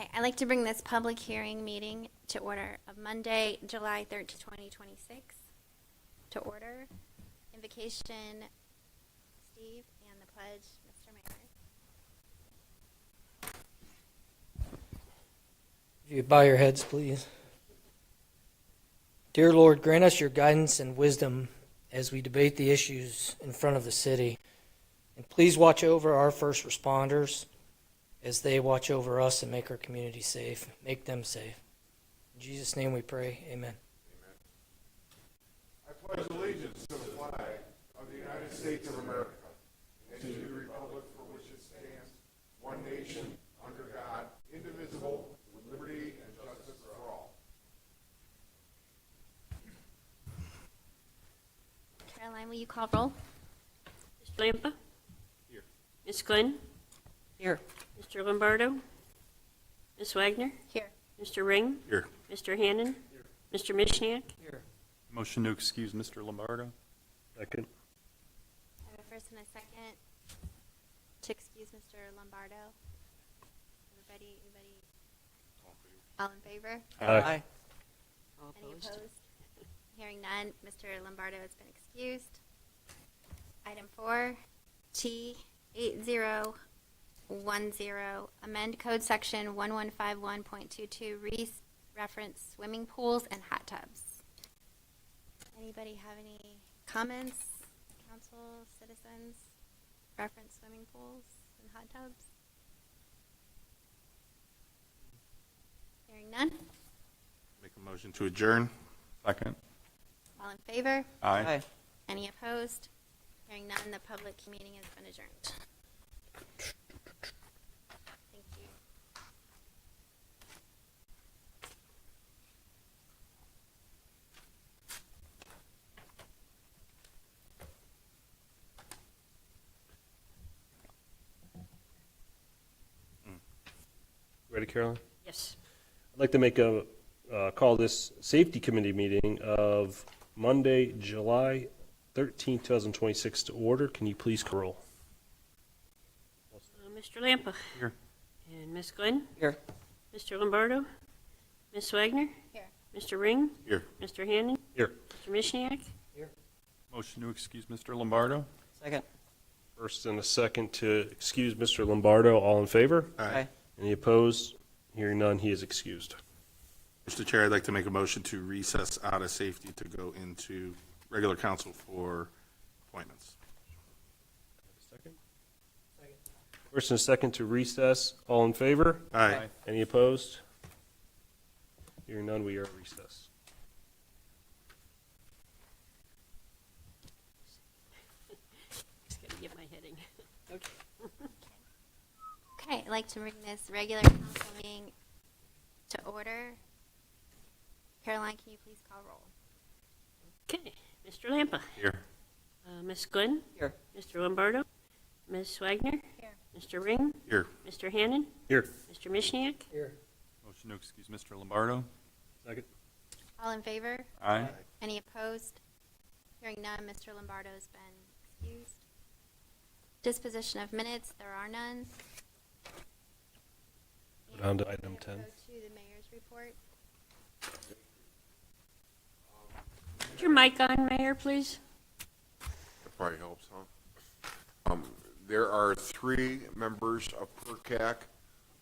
Okay, I'd like to bring this public hearing meeting to order of Monday, July 3rd, 2026. To order. Invocation, Steve, and the pledge, Mr. Mayor. If you bow your heads, please. Dear Lord, grant us your guidance and wisdom as we debate the issues in front of the city. And please watch over our first responders as they watch over us and make our community safe. Make them safe. In Jesus' name we pray. Amen. I pledge allegiance to the flag of the United States of America and to the republic for which it stands, one nation, under God, indivisible, with liberty and justice for all. Caroline, will you call roll? Mr. Lampa? Here. Ms. Glenn? Here. Mr. Lombardo? Ms. Wagner? Here. Mr. Ring? Here. Mr. Hannon? Here. Mr. Mishniak? Here. Motion to excuse Mr. Lombardo. Second. I have a first and a second to excuse Mr. Lombardo. Everybody, all in favor? Aye. Any opposed? Hearing none, Mr. Lombardo has been excused. Item 4, T8010, amend code section 1151.22, reference swimming pools and hot tubs. Anybody have any comments? Council, citizens, reference swimming pools and hot tubs? Hearing none, Make a motion to adjourn. Second. all in favor? Aye. Any opposed? Hearing none, the public meeting has been adjourned. Thank you. Ready, Caroline? Yes. I'd like to make a call this safety committee meeting of Monday, July 13th, 2026 to order. Can you please call roll? Mr. Lampa? Here. And Ms. Glenn? Here. Mr. Lombardo? Ms. Wagner? Here. Mr. Ring? Here. Mr. Hannon? Here. Mr. Mishniak? Motion to excuse Mr. Lombardo. Second. First and a second to excuse Mr. Lombardo. All in favor? Aye. Any opposed? Hearing none, he is excused. Mr. Chair, I'd like to make a motion to recess out of safety to go into regular council for appointments. Second. First and a second to recess. All in favor? Aye. Any opposed? Hearing none, we are at recess. Just gotta get my heading. Okay. Okay, I'd like to bring this regular council meeting to order. Caroline, can you please call roll? Okay. Mr. Lampa? Here. Ms. Glenn? Here. Mr. Lombardo? Ms. Wagner? Here. Mr. Ring? Here. Mr. Hannon? Here. Mr. Mishniak? Here. Motion to excuse Mr. Lombardo. Second. All in favor? Aye. Any opposed? Hearing none, Mr. Lombardo has been excused. Disposition of minutes, there are none. Down to item 10. Go to the mayor's report. Put your mic on, Mayor, please. That probably helps, huh? There are 3 members of PERCAC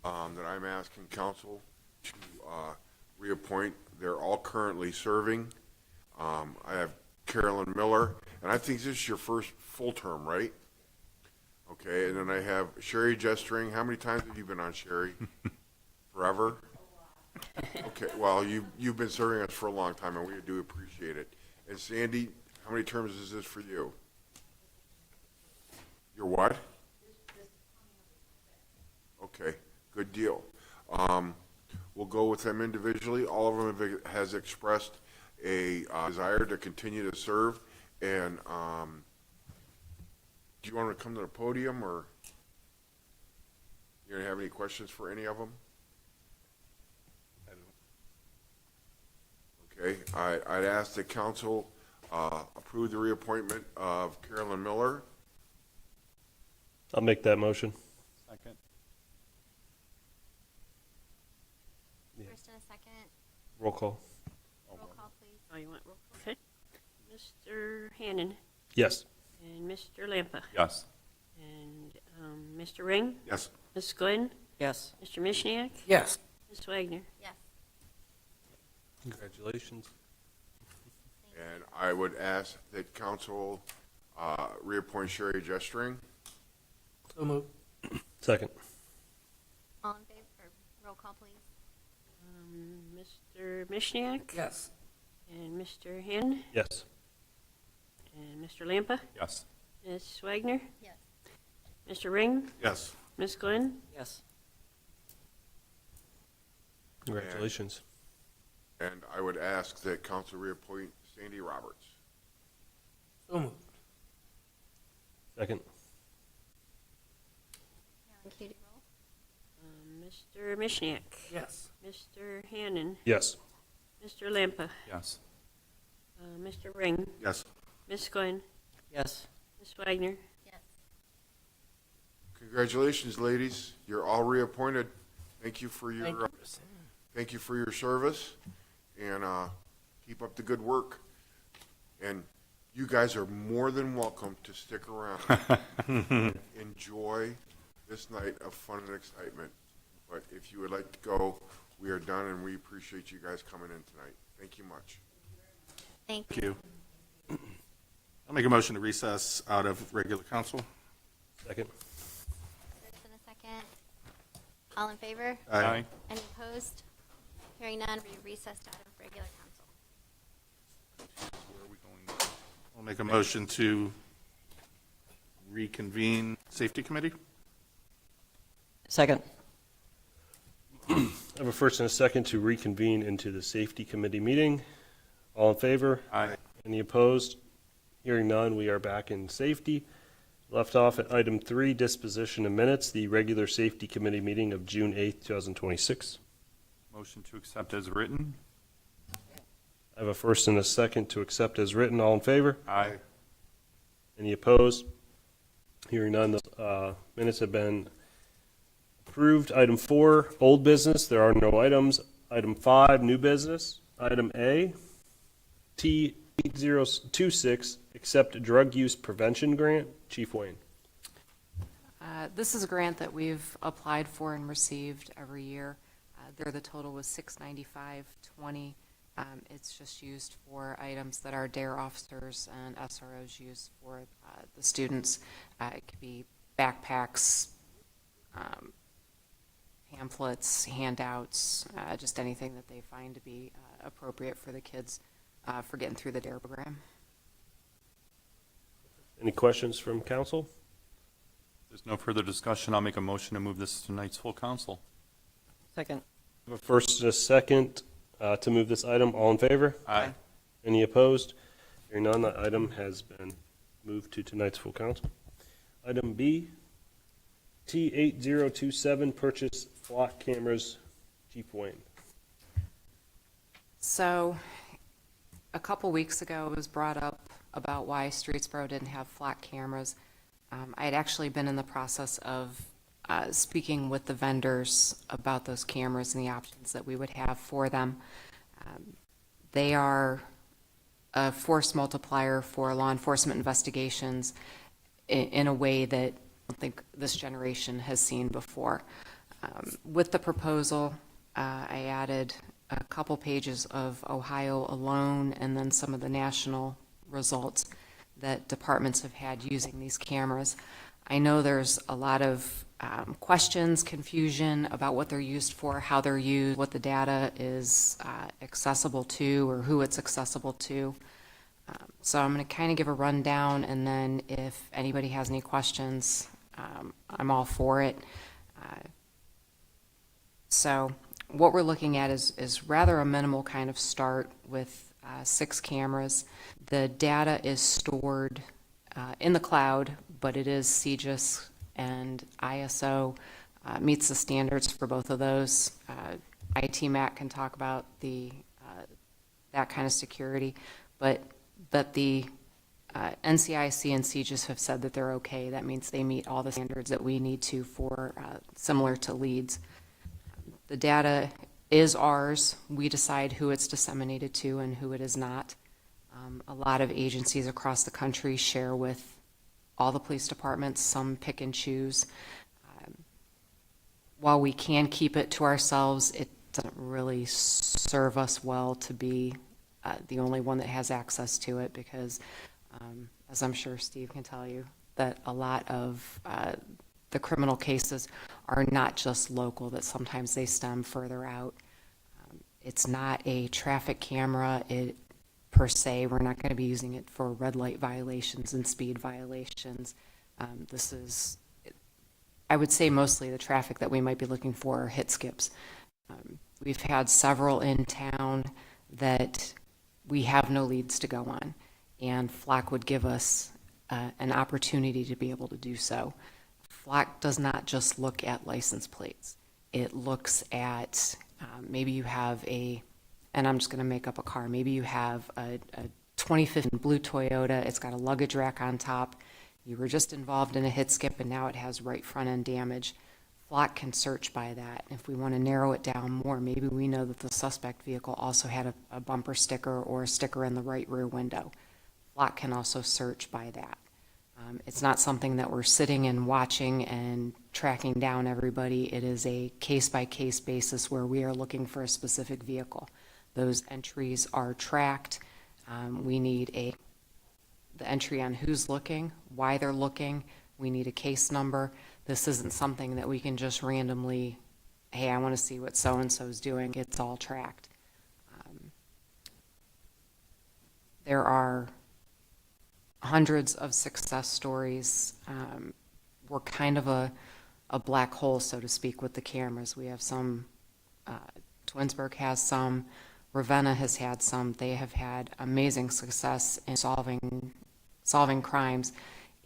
that I'm asking council to reappoint. They're all currently serving. I have Carolyn Miller, and I think this is your first full term, right? Okay, and then I have Sherry Jestring. How many times have you been on, Sherry? Forever? Okay, well, you've been serving us for a long time, and we do appreciate it. And Sandy, how many terms is this for you? Your what? Okay, good deal. We'll go with them individually. All of them has expressed a desire to continue to serve. And do you want to come to the podium, or you gonna have any questions for any of them? Okay, I'd ask the council approve the reappointment of Carolyn Miller. I'll make that motion. Second. and a second. Roll call. Roll call, please. Oh, you want roll call? Okay. Mr. Hannon Yes. and Mr. Lampa Yes. and Mr. Ring, Yes. Ms. Glenn, Yes. Mr. Mishniak, Yes. Ms. Wagner. Yes. Congratulations. And I would ask that council reappoint Sherry Jestring. So moved. Second. All in favor, or roll call, please. Mr. Mishniak Yes. and Mr. Hannon Yes. and Mr. Lampa, Yes. Ms. Wagner, Yes. Mr. Ring, Yes. Ms. Glenn, Yes. Congratulations. And I would ask that council reappoint Sandy Roberts. So moved. Second. Alan, can you do roll? Mr. Mishniak, Yes. Mr. Hannon, Yes. Mr. Lampa, Yes. Mr. Ring, Yes. Ms. Glenn, Yes. Ms. Wagner. Yes. Congratulations, ladies. You're all reappointed. Thank you for Thank your, you. thank you for your service, and keep up the good work. And you guys are more than welcome to stick around. Enjoy this night of fun and excitement. But if you would like to go, we are done, and we appreciate you guys coming in tonight. Thank you much. Thank Thank you. you. I'll make a motion to recess out of regular council. Second. First and a second. All in favor? Aye. Any opposed? Hearing none, we recessed out of regular council. Where are we going? I'll make a motion to reconvene safety committee. Second. I have a first and a second to reconvene into the safety committee meeting. All in favor? Aye. Any opposed? Hearing none, we are back in safety. Left off at item 3, disposition of minutes, the regular safety committee meeting of June 8th, 2026. Motion to accept as written. I have a first and a second to accept as written. All in favor? Aye. Any opposed? Hearing none, the minutes have been approved. Item 4, old business, there are no items. Item 5, new business. Item A, T8026, accept drug use prevention grant. Chief Wayne. This is a grant that we've applied for and received every year. The total was $695.20. It's just used for items that our DARE officers and SROs use for the students. It could be backpacks, pamphlets, handouts, just anything that they find to be appropriate for the kids for getting through the DARE program. Any questions from council? There's no further discussion. I'll make a motion to move this to tonight's full council. Second. I have a first and a second to move this item. All in favor? Aye. Any opposed? Hearing none, that item has been moved to tonight's full council. Item B, T8027, purchase flock cameras. Chief Wayne. So, a couple weeks ago, it was brought up about why Streetsboro didn't have flock cameras. I had actually been in the process of speaking with the vendors about those cameras and the options that we would have for them. They are a force multiplier for law enforcement investigations in a way that I don't think this generation has seen before. With the proposal, I added a couple pages of Ohio alone and then some of the national results that departments have had using these cameras. I know there's a lot of questions, confusion about what they're used for, how they're used, what the data is accessible to, or who it's accessible to. So I'm going to kind of give a rundown, and then if anybody has any questions, I'm all for it. So what we're looking at is rather a minimal kind of start with 6 cameras. The data is stored in the cloud, but it is CGIS and ISO, meets the standards for both of those. IT Matt can talk about that kind of security, but the NCIC and CGIS have said that they're okay. That means they meet all the standards that we need to for similar to leads. The data is ours. We decide who it's disseminated to and who it is not. A lot of agencies across the country share with all the police departments. Some pick and choose. While we can keep it to ourselves, it doesn't really serve us well to be the only one that has access to it because, as I'm sure Steve can tell you, that a lot of the criminal cases are not just local, that sometimes they stem further out. It's not a traffic camera per se. We're not going to be using it for red light violations and speed violations. This is, I would say, mostly the traffic that we might be looking for are hit skips. We've had several in town that we have no leads to go on, and FLAC would give us an opportunity to be able to do so. FLAC does not just look at license plates. It looks at maybe you have and I'm just going to make up a car, maybe you have a 2015 blue Toyota, it's got a luggage rack on top, you were just involved in a hit skip and now it has right front end damage. FLAC can search by that. If we want to narrow it down more, maybe we know that the suspect vehicle also had a bumper sticker or a sticker in the right rear window. FLAC can also search by that. It's not something that we're sitting and watching and tracking down everybody. It is a case-by-case basis where we are looking for a specific vehicle. Those entries are tracked. We need the entry on who's looking, why they're looking. We need a case number. This isn't something that we can just randomly, hey, I want to see what so-and-so's doing. It's all tracked. There are hundreds of success stories. We're kind of a black hole, so to speak, with the cameras. We have some, Twinsburg has some, Ravenna has had some. They have had amazing success in solving crimes,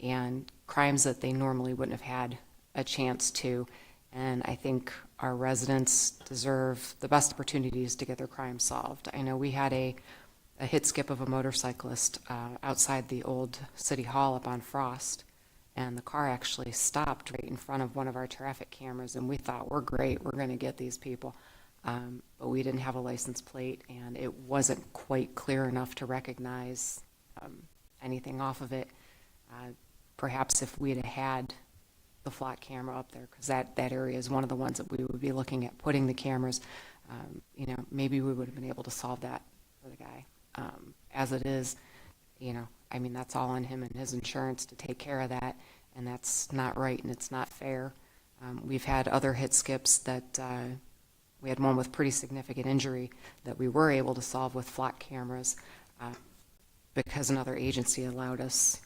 and crimes that they normally wouldn't have had a chance to. And I think our residents deserve the best opportunities to get their crimes solved. I know we had a hit skip of a motorcyclist outside the old city hall up on Frost, and the car actually stopped right in front of one of our traffic cameras, and we thought, we're great, we're going to get these people. But we didn't have a license plate, and it wasn't quite clear enough to recognize anything off of it. Perhaps if we'd have had the flat camera up there, because that area is one of the ones that we would be looking at putting the cameras, maybe we would have been able to solve that for the guy. As it is, that's all on him and his insurance to take care of that, and that's not right and it's not fair. We've had other hit skips that we had one with pretty significant injury that we were able to solve with flat cameras because another agency allowed us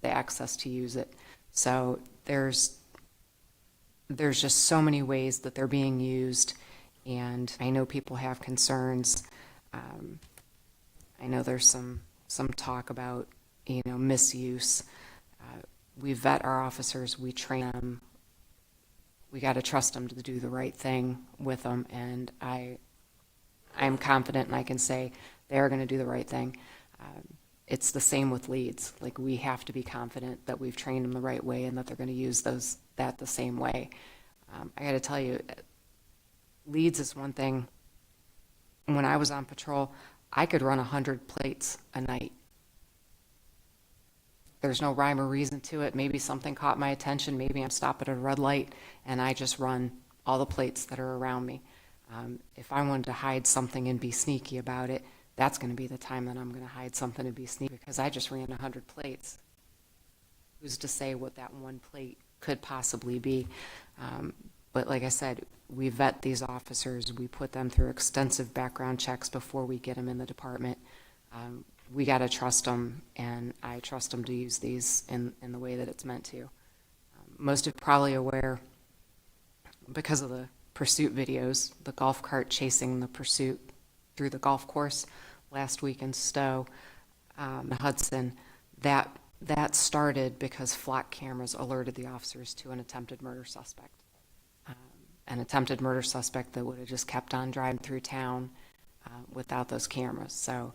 the access to use it. So there's just so many ways that they're being used, and I know people have concerns. I know there's some talk about, misuse. We vet our officers, we train them. We got to trust them to do the right thing with them, and I'm confident and I can say they're going to do the right thing. It's the same with leads. Like, we have to be confident that we've trained them the right way and that they're going to use that the same way. I got to tell you, leads is one thing. When I was on patrol, I could run 100 plates a night. There's no rhyme or reason to it. Maybe something caught my attention. Maybe I'm stopping at a red light and I just run all the plates that are around me. If I wanted to hide something and be sneaky about it, that's going to be the time that I'm going to hide something and be sneaky, because I just ran 100 plates. Who's to say what that one plate could possibly be? But like I said, we vet these officers. We put them through extensive background checks before we get them in the department. We got to trust them, and I trust them to use these in the way that it's meant to. Most of you are probably aware, because of the pursuit videos, the golf cart chasing the pursuit through the golf course last week in Stowe, Hudson, that started because flat cameras alerted the officers to an attempted murder suspect. An attempted murder suspect that would have just kept on driving through town without those cameras. So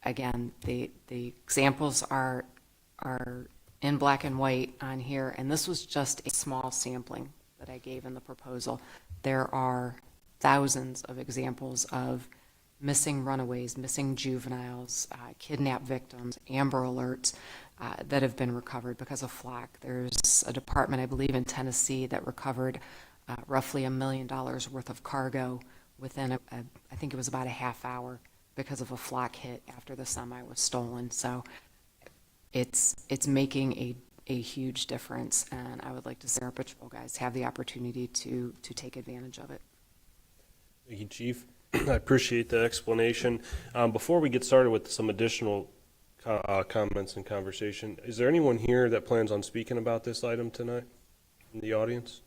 again, the examples are in black and white on here, and this was just a small sampling that I gave in the proposal. There are thousands of examples of missing runaways, missing juveniles, kidnapped victims, Amber Alerts that have been recovered because of flock. There's a department, I believe, in Tennessee that recovered roughly $1 million worth of cargo within, I think it was about a half hour because of a flock hit after the semi was stolen. So it's making a huge difference, and I would like to see our patrol guys have the opportunity to take advantage of it. Thank you, Chief. I appreciate the explanation. Before we get started with some additional comments and conversation, is there anyone here that plans on speaking about this item tonight in the audience?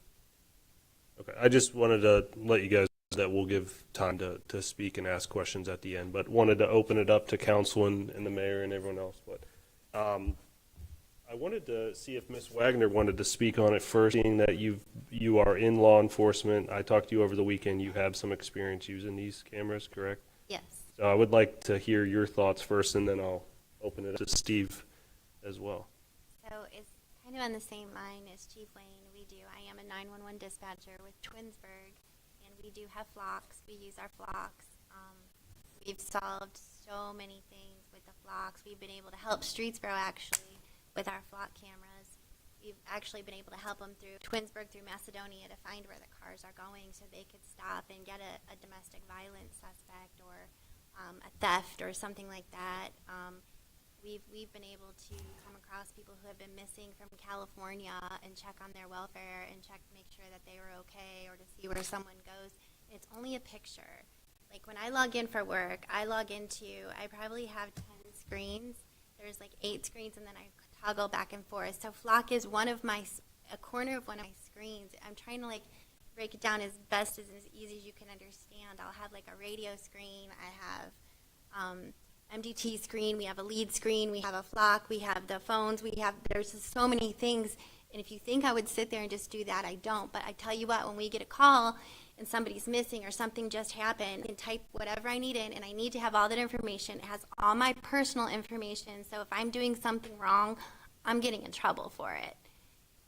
Okay, I just wanted to let you guys know that we'll give time to speak and ask questions at the end, but wanted to open it up to council and the mayor and everyone else. But I wanted to see if Ms. Wagner wanted to speak on it first, seeing that you are in law enforcement. I talked to you over the weekend. You have some experience using these cameras, correct? Yes. So I would like to hear your thoughts first, and then I'll open it up to Steve as well. So it's kind of on the same line as Chief Wayne. I am a 911 dispatcher with Twinsburg, and we do have flocks. We use our flocks. We've solved so many things with the flocks. We've been able to help Streetsboro actually with our flock cameras. We've actually been able to help them through Twinsburg, through Macedonia, to find where the cars are going so they could stop and get a domestic violence suspect or a theft or something like that. We've been able to come across people who have been missing from California and check on their welfare and make sure that they were okay, or to see where someone goes. It's only a picture. Like when I log in for work, I probably have 10 screens. There's like 8 screens, and then I toggle back and forth. So flock is a corner of one of my screens. I'm trying to like break it down as best as easy as you can understand. I'll have like a radio screen. I have MDT screen, we have a lead screen, we have a flock, we have the phones, there's just so many things. And if you think I would sit there and just do that, I don't. But I tell you what, when we get a call and somebody's missing or something just happened, I can type whatever I need in, and I need to have all that information. It has all my personal information, so if I'm doing something wrong, I'm getting in trouble for it.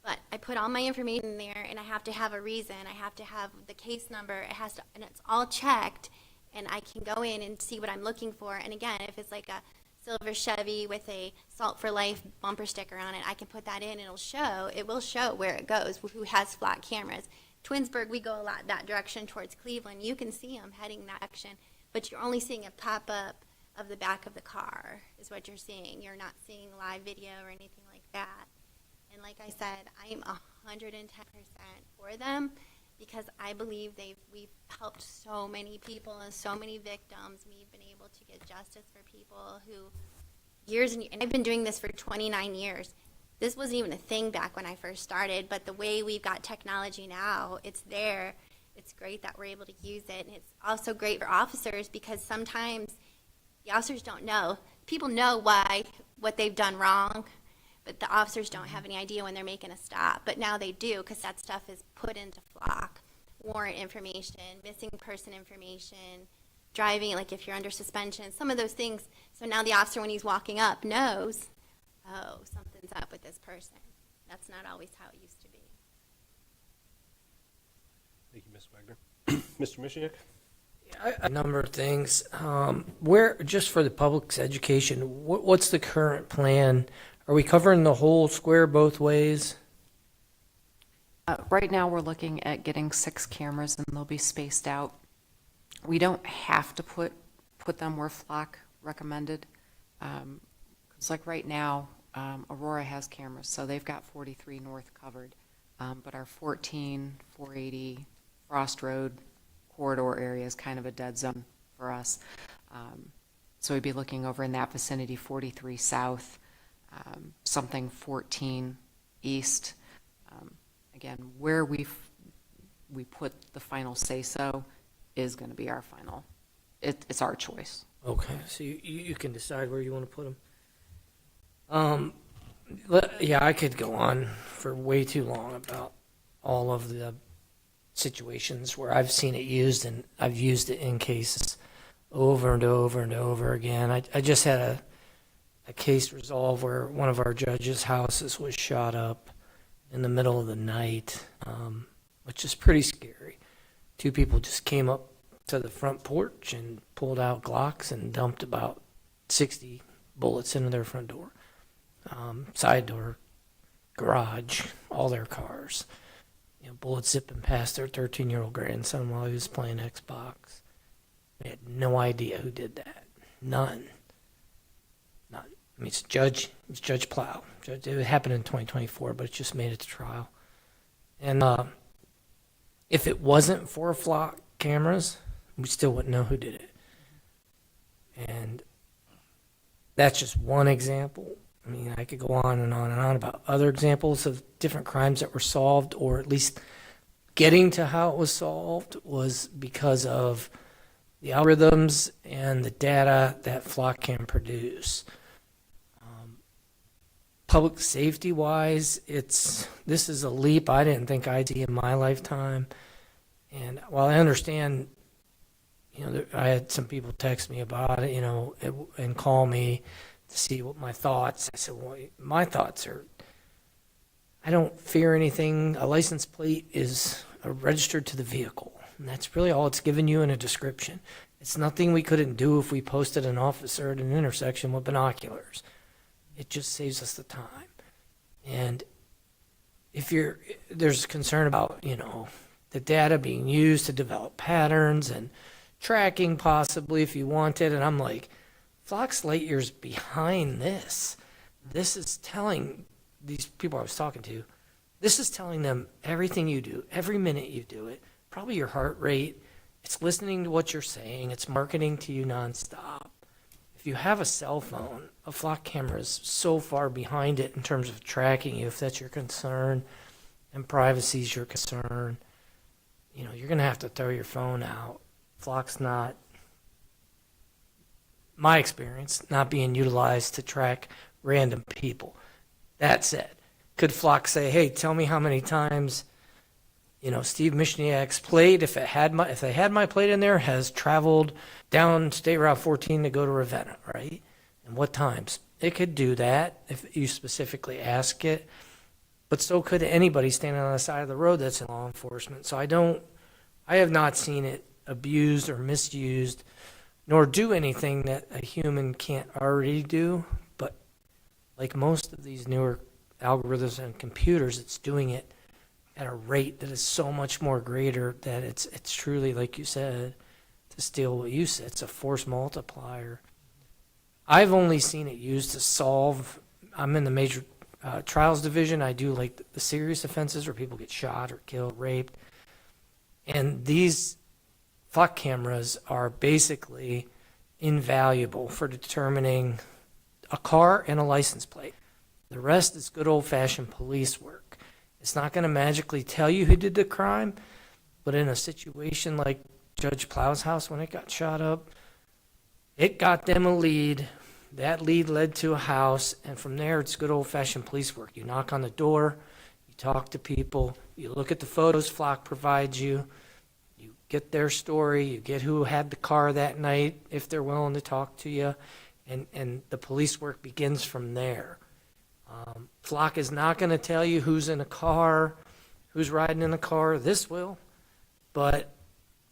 But I put all my information in there, and I have to have a reason. I have to have the case number. And it's all checked. And I can go in and see what I'm looking for. And again, if it's like a silver Chevy with a Salt for Life bumper sticker on it, I can put that in and it will show where it goes, who has flock cameras. Twinsburg, we go a lot that direction towards Cleveland. You can see them heading that direction, but you're only seeing a pop-up of the back of the car is what you're seeing. You're not seeing live video or anything like that. And like I said, I am 110% for them, because I believe we've helped so many people and so many victims. We've been able to get justice for people who and I've been doing this for 29 years. This wasn't even a thing back when I first started, but the way we've got technology now, it's there. It's great that we're able to use it. And it's also great for officers, because sometimes the officers don't know. People know what they've done wrong, but the officers don't have any idea when they're making a stop. But now they do, because that stuff is put into flock. Warrant information, missing person information, driving, like if you're under suspension, some of those things. So now the officer, when he's walking up, knows, oh, something's up with this person. That's not always how it used to be. Thank you, Ms. Wagner. Mr. Mishiak? A number of things. Just for the public's education, what's the current plan? Are we covering the whole square both ways? Right now, we're looking at getting 6 cameras, and they'll be spaced out. We don't have to put them where flock recommended. It's like right now, Aurora has cameras, so they've got 43 North covered. But our 14, 480, Frost Road corridor area is kind of a dead zone for us. So we'd be looking over in that vicinity, 43 South, something 14 East. Again, where we put the final say-so is going to be our final. It's our choice. Okay, so you can decide where you want to put them. Yeah, I could go on for way too long about all of the situations where I've seen it used, and I've used it in cases over and over and over again. I just had a case resolved where one of our judges' houses was shot up in the middle of the night, which is pretty scary. two people just came up to the front porch and pulled out Glocks and dumped about 60 bullets into their front door, side door, garage, all their cars. You know, bullets zipping past their 13-year-old grandson while he was playing Xbox. They had no idea who did that. None. None. I mean, it's Judge Plow. It happened in 2024, but it just made it to trial. And if it wasn't for flock cameras, we still wouldn't know who did it. And that's just one example. I mean, I could go on and on and on about other examples of different crimes that were solved, or at least getting to how it was solved was because of the algorithms and the data that flock can produce. Public safety wise, this is a leap I didn't think I'd see in my lifetime. And while I understand, you know, I had some people text me about it, you know, and call me to see what my thoughts. I said, well, my thoughts are, I don't fear anything. A license plate is registered to the vehicle. And that's really all it's given you in a description. It's nothing we couldn't do if we posted an officer at an intersection with binoculars. It just saves us the time. And if there's concern about, you know, the data being used to develop patterns and tracking possibly if you want it. And I'm like, Flock's light years behind this. This is telling these people I was talking to, this is telling them everything you do, every minute you do it, probably your heart rate. It's listening to what you're saying. It's marketing to you nonstop. If you have a cell phone, a flock camera is so far behind it in terms of tracking you, if that's your concern, and privacy is your concern. You know, you're going to have to throw your phone out. Flock's not, my experience, not being utilized to track random people. That said, could Flock say, hey, tell me how many times, you know, Steve Mishniak's plate, if they had my plate in there, has traveled down State Route 14 to go to Ravenna, right? And what times? It could do that if you specifically ask it. But so could anybody standing on the side of the road that's in law enforcement. So I have not seen it abused or misused, nor do anything that a human can't already do. But like most of these newer algorithms and computers, it's doing it at a rate that is so much more greater that it's truly, like you said, to steal what you said, it's a force multiplier. I've only seen it used to solve, I'm in the major trials division. I do like the serious offenses where people get shot or killed, raped. And these flock cameras are basically invaluable for determining a car and a license plate. The rest is good old-fashioned police work. It's not going to magically tell you who did the crime, but in a situation like Judge Plow's house when it got shot up, it got them a lead. That lead led to a house, and from there it's good old-fashioned police work. You knock on the door, you talk to people, you look at the photos Flock provides you, you get their story, you get who had the car that night, if they're willing to talk to you, and the police work begins from there. Flock is not going to tell you who's in a car, who's riding in a car. This will. But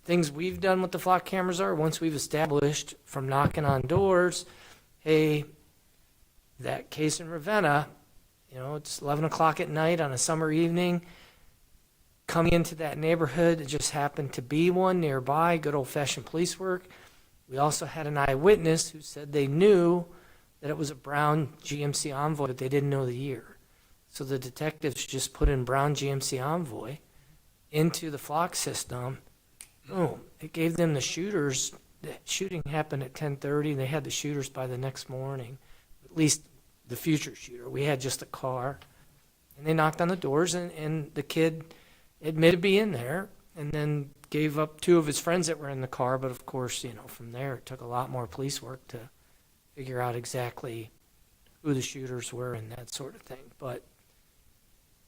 things we've done with the Flock cameras are, once we've established from knocking on doors, hey, that case in Ravenna, you know, it's 11 o'clock at night on a summer evening, coming into that neighborhood, it just happened to be one nearby, good old-fashioned police work. We also had an eyewitness who said they knew that it was a brown GMC Envoy, but they didn't know the year. So the detectives just put in brown GMC Envoy into the Flock system. Boom. It gave them the shooters. The shooting happened at 10:30. They had the shooters by the next morning, at least the future shooter. We had just a car. And they knocked on the doors, and the kid admitted being there and then gave up two of his friends that were in the car. But, of course, you know, from there it took a lot more police work to figure out exactly who the shooters were and that sort of thing. But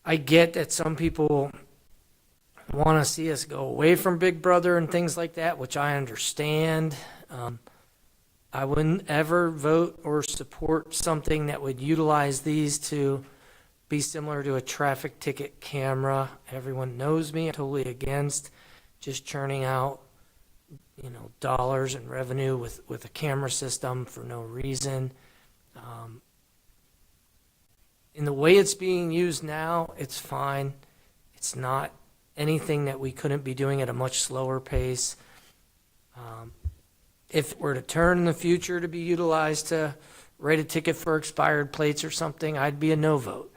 I get that some people want to see us go away from Big Brother and things like that, which I understand. I wouldn't ever vote or support something that would utilize these to be similar to a traffic ticket camera. Everyone knows me. I'm totally against just churning out, dollars and revenue with a camera system for no reason. In the way it's being used now, it's fine. It's not anything that we couldn't be doing at a much slower pace. If it were to turn in the future to be utilized to write a ticket for expired plates or something, I'd be a no vote.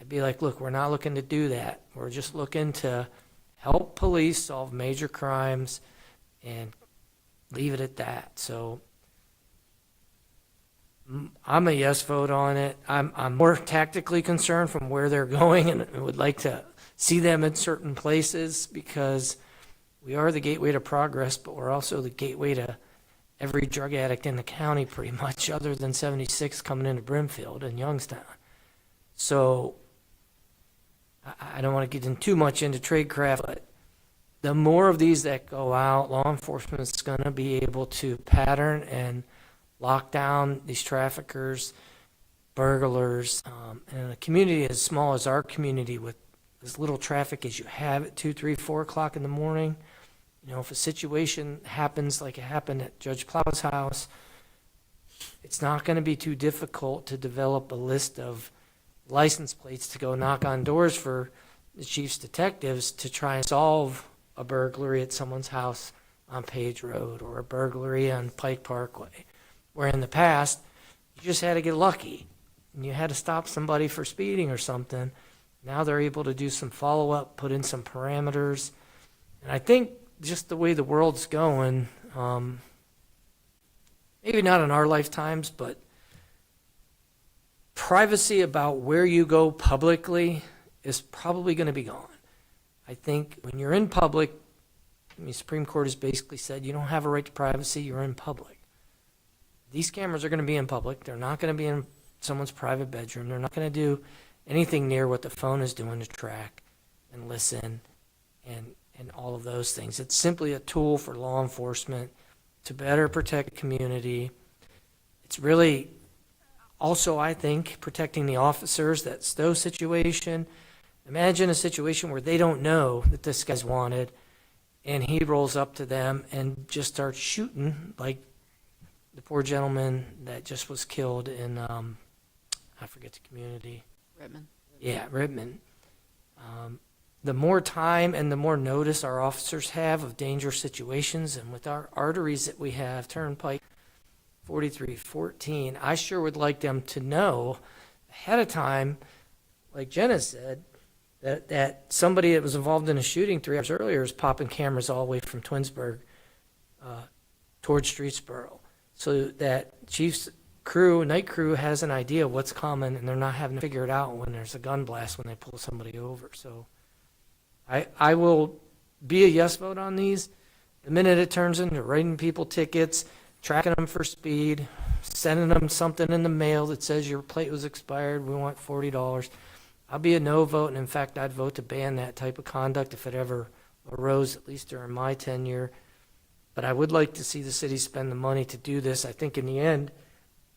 I'd be like, look, we're not looking to do that. We're just looking to help police solve major crimes and leave it at that. So I'm a yes vote on it. I'm more tactically concerned from where they're going and would like to see them in certain places because we are the gateway to progress, but we're also the gateway to every drug addict in the county pretty much, other than 76 coming into Brimfield and Youngstown. So I don't want to get in too much into tradecraft, but the more of these that go out, law enforcement is going to be able to pattern and lock down these traffickers, burglars, and a community as small as our community with as little traffic as you have at 2, 3, 4 o'clock in the morning. If a situation happens like it happened at Judge Plow's house, it's not going to be too difficult to develop a list of license plates to go knock on doors for the chief's detectives to try and solve a burglary at someone's house on Page Road or a burglary on Pike Parkway. Where in the past, you just had to get lucky and you had to stop somebody for speeding or something. Now they're able to do some follow-up, put in some parameters. And I think just the way the world's going, maybe not in our lifetimes, but privacy about where you go publicly is probably going to be gone. I think when you're in public, Supreme Court has basically said you don't have a right to privacy, you're in public. These cameras are going to be in public. They're not going to be in someone's private bedroom. They're not going to do anything near what the phone is doing to track and listen and all of those things. It's simply a tool for law enforcement to better protect the community. It's really also, I think, protecting the officers. That Stowe situation. Imagine a situation where they don't know that this guy's wanted and he rolls up to them and just starts shooting like the poor gentleman that just was killed in, I forget the community. Rittman. Yeah, Rittman. The more time and the more notice our officers have of dangerous situations, and with our arteries that we have, Turnpike 4314, I sure would like them to know ahead of time, like Jenna said, that somebody that was involved in a shooting 3 hours earlier is popping cameras all the way from Twinsburg towards Streetsboro, so that Chief's night crew has an idea of what's coming, and they're not having to figure it out when there's a gun blast when they pull somebody over. So I will be a yes vote on these. The minute it turns into writing people tickets, tracking them for speed, sending them something in the mail that says your plate was expired, we want $40, I'll be a no vote. And in fact, I'd vote to ban that type of conduct if it ever arose, at least during my tenure. But I would like to see the city spend the money to do this. I think in the end,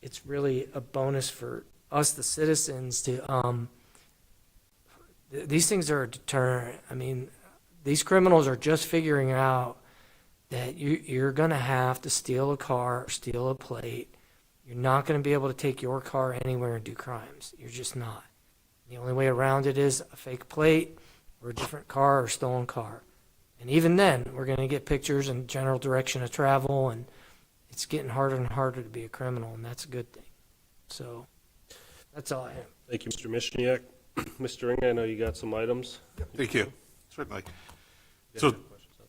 it's really a bonus for us, the citizens, to, these things are a deterrent. I mean, these criminals are just figuring out that you're going to have to steal a car, or steal a plate. You're not going to be able to take your car anywhere and do crimes. You're just not. The only way around it is a fake plate or a different car or stolen car. And even then, we're going to get pictures and general direction of travel, and it's getting harder and harder to be a criminal, and that's a good thing. So that's all I have. Thank you, Mr. Mishniak. Mr. Ring, I know you got some items. Thank you. Certainly. You So- guys have questions on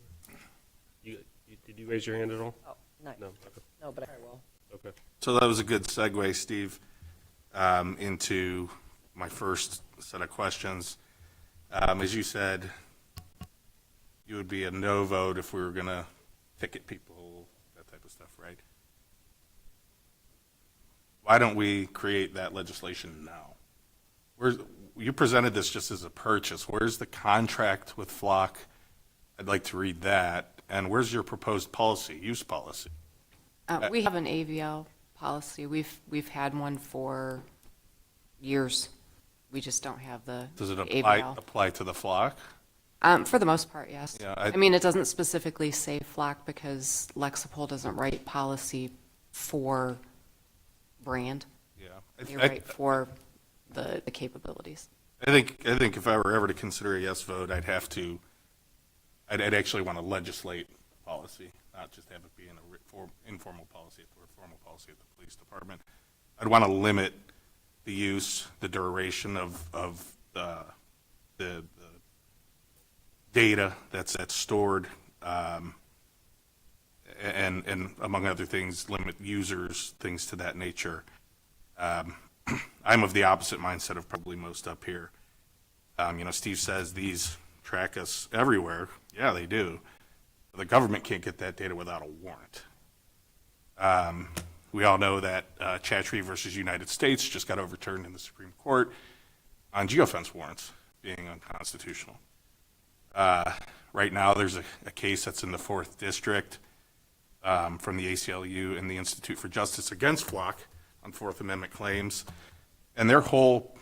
that? Did you raise your hand at all? Oh, no, No? Okay. no, but I will. Okay. So that was a good segue, Steve, into my first set of questions. As you said, you would be a no vote if we were going to ticket people, that type of stuff, right? Why don't we create that legislation now? You presented this just as a purchase. Where's the contract with Flock? I'd like to read that. And where's your proposed policy, use policy? We have an AVL policy. We've had one for years. We just don't have the Does it AVL. apply to the Flock? For the most part, yes. Yeah, I mean, it doesn't specifically say flock because Lexipol doesn't write policy for brand. Yeah. They write for the capabilities. I think if I were ever to consider a yes vote, I'd actually want to legislate policy, not just have it be an informal policy or formal policy at the police department. I'd want to limit the use, the duration of the data that's stored, and among other things, limit users, things to that nature. I'm of the opposite mindset of probably most up here. Steve says these track us everywhere. Yeah, they do. The government can't get that data without a warrant. We all know that Chattree versus United States just got overturned in the Supreme Court on geofence warrants being unconstitutional. Right now, there's a case that's in the 4th District from the ACLU and the Institute for Justice against Flock on Fourth Amendment claims, and their whole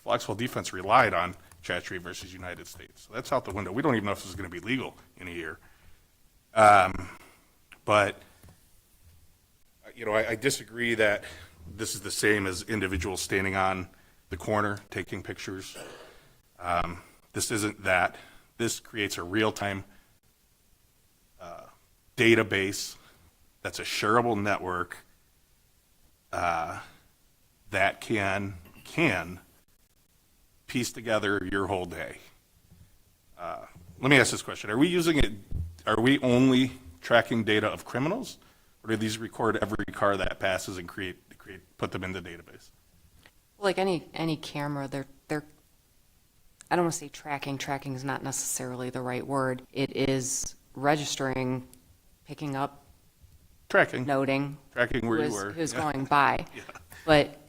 Flock's whole defense relied on Chattree versus United States. So that's out the window. We don't even know if this is going to be legal in a year. But I disagree that this is the same as individuals standing on the corner taking pictures. This isn't that. This creates a real-time database that's a shareable network that can piece together your whole day. Let me ask this question. Are we only tracking data of criminals, or do these record every car that passes and put them in the database? Like any camera, they're I don't want to say tracking. Tracking is not necessarily the right word. It is registering, picking up, Tracking noting where you who's were. who's Yeah. going by. Yeah. But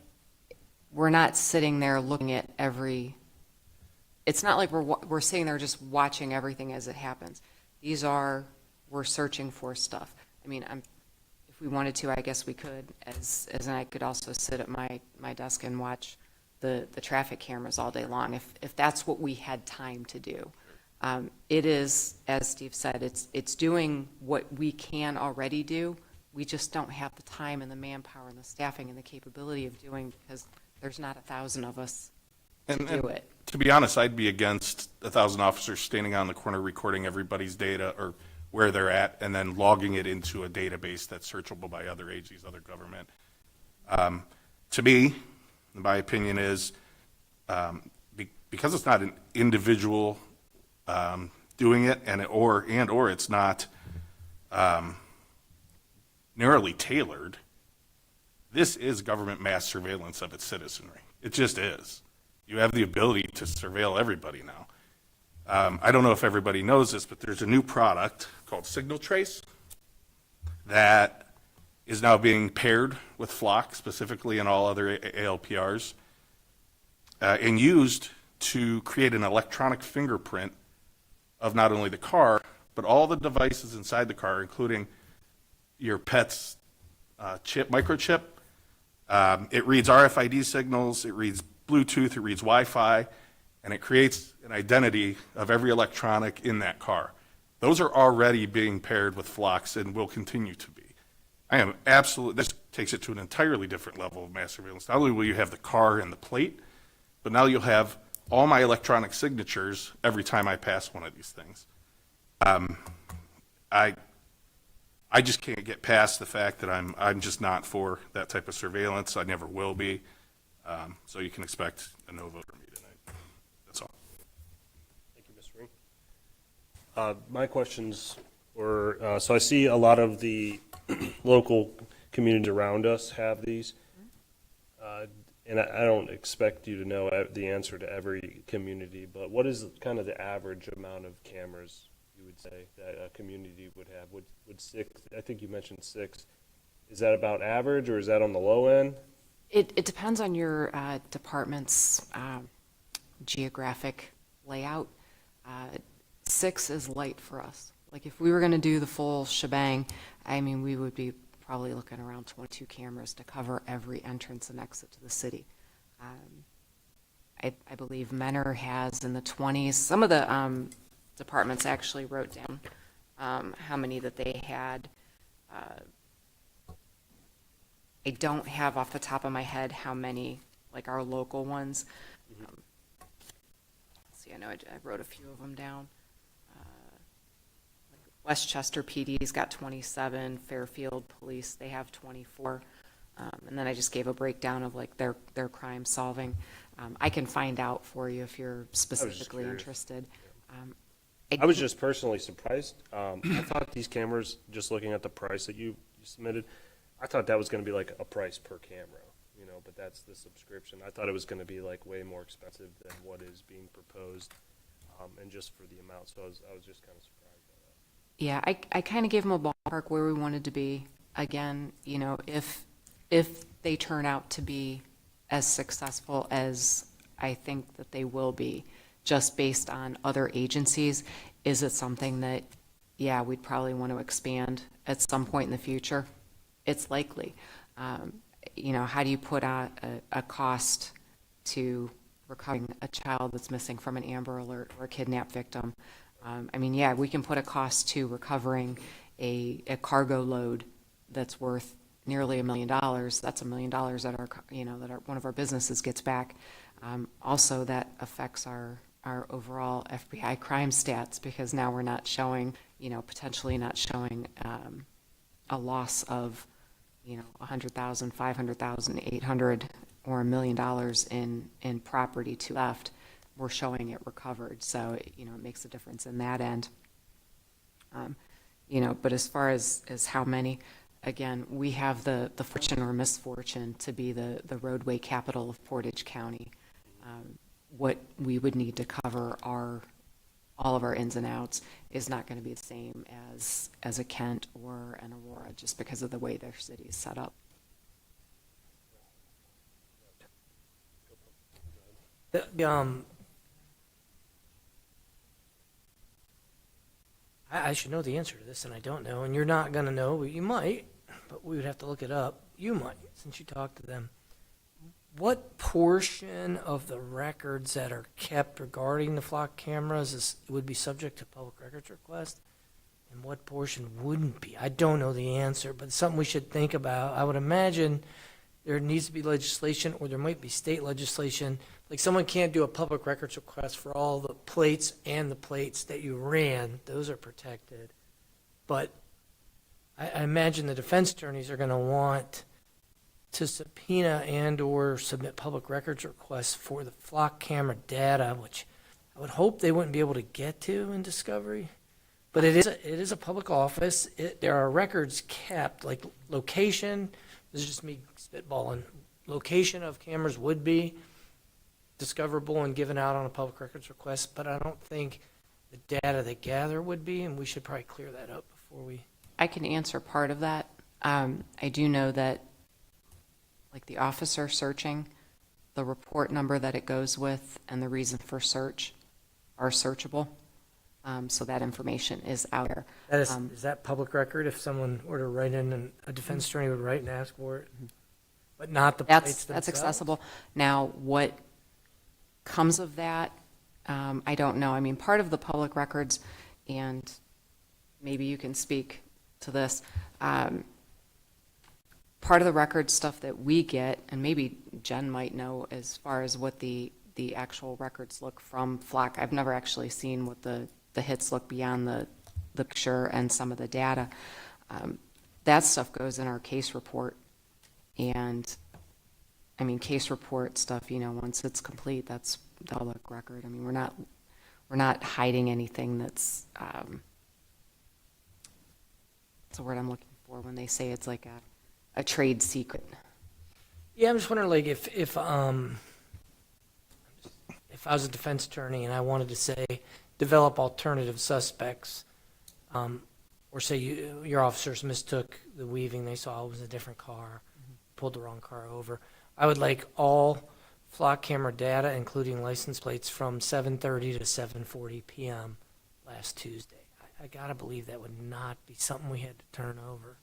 we're not sitting there looking at it's not like we're sitting there just watching everything as it happens. We're searching for stuff. I mean, if we wanted to, I guess we could, as I could also sit at my desk and watch the traffic cameras all day long, if that's what we had time to do. It is, as Steve said, it's doing what we can already do. We just don't have the time and the manpower and the staffing and the capability of doing, because there's not 1,000 of us to do it. To be honest, I'd be against 1,000 officers standing on the corner recording everybody's data or where they're at and then logging it into a database that's searchable by other agencies, other government. To me, my opinion is because it's not an individual doing it, or it's not narrowly tailored, this is government mass surveillance of its citizenry. It just is. You have the ability to surveil everybody now. I don't know if everybody knows this, but there's a new product called Signal Trace that is now being paired with Flock, specifically and all other ALPRs, and used to create an electronic fingerprint of not only the car, but all the devices inside the car, including your pet's microchip. It reads RFID signals, it reads Bluetooth, it reads Wi-Fi, and it creates an identity of every electronic in that car. Those are already being paired with Flocks and will continue to be. This takes it to an entirely different level of mass surveillance. Not only will you have the car and the plate, but now you'll have all my electronic signatures every time I pass one of these things. I just can't get past the fact that I'm just not for that type of surveillance. I never will be. So you can expect a no vote from me tonight. That's all. Thank you, Mr. Ring. My questions were, so I see a lot of the local communities around us have these. And I don't expect you to know the answer to every community, but what is kind of the average amount of cameras you would say that a community would have? Would 6, I think you mentioned 6, is that about average or is that on the low end? It depends on your department's geographic layout. 6 is light for us. Like if we were going to do the full shebang, I mean, we would be probably looking around 22 cameras to cover every entrance and exit to the city. I believe Menor has in the 20s. Some of the departments actually wrote down how many that they had. I don't have off the top of my head how many, like our local ones. Let's see, I know I wrote a few of them down. Westchester PD's got 27, Fairfield Police, they have 24. And then I just gave a breakdown of like their crime solving. I can find out for you if you're specifically curious. interested. I was just personally surprised. I thought these cameras, just looking at the price that you submitted, I thought that was going to be like a price per camera, but that's the subscription. I thought it was going to be like way more expensive than what is being proposed, and just for the amount. So I was just kind of surprised by that. Yeah, I kind of gave them a ballpark where we wanted to be. Again, if they turn out to be as successful as I think that they will be, just based on other agencies, is it something that, yeah, we'd probably want to expand at some point in the future? It's likely. How do you put out a cost to recovering a child that's missing from an Amber Alert or a kidnap victim? Yeah, we can put a cost to recovering a cargo load that's worth nearly $1 million. That's $1 million that one of our businesses gets back. Also, that affects our overall FBI crime stats, because now we're not showing, potentially not showing a loss of, 100,000, 500,000, 800, or $1 million in property to left. We're showing it recovered, so it makes a difference in that end. But as far as how many, again, we have the fortune or misfortune to be the roadway capital of Portage County. What we would need to cover all of our ins and outs is not going to be the same as a Kent or an Aurora, just because of the way their city is set up. I should know the answer to this, and I don't know, and you're not going to know, but you might, but we would have to look it up. You might, since you talked to them. What portion of the records that are kept regarding the flock cameras would be subject to public records request, and what portion wouldn't be? I don't know the answer, but it's something we should think about. I would imagine there needs to be legislation, or there might be state legislation. Like, someone can't do a public records request for all the plates and the plates that you ran. Those are protected. But I imagine the defense attorneys are going to want to subpoena and or submit public records requests for the flock camera data, which I would hope they wouldn't be able to get to in discovery. But it is a public office. There are records kept, like location. This is just me spitballing. Location of cameras would be discoverable and given out on a public records request, but I don't think the data they gather would be, and we should probably clear that up before we. I can answer part of that. I do know that, like the officer searching, the report number that it goes with and the reason for search are searchable. So that information is out there. That is that public record if someone were to write in and a defense attorney would write and ask for it? But not the plates That's themselves? accessible. Now, what comes of that, I don't know. Part of the public records, and maybe you can speak to this, part of the record stuff that we get, and maybe Jen might know as far as what the actual records look from flock. I've never actually seen what the hits look beyond the picture and some of the data. That stuff goes in our case report. And, case report stuff, once it's complete, that's the public record. We're not hiding anything that's, what's the word I'm looking for when they say it's like a trade secret. Yeah, I'm just wondering, like, if I was a defense attorney and I wanted to say, develop alternative suspects, or say your officers mistook the weaving, they saw it was a different car, pulled the wrong car over. I would like all flock camera data, including license plates, from 7:30 to 7:40 p.m. last Tuesday. I gotta believe that would not be something we had to turn over.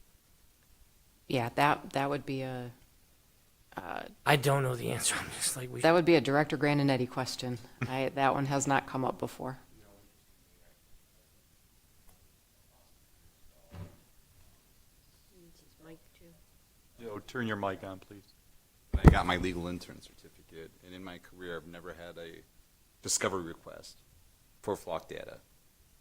Yeah, that would be I don't know the answer. I'm just like, that would be a Director Grandinetti question. That one has not come up before. mic too. Joe, turn your mic on, please. I got my legal intern certificate, and in my career, I've never had a discovery request for flock data.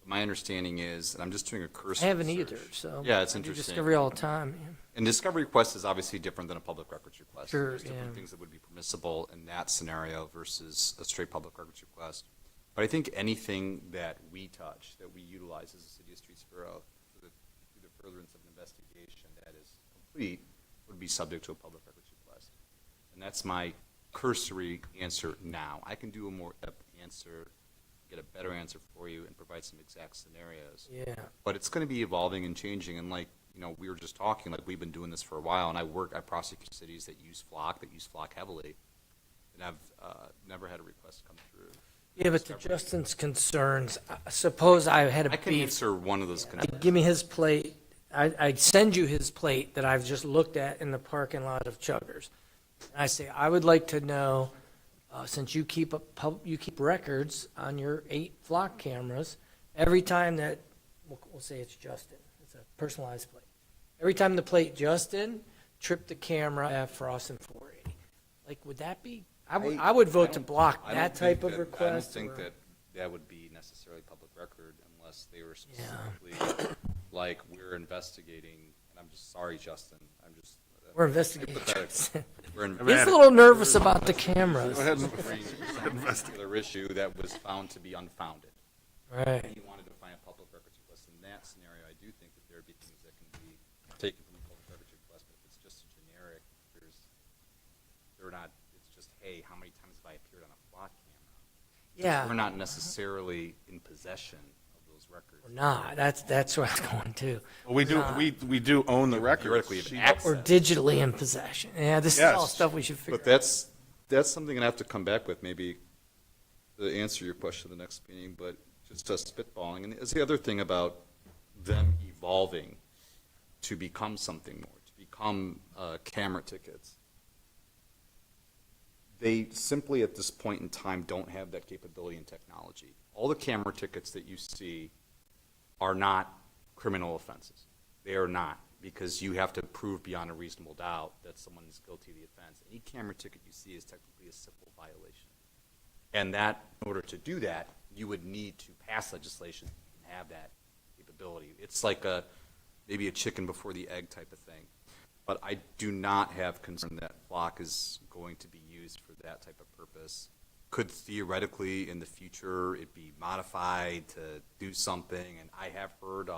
But my understanding is, and I'm just doing a cursory I haven't search. either, so. Yeah, it's I do interesting. discovery all the time. Yeah. And discovery request is obviously different than a public records request. Sure, There's different yeah. things that would be permissible in that scenario versus a straight public records request. But I think anything that we touch, that we utilize as a city of Streetsboro through the furtherance of an investigation that is complete, would be subject to a public records request. And that's my cursory answer now. I can do a more in-depth answer, get a better answer for you, and provide some exact scenarios. Yeah. But it's going to be evolving and changing, and like, you know, we were just talking, like, we've been doing this for a while, and I prosecute cities that use flock heavily, and I've never had a request come through. Yeah, but to Justin's concerns, suppose I had a I can beef. answer one of those concerns. Give me his plate. I'd send you his plate that I've just looked at in the parking lot of Chuggers. I say, I would like to know, since you keep records on your 8 flock cameras, every time that, we'll say it's Justin, it's a personalized plate. Every time the plate Justin tripped the camera at Frost and 480. Like, would that be, I would vote to block I don't that think type of that- request. I don't or- think that would be necessarily public record unless they were specifically, like, we're investigating, and I'm just sorry, Justin, I'm just. We're investigating hypothetical. Justin. We're He's a little nervous about the cameras. Go ahead and particular issue that was found to be unfounded. Right. He wanted to find a public records request. In that scenario, I do think that there would be things that can be taken from a public records request, but if it's just a generic, they're not, it's just, hey, how many times have I appeared on a flock camera? Yeah. We're not necessarily in possession of those records. Or not. That's where I was going to. Well, we do own the records. Theoretically, you have She- access. Or digitally in possession. Yeah, this is all Yes. stuff we should figure But that's something I have to come back with, maybe to answer your question the next meeting, but just spitballing. And it's the other thing about them evolving to become something more, to become camera tickets. They simply, at this point in time, don't have that capability and technology. All the camera tickets that you see are not criminal offenses. They are not, because you have to prove beyond a reasonable doubt that someone is guilty of the offense. Any camera ticket you see is technically a civil violation. And that, in order to do that, you would need to pass legislation and have that capability. It's like maybe a chicken before the egg type of thing. But I do not have concern that flock is going to be used for that type of purpose. Could theoretically, in the future, it be modified to do something? And I have heard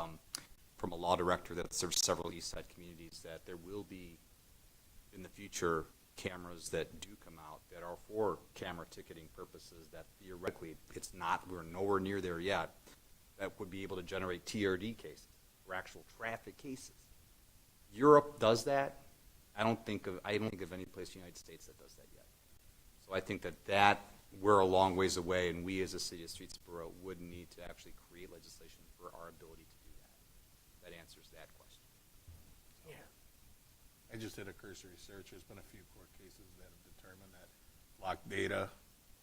from a law director that serves several East Side communities that there will be, in the future, cameras that do come out that are for camera ticketing purposes that theoretically, we're nowhere near there yet, that would be able to generate TRD cases, or actual traffic cases. Europe does that. I don't think of any place in the United States that does that yet. So I think that we're a long ways away, and we as a city of Streetsboro would need to actually create legislation for our ability to do that. That answers that question. I just did a cursory search. There's been a few court cases that have determined that block data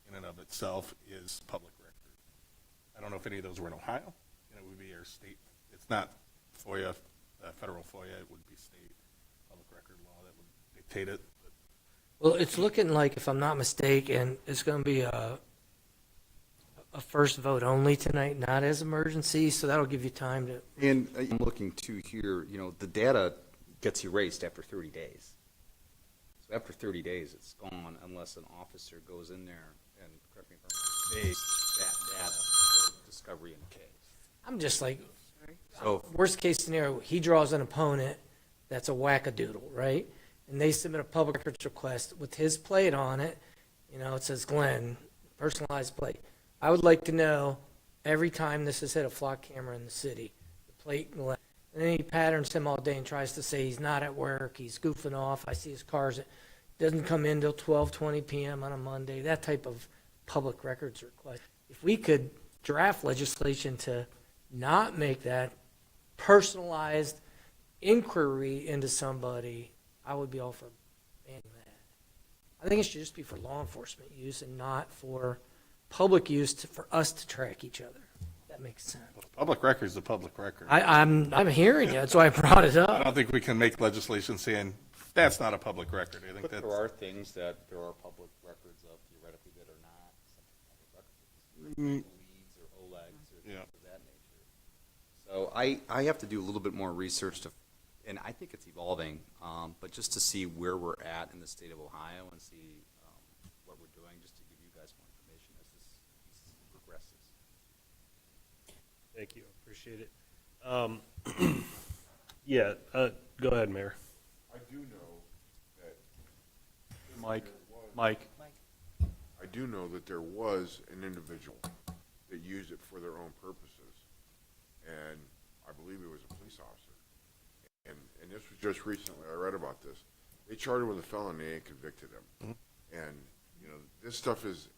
in and of itself is public record. I don't know if any of those were in Ohio, and it would be our state. It's not FOIA, federal FOIA. It would be state public record law that would dictate it. But Well, it's looking like, if I'm not mistaken, it's going to be a first vote only tonight, not as emergency, so that'll give you time to. And I'm looking to here, the data gets erased after 30 days. So after 30 days, it's gone unless an officer goes in there and, correct me if I'm wrong, saves that data for discovery in the case. I'm just like, So worst case scenario, he draws an opponent that's a wackadoodle, right? And they submit a public records request with his plate on it. It says Glenn, personalized plate. I would like to know every time this has hit a flock camera in the city, the plate Glenn. And then he patterns him all day and tries to say he's not at work, he's goofing off. I see his cars, it doesn't come in till 12:20 p.m. on a Monday, that type of public records request. If we could draft legislation to not make that personalized inquiry into somebody, I would be all for banning that. I think it should just be for law enforcement use and not for public use for us to track each other. That makes sense. Public record is a public record. I'm hearing you. That's why I brought it I up. don't think we can make legislation saying that's not a public record. I think But that's, there are things that there are public records of theoretically that are not public records. Leads or OLEGs or Yeah. things of that nature. So I have to do a little bit more research to, and I think it's evolving, but just to see where we're at in the state of Ohio and see what we're doing, just to give you guys more information as this progresses. Thank you, appreciate it. Yeah, go ahead, Mayor. I do know that, Mike, I do know that there was an individual that used it for their own purposes, and I believe it was a police officer. And this was just recently, I read about this. They charged him with a felony and convicted him. And, you know, this stuff is,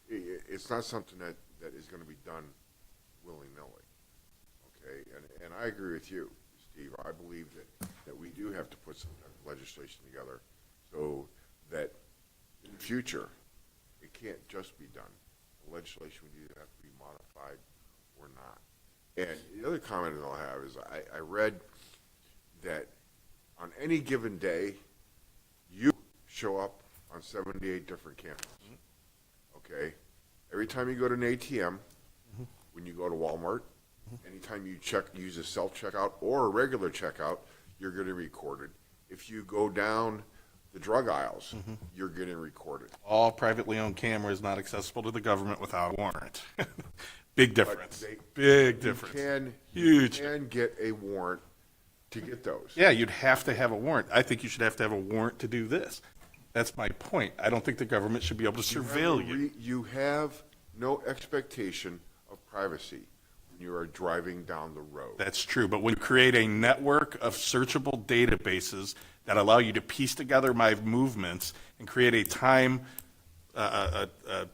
it's not something that is gonna be done willy-nilly, okay? And I agree with you, Steve. I believe that we do have to put some legislation together so that in the future, it can't just be done. The legislation would either have to be modified or not. And the other comment that I'll have is I read that on any given day, you show up on 78 different cameras, okay? Every time you go to an ATM, when you go to Walmart, anytime you use a self-checkout or a regular checkout, you're getting recorded. If you go down the drug aisles, you're getting recorded. all privately owned cameras not accessible to the government without a warrant. Big difference. Big difference. Huge. You can get a warrant to get those. Yeah, you'd have to have a warrant. I think you should have to have a warrant to do this. That's my point. I don't think the government should be able to surveil you. You have no expectation of privacy when you are driving down the road. That's true, but when you create a network of searchable databases that allow you to piece together my movements and create a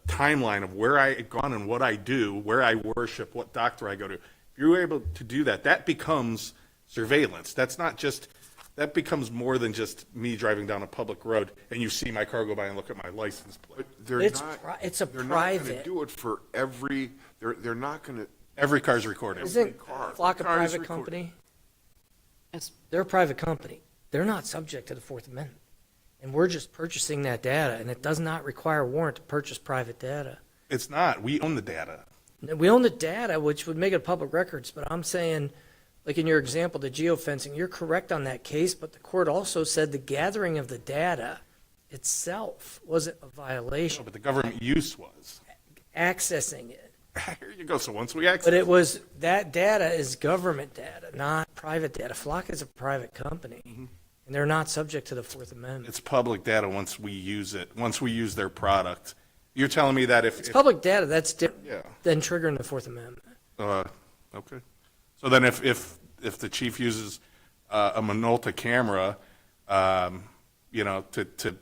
timeline of where I've gone and what I do, where I worship, what doctor I go to, if you're able to do that, that becomes surveillance. That becomes more than just me driving down a public road and you see my car go by and look at my license plate. They're It's not. it's a They're not going to private. do it for every. They're not going to. Every car's recorded. Isn't car. Flock a Car is private recorded. company? It's- They're a private company. They're not subject to the Fourth Amendment. And we're just purchasing that data, and it does not require a warrant to purchase private data. It's not. We own the data. We own the data, which would make it public records, but I'm saying, like in your example, the geofencing, you're correct on that case, but the court also said the gathering of the data itself wasn't a violation. But the government use was. Accessing it. Here you go. So once we access. But it was, that data is government data, not private data. Flock is a private company, and they're not subject to the Fourth Amendment. It's public data once we use it, once we use their product. You're telling me that It's public data, that's different Yeah. than triggering the Fourth Amendment. Okay. So then if the chief uses a Minolta camera, to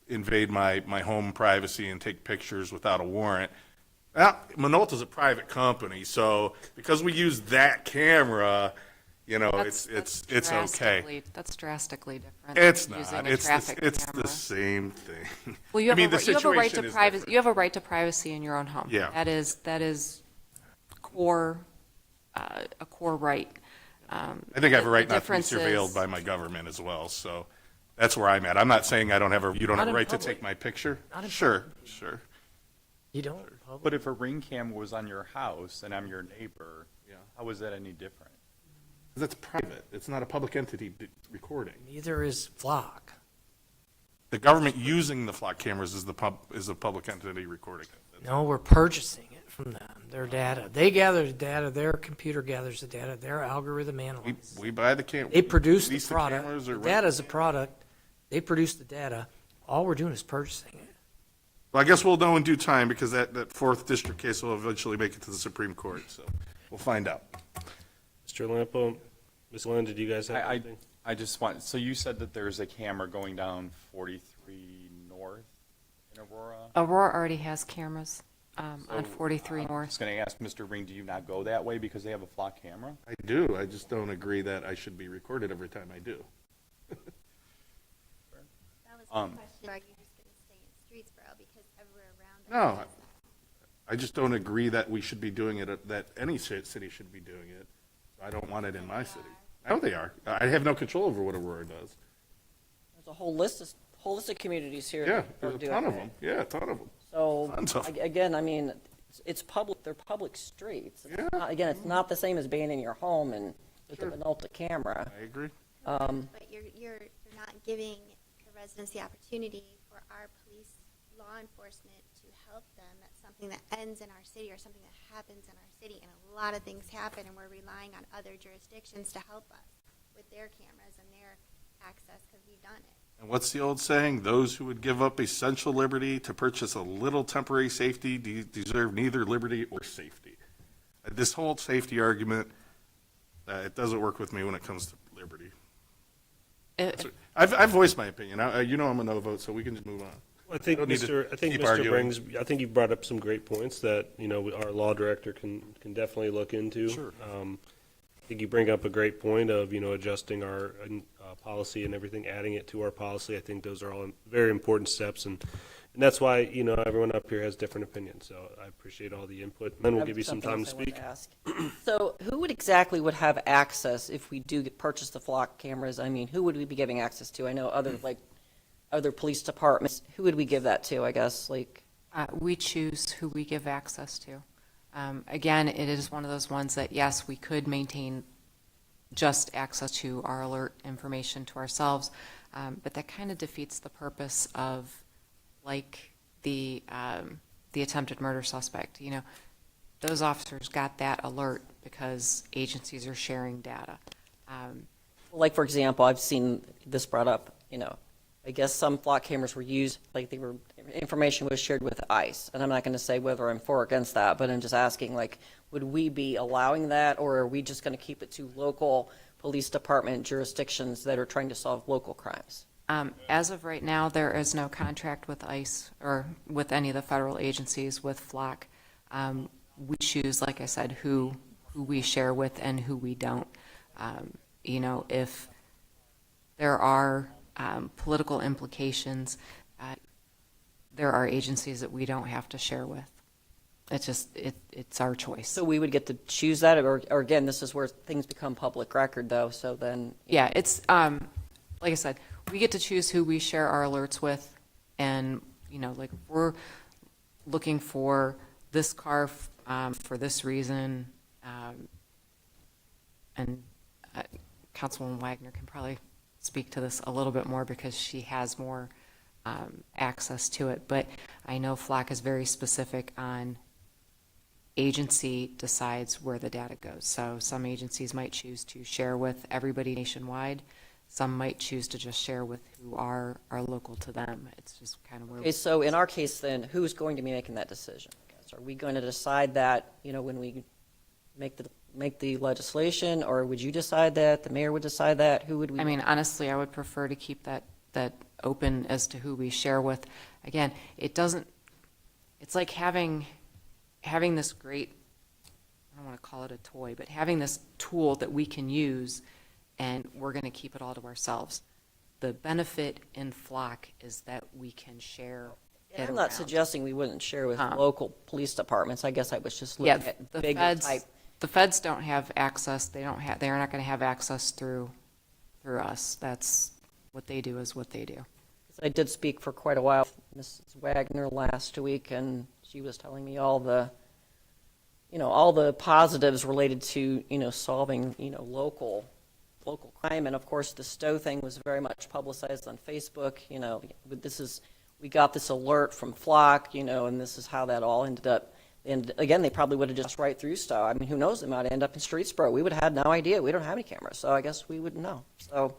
invade my home privacy and take pictures without a warrant, well, Minolta's a private company, so because we use that camera, That's it's okay. That's drastically different. It's than not. using a It's traffic the camera. same thing. Well, you have, I mean, a, the you have a right to situation is privacy. different. You have a right to privacy in your own home. Yeah. That is core, a core right. I think I have a right The not to be difference surveilled is- by my government as well, so that's where I'm at. I'm not saying you don't have Not a in right to public. take my picture. Not in Sure. You don't? but if a Ring cam was on your house and I'm your neighbor, how is that any different? That's private. It's not a public entity recording. Neither is Flock. The government using the flock cameras is a public entity recording it. No, we're purchasing it from them, their data. They gather the data, their computer gathers the data, their algorithm analyzes. We buy the camera. They produce the lease product. cameras or The rent- data's a product. They produce the data. All we're doing is purchasing it. Well, I guess we'll know in due time because that fourth district case will eventually make it to the Supreme Court, so we'll find out. Mr. Lampo, Ms. Lynn, did you guys have anything? I just want, so you said that there's a camera going down 43 North in Aurora? Aurora already has cameras on So, 43 I North. was going to ask Mr. Ring, do you not go that way because they have a flock camera? I do. I just don't agree that I should be recorded every time I do. That was Um, my question. Are you just going to stay in Streetsboro because everywhere around No, us? I just don't agree that we should be doing it, that any city should be doing it. I don't want it in my city. I know they are. I have no control over what Aurora does. There's a whole list of communities here. Yeah, that are there's a doing ton of that. them. Yeah, a ton of them. So, Tons of 'em. again, I mean, it's public, they're public streets. It's Yeah. not- Again, it's not the same as being in your home and with Sure. a Minolta camera. I agree. But you're not giving the residents the opportunity for our police, law enforcement to help them. That's something that ends in our city or something that happens in our city. And a lot of things happen and we're relying on other jurisdictions to help us with their cameras and their access because we've done it. And what's the old saying? Those who would give up essential liberty to purchase a little temporary safety deserve neither liberty or safety. This whole safety argument, it doesn't work with me when it comes to liberty. I've voiced my opinion. You know I'm a no vote, so we can just move on. I think Don't need to Mr. keep arguing. I think you brought up some great points that, our law director can definitely look into. Sure. I think you bring up a great point of, adjusting our policy and everything, adding it to our policy. I think those are all very important steps, and that's why, everyone up here has different opinions. So I appreciate all the input, and then we'll I have give you some something time to else I wanted speak. to ask. So who exactly would have access if we do purchase the flock cameras? I mean, who would we be giving access to? I know other police departments. Who would we give that to, I guess, like? We choose who we give access to. Again, it is one of those ones that, yes, we could maintain just access to our alert information to ourselves, but that kind of defeats the purpose of, like, the attempted murder suspect. Those officers got that alert because agencies are sharing data. Like, for example, I've seen this brought up, I guess some flock cameras were used, like information was shared with ICE. And I'm not going to say whether I'm for or against that, but I'm just asking, like, would we be allowing that, or are we just going to keep it to local police department jurisdictions that are trying to solve local crimes? As of right now, there is no contract with ICE or with any of the federal agencies with flock. We choose, like I said, who we share with and who we don't. If there are political implications, there are agencies that we don't have to share with. It's just, it's our choice. So we would get to choose that, or again, this is where things become public record, though, so then. Yeah, it's, like I said, we get to choose who we share our alerts with, and, like, if we're looking for this car for this reason, and Councilwoman Wagner can probably speak to this a little bit more because she has more access to it, but I know FLOC is very specific on agency decides where the data goes. So some agencies might choose to share with everybody nationwide. Some might choose to just share with who are local to them. It's just kind of where. Okay, so in our case, then, who's going to be making that decision? Are we going to decide that, when we make the legislation, or would you decide that? The mayor would decide that? Who would we? I mean, honestly, I would prefer to keep that open as to who we share with. Again, it's like having this great, I don't want to call it a toy, but having this tool that we can use, and we're going to keep it all to ourselves. The benefit in FLOC is that we can share it I'm not around. suggesting we wouldn't share with Huh. local police departments. I guess I was just Yeah, looking at the bigger feds, type. the feds don't have access. They're not going to have access through us. That's what they do is what they do. I did speak for quite a while with Mrs. Wagner last week, and she was telling me all the positives related to, solving, local crime. And of course, the Stowe thing was very much publicized on Facebook. We got this alert from FLOC, and this is how that all ended up. And again, they probably would have just right through Stowe. I mean, who knows? They might end up in Streetsboro. We would have had no idea. We don't have any cameras, so I guess we wouldn't know. So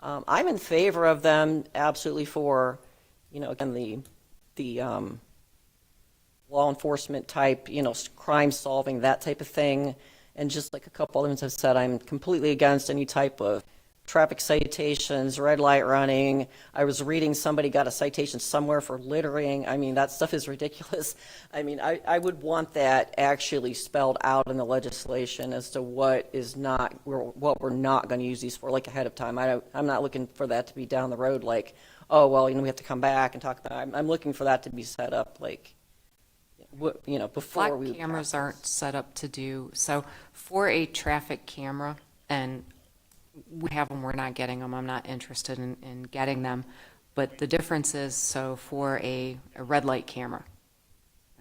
I'm in favor of them, absolutely for, again, the law enforcement type, crime solving, that type of thing. And just like a couple others have said, I'm completely against any type of traffic citations, red light running. I was reading somebody got a citation somewhere for littering. I mean, that stuff is ridiculous. I mean, I would want that actually spelled out in the legislation as to what we're not going to use these for, like, ahead of time. I'm not looking for that to be down the road like, oh, well, we have to come back and talk about it. I'm looking for that to be set up like, before Flat we. cameras aren't set up to do, so for a traffic camera, and we have them, we're not getting them, I'm not interested in getting them, but the difference is, so for a red light camera,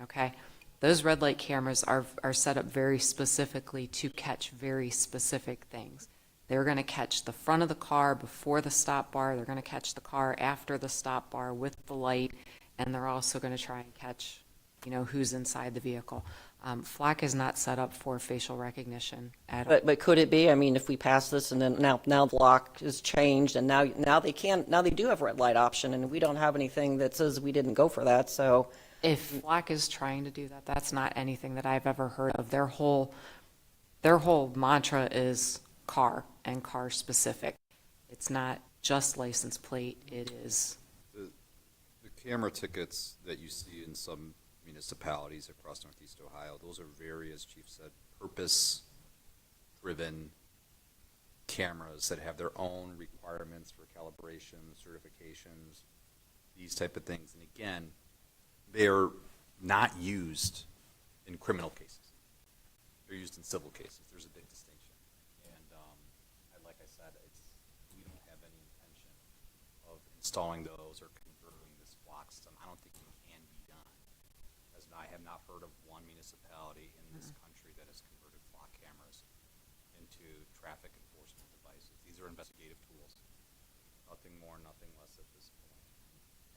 okay? Those red light cameras are set up very specifically to catch very specific things. They're gonna catch the front of the car before the stop bar, they're gonna catch the car after the stop bar with the light, and they're also gonna try and catch, who's inside the vehicle. FLAC is not set up for facial recognition at all. But could it be, I mean, if we pass this and then now the block is changed and now they do have red light option and we don't have anything that says we didn't go for that, so. If FLAC is trying to do that, that's not anything that I've ever heard of. Their whole mantra is car and car specific. It's not just license plate, it is. The camera tickets that you see in some municipalities across Northeast Ohio, those are very, as Chief said, purpose-driven cameras that have their own requirements for calibration, certifications, these type of things. And again, they're not used in criminal cases. They're used in civil cases. There's a big distinction. And like I said, we don't have any intention of installing those or converting this block system. I don't think it can be done. As I have not heard of one municipality in this country that has converted block cameras into traffic enforcement devices. These are investigative tools. Nothing more, nothing less at this point.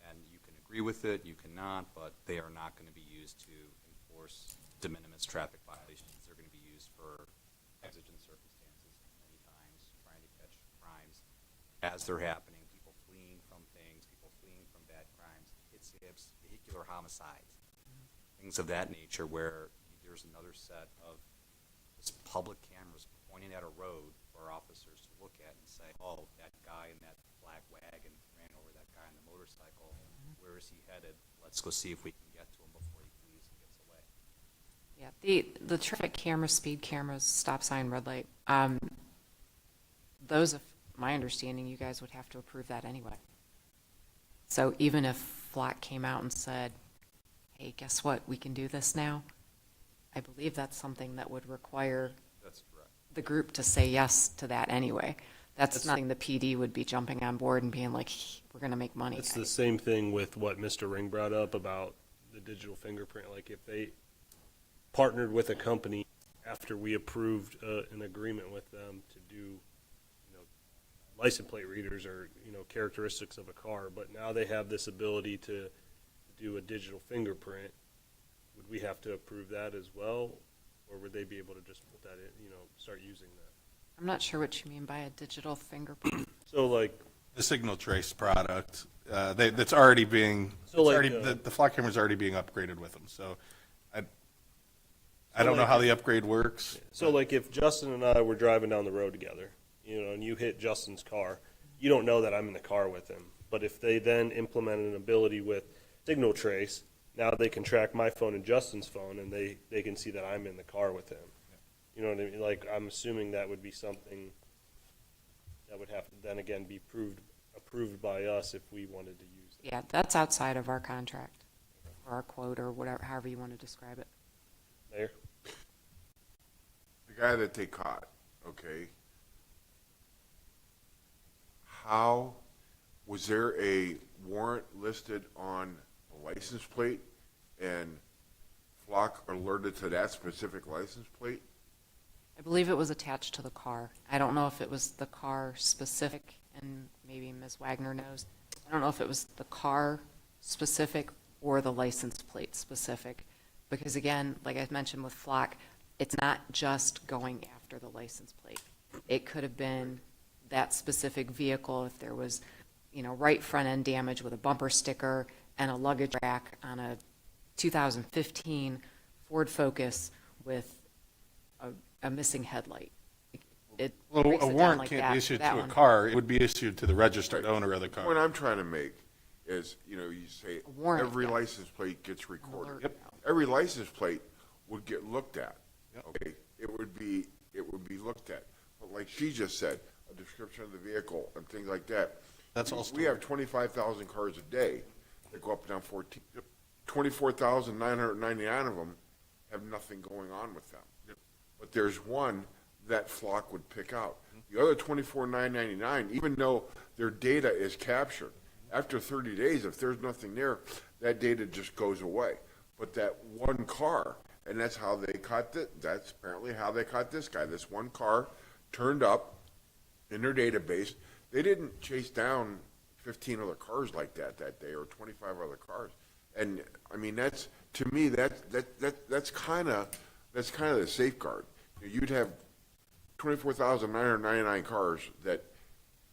And you can agree with it, you cannot, but they are not going to be used to enforce de minimis traffic violations. They're going to be used for exigent circumstances many times, trying to catch crimes as they're happening, people fleeing from things, people fleeing from bad crimes, hit skips, vehicular homicides, things of that nature where there's another set of just public cameras pointing at a road for officers to look at and say, oh, that guy in that black wagon ran over that guy on the motorcycle. Where is he headed? Let's go see if we can get to him before he flees and gets away. Yeah, the traffic cameras, speed cameras, stop sign, red light, those, if my understanding, you guys would have to approve that anyway. So even if FLAC came out and said, hey, guess what, we can do this now, I believe that's something that would require That's correct. the group to say yes to that anyway. That's nothing the PD would be jumping on board and being like, we're going to make money. It's the same thing with what Mr. Ring brought up about the digital fingerprint. Like if they partnered with a company after we approved an agreement with them to do, license plate readers or, characteristics of a car, but now they have this ability to do a digital fingerprint, would we have to approve that as well? Or would they be able to just put that in, start using that? I'm not sure what you mean by a digital fingerprint. So like, The signal trace product, that's already being, So like, the flock camera's already being upgraded with them, so I don't know how the upgrade works. so like if Justin and I were driving down the road together, and you hit Justin's car, you don't know that I'm in the car with him. But if they then implement an ability with signal trace, now they can track my phone and Justin's phone, and they can see that I'm in the car with him. You know what I mean? Like, I'm assuming that would be something that would have to then again be approved by us if we wanted to use it. Yeah, that's outside of our contract or our quote or whatever, however you want to describe it. Mayor? The guy that they caught, okay, how, was there a warrant listed on a license plate and Flock alerted to that specific license plate? I believe it was attached to the car. I don't know if it was the car specific, and maybe Ms. Wagner knows. I don't know if it was the car specific or the license plate specific. Because again, like I mentioned with Flock, it's not just going after the license plate. It could have been that specific vehicle if there was, right front end damage with a bumper sticker and a luggage rack on a 2015 Ford Focus with a missing headlight. It Well, breaks a it down warrant like can't that be for issued that to a one. car, it would be issued to the registered owner of the The point car. I'm trying to make is, you say A warrant, every yes. license plate gets recorded. Alert. Every license plate would get looked at, okay? It would be looked at. But like she just said, a description of the vehicle and things like that. That's all We have 25,000 cars a day that go up and down 24,999 of them have nothing going on with them. But there's one that Flock would pick out. The other 24,999, even though their data is captured, after 30 days, if there's nothing there, that data just goes away. But that one car, and that's how they caught it, that's apparently how they caught this guy. This one car turned up in their database. They didn't chase down 15 other cars like that day, or 25 other cars. And I mean, that's, to me, that's kind of the safeguard. You'd have 24,999 cars that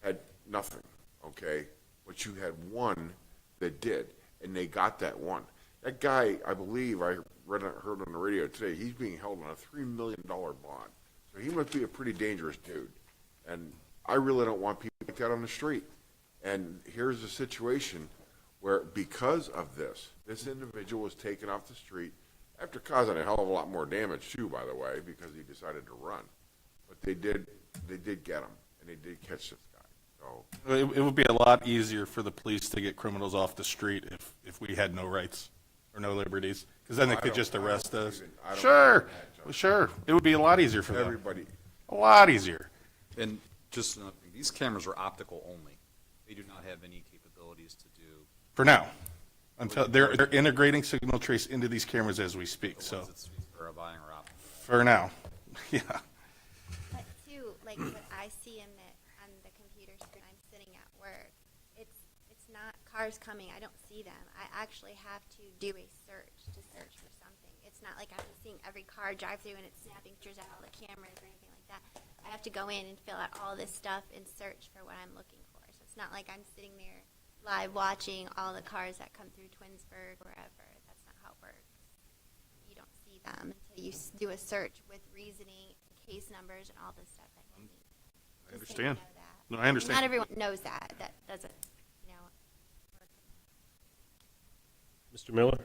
had nothing, okay? But you had one that did, and they got that one. That guy, I believe, I heard on the radio today, he's being held on a $3 million bond. So he must be a pretty dangerous dude. And I really don't want people like that on the street. And here's the situation where, because of this individual was taken off the street after causing a hell of a lot more damage too, by the way, because he decided to run. But they did get him, and they did catch this guy. So It would be a lot easier for the police to get criminals off the street if we had no rights or no liberties, because then they could just arrest us. Sure, sure. It would be a lot easier for them. everybody, A lot easier. And just another thing, these cameras are optical only. They do not have any capabilities to do For now. Until they're integrating signal trace into these cameras as we speak, the so, ones that Streetsboro are buying are optical. for now. Yeah. But too, like what I see on the computer screen, I'm sitting at work. It's not cars coming. I don't see them. I actually have to do a search for something. It's not like I'm seeing every car drive through and it's snapping pictures of all the cameras or anything like that. I have to go in and fill out all this stuff and search for what I'm looking for. So it's not like I'm sitting there live watching all the cars that come through Twinsburg, wherever. That's not how it works. You don't see them until you do a search with reasoning, case numbers, and all this stuff that you need. I Just so you understand. know that. No, I understand. Not everyone knows that. That doesn't, work. Mr. Miller?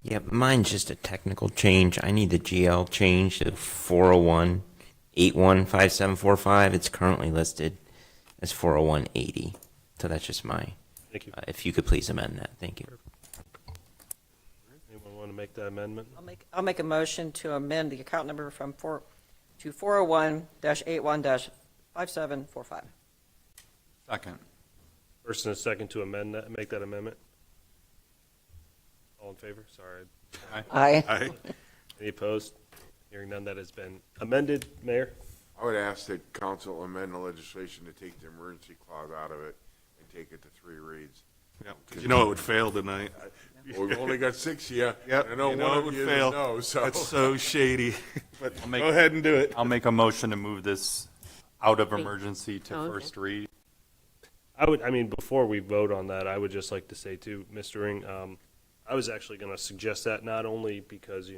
Yeah, mine's just a technical change. I need the GL change to 401-815745. It's currently listed as 401-80. So that's just my, Thank you. if you could please amend that. Thank you. Anyone want to make that amendment? I'll make a motion to amend the account number from 401-81-5745. Second. First and a second to amend that, make that amendment. All in favor? Sorry. Aye. Aye. Any opposed? Hearing none, that has been amended. Mayor? I would ask that council amend the legislation to take the emergency clause out of it and take it to 3 reads. Yeah, 'cause you know it would fail tonight. Well, we've only got 6 here. Yep, I know you know one it of would you fail. no, so. That's so shady. But make- go ahead and do it. I'll make a motion to move this out of emergency to Oh, okay. first read. I mean, before we vote on that, I would just like to say too, Mr. Ring, I was actually going to suggest that not only because,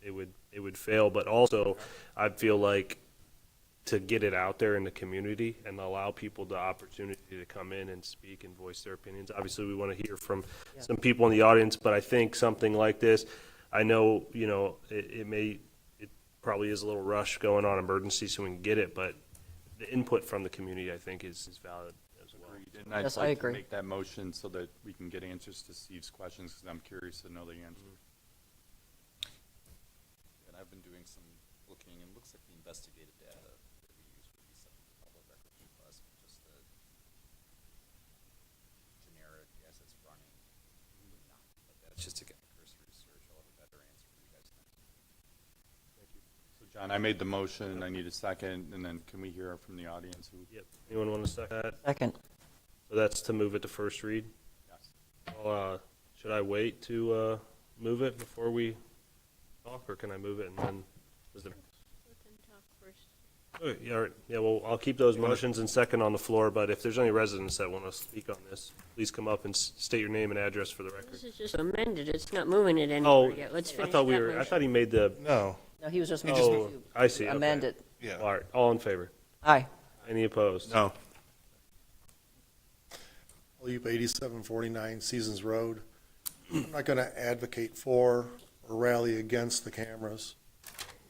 it would fail, but also I feel like to get it out there in the community and allow people the opportunity to come in and speak and voice their opinions. Obviously, we want to hear from some people in the audience, but I think something like this, I know, it probably is a little rush going on emergency so we can get it, but the input from the community, I think, is valid as well. Agreed. And I'd Yes, I like to agree. make that motion so that we can get answers to Steve's questions, because I'm curious to know the answer. And I've been doing some looking, and it looks like the investigative data that we use would be something public records request, but just the generic, yes, it's running, would not. But that's just to get the cursory search. I'll have a better answer for you guys next. So John, I made the motion, I need a second, and then can we hear from the audience who? Yep. Anyone want to second that? Second. So that's to move it to first read? Yes. Well, should I wait to move it before we talk, or can I move it and then? Okay, yeah, all right. Yeah, well, I'll keep those motions and second on the floor, but if there's any residents that want to speak on this, please come up and state your name and address for the record. This is just amended, it's not moving it Oh, anywhere yet. Let's I finish thought that I thought he made the, No. No, he was just just moving oh, to I see. okay. amend it. Yeah. All right, all in favor? Aye. Any opposed? No. Leap 8749 Seasons Road. I'm not going to advocate for or rally against the cameras,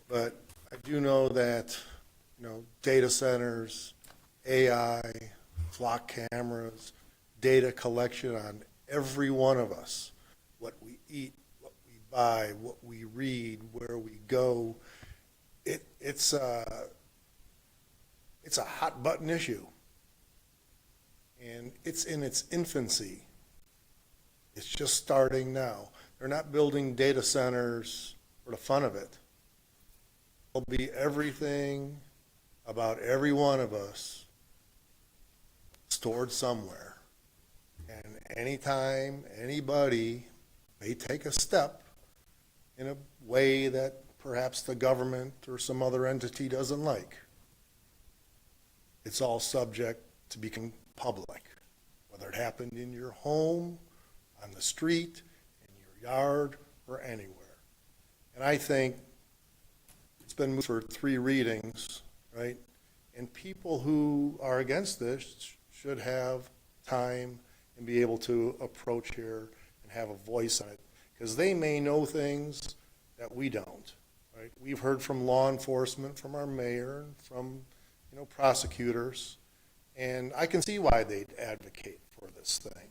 but I do know that, data centers, AI, flock cameras, data collection on every one of us what we eat, what we buy, what we read, where we go. It's a hot button issue. And it's in its infancy. It's just starting now. They're not building data centers for the fun of it. There'll be everything about every one of us stored somewhere. And anytime anybody may take a step in a way that perhaps the government or some other entity doesn't like, it's all subject to becoming public, whether it happened in your home, on the street, in your yard, or anywhere. And I think it's been moved for 3 readings, right? And people who are against this should have time and be able to approach here and have a voice on it, because they may know things that we don't, right? We've heard from law enforcement, from our mayor, and from, prosecutors, and I can see why they'd advocate for this thing.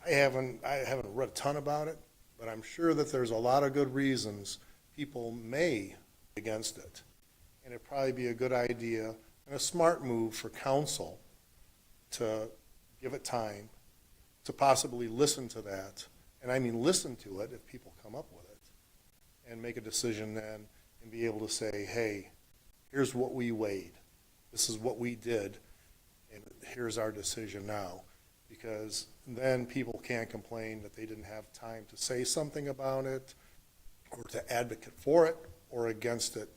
I haven't read a ton about it, but I'm sure that there's a lot of good reasons people may be against it. And it'd probably be a good idea and a smart move for council to give it time to possibly listen to that. And I mean, listen to it if people come up with it, and make a decision then and be able to say, hey, here's what we weighed. This is what we did, and here's our decision now. Because then people can't complain that they didn't have time to say something about it, or to advocate for it, or against it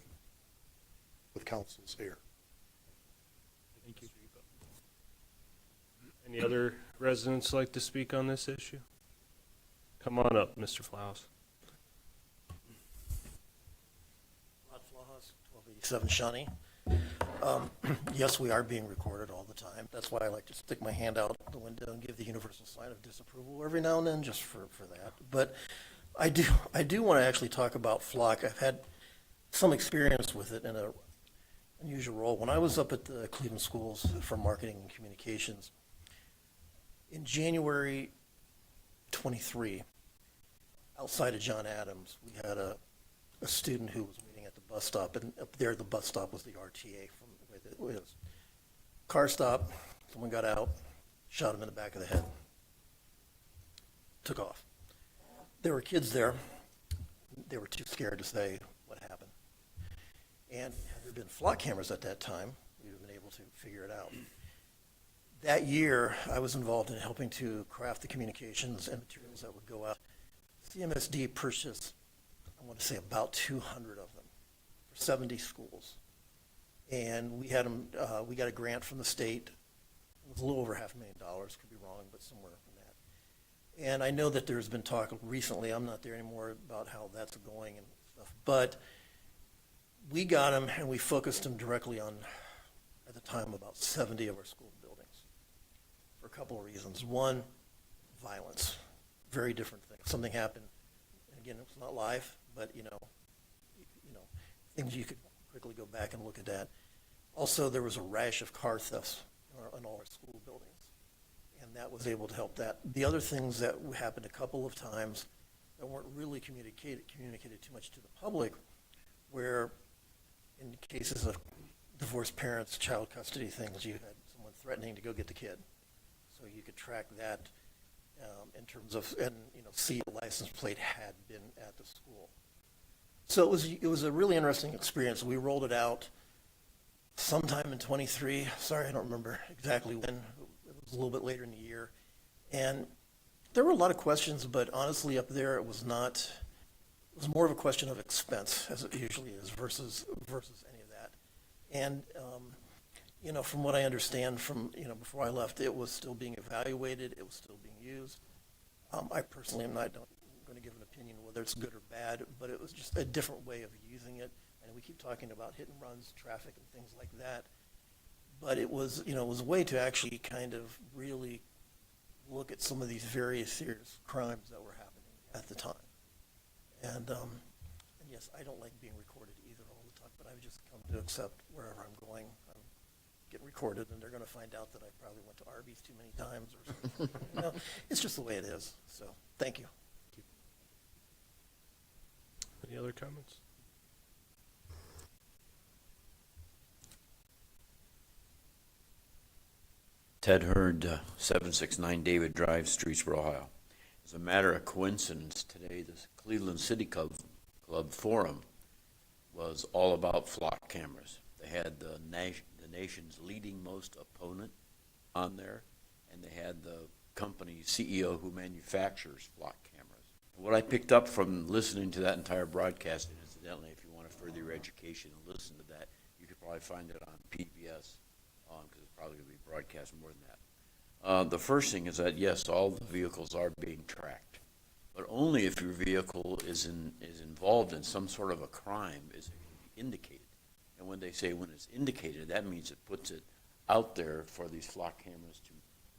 with councils here. Thank you. Any other residents like to speak on this issue? Come on up, Mr. Flowers. Rod Flahas, 1287 Shawnee. Yes, we are being recorded all the time. That's why I like to stick my hand out the window and give the universal sign of disapproval every now and then, just for that. But I do want to actually talk about Flock. I've had some experience with it in an unusual role. When I was up at the Cleveland Schools for Marketing and Communications, in January 23, outside of John Adams, we had a student who was waiting at the bus stop, and up there the bus stop was the RTA from where it was. Car stop, someone got out, shot him in the back of the head, took off. There were kids there. They were too scared to say what happened. And had there been flock cameras at that time, we would have been able to figure it out. That year, I was involved in helping to craft the communications and materials that would go out. CMSD purchased, I want to say, about 200 of them for 70 schools. And we had them, we got a grant from the state. It was a little over $500,000, could be wrong, but somewhere in that. And I know that there's been talk recently, I'm not there anymore, about how that's going and stuff. But we got them and we focused them directly on, at the time, about 70 of our school buildings for a couple of reasons. One, violence. Very different thing. Something happened, and again, it was not live, but things you could quickly go back and look at that. Also, there was a rash of car thefts in all our school buildings, and that was able to help that. The other things that happened a couple of times that weren't really communicated too much to the public, where in cases of divorced parents, child custody things, you had someone threatening to go get the kid. So you could track that in terms of, and see the license plate had been at the school. So it was a really interesting experience. We rolled it out sometime in 23. Sorry, I don't remember exactly when. It was a little bit later in the year. And there were a lot of questions, but honestly up there it was not, it was more of a question of expense, as it usually is, versus any of that. And, from what I understand from, before I left, it was still being evaluated, it was still being used. I personally am not going to give an opinion whether it's good or bad, but it was just a different way of using it. And we keep talking about hit and runs, traffic, and things like that. But it was, it was a way to actually kind of really look at some of these very serious crimes that were happening at the time. And yes, I don't like being recorded either all the time, but I've just come to accept wherever I'm going, I'm get recorded, and they're gonna find out that I probably went to Arby's too many times or something. You know, it's just the way it is, so, thank you. Any other comments? Ted Hurd, 769 David Drive, Streetsboro, Ohio. As a matter of coincidence, today the Cleveland City Club Forum was all about flock cameras. They had the nation's leading most opponent on there, and they had the company's CEO who manufactures flock cameras. And what I picked up from listening to that entire broadcast, and incidentally, if you want to further your education and listen to that, you could probably find it on PBS, because it's probably going to be broadcast more than that. The first thing is that, yes, all the vehicles are being tracked, but only if your vehicle is involved in some sort of a crime is it going to be indicated. And when they say when it's indicated, that means it puts it out there for these flock cameras to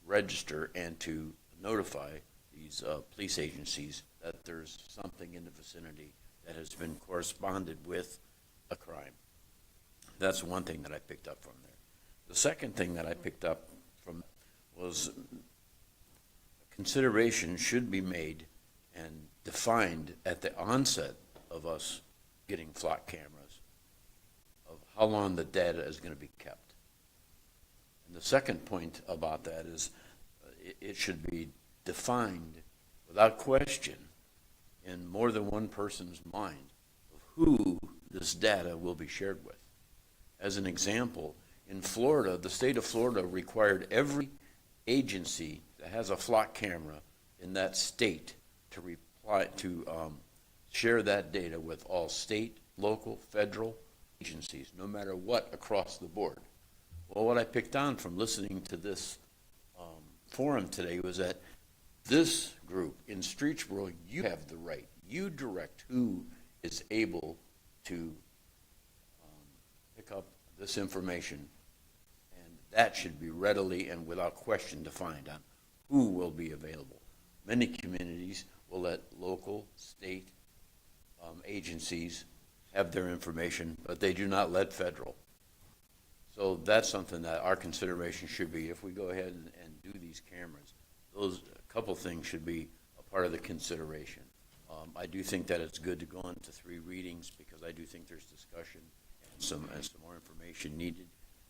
register and to notify these police agencies that there's something in the vicinity that has been corresponded with a crime. That's one thing that I picked up from there. The second thing that I picked up from was consideration should be made and defined at the onset of us getting flock cameras of how long the data is going to be kept. And the second point about that is it should be defined without question in more than one person's mind of who this data will be shared with. As an example, in Florida, the state of Florida required every agency that has a flock camera in that state to share that data with all state, local, federal agencies, no matter what, across the board. Well, what I picked on from listening to this forum today was that this group in Streetsboro, you have the right. You direct who is able to pick up this information, and that should be readily and without question defined on who will be available. Many communities will let local, state agencies have their information, but they do not let federal. So that's something that our consideration should be. If we go ahead and do these cameras, those couple things should be a part of the consideration. I do think that it's good to go into 3 readings because I do think there's discussion and some more information needed.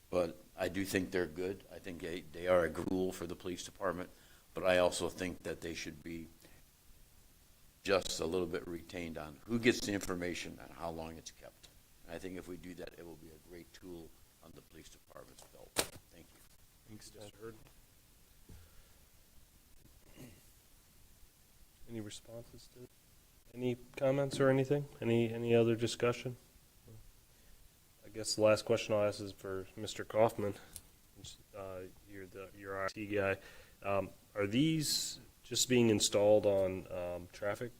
But I do think they're good. I think they are a good tool for the police department, but I also think that they should be just a little bit retained on who gets the information and how long it's kept. And I think if we do that, it will be a great tool on the police department's belt. Thank you. Thanks, Ted Hurd. Any responses to any comments or anything? Any other discussion? I guess the last question I'll ask is for Mr. Kaufman. You're IT guy. Are these just being installed on traffic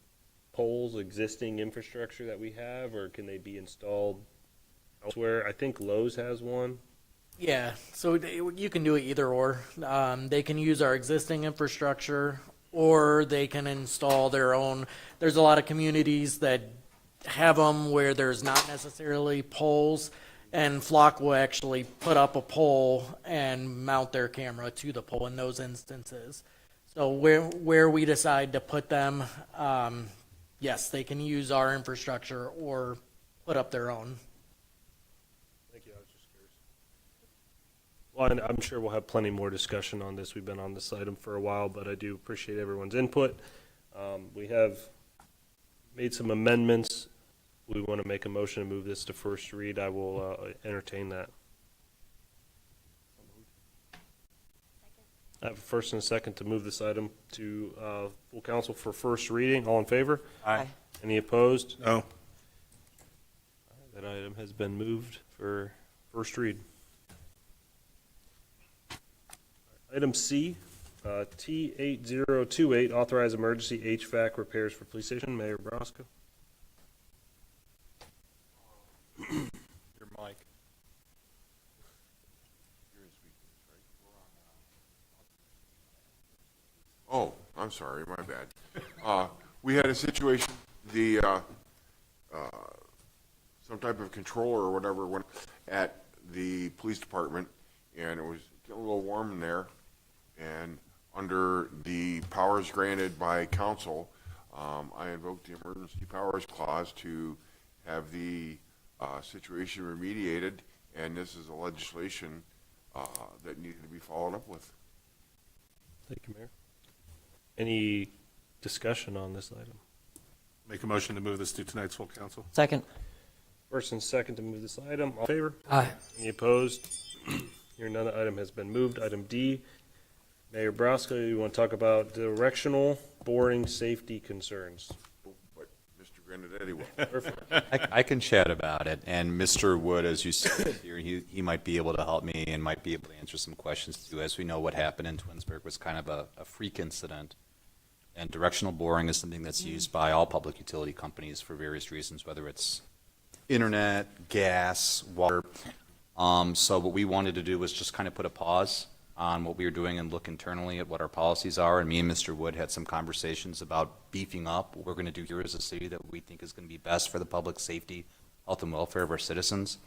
poles, existing infrastructure that we have, or can they be installed elsewhere? I think Lowe's has one. Yeah, so you can do it either or. They can use our existing infrastructure, or they can install their own. There's a lot of communities that have them where there's not necessarily poles, and Flock will actually put up a pole and mount their camera to the pole in those instances. So where we decide to put them, yes, they can use our infrastructure or put up their own. Thank you. I was just curious. Well, and I'm sure we'll have plenty more discussion on this. We've been on this item for a while, but I do appreciate everyone's input. We have made some amendments. We want to make a motion to move this to first read. I will entertain that. I have a first and a second to move this item to full council for first reading. All in favor? Aye. Any opposed? No. All right, that item has been moved for first read. Item C, T8028, authorize emergency HVAC repairs for police station. Mayor Brosco. Your mic. Oh, I'm sorry, my bad. We had a situation, some type of controller or whatever went at the police department, and it was getting a little warm in there. And under the powers granted by council, I invoked the emergency powers clause to have the situation remediated, and this is a legislation that needed to be followed up with. Thank you, Mayor. Any discussion on this item? Make a motion to move this to tonight's full council. Second. First and second to move this item. All in favor? Aye. Any opposed? Hearing none, the item has been moved. Item D, Mayor Brosco, you want to talk about directional boring safety concerns? But Mr. Grandetti will. Perfect. I can chat about it, and Mr. Wood, as you said here, he might be able to help me and might be able to answer some questions too. As we know, what happened in Twinsburg was kind of a freak incident, and directional boring is something that's used by all public utility companies for various reasons, whether it's internet, gas, water. So what we wanted to do was just kind of put a pause on what we were doing and look internally at what our policies are. And me and Mr. Wood had some conversations about beefing up what we're going to do here as a city that we think is going to be best for the public safety, health, and welfare of our citizens.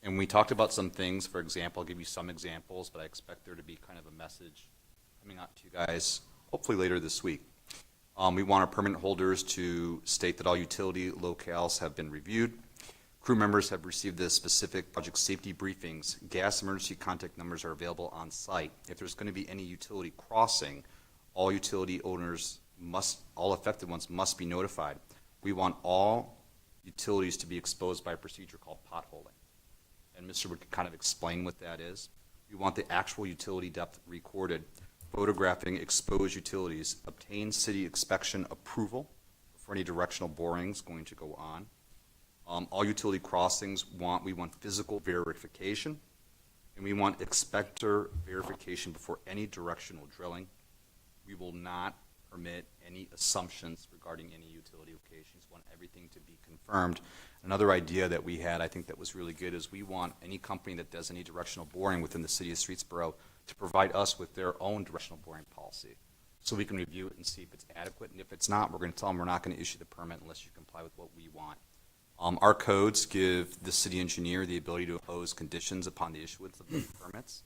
And we talked about some things. For example, I'll give you some examples, but I expect there to be kind of a message coming out to you guys hopefully later this week. We want our permit holders to state that all utility locales have been reviewed. Crew members have received the specific project safety briefings. Gas emergency contact numbers are available on site. If there's going to be any utility crossing, all utility owners all affected ones must be notified. We want all utilities to be exposed by a procedure called potholing. And Mr. Wood could kind of explain what that is. We want the actual utility depth recorded, photographing exposed utilities, obtain city inspection approval for any directional borings going to go on. All utility crossings we want physical verification, and we want inspector verification before any directional drilling. We will not permit any assumptions regarding any utility locations. We want everything to be confirmed. Another idea that we had, I think that was really good, is we want any company that does any directional boring within the city of Streetsboro to provide us with their own directional boring policy, so we can review it and see if it's adequate. And if it's not, we're going to tell them we're not going to issue the permit unless you comply with what we want. Our codes give the city engineer the ability to impose conditions upon the issuance of the permits.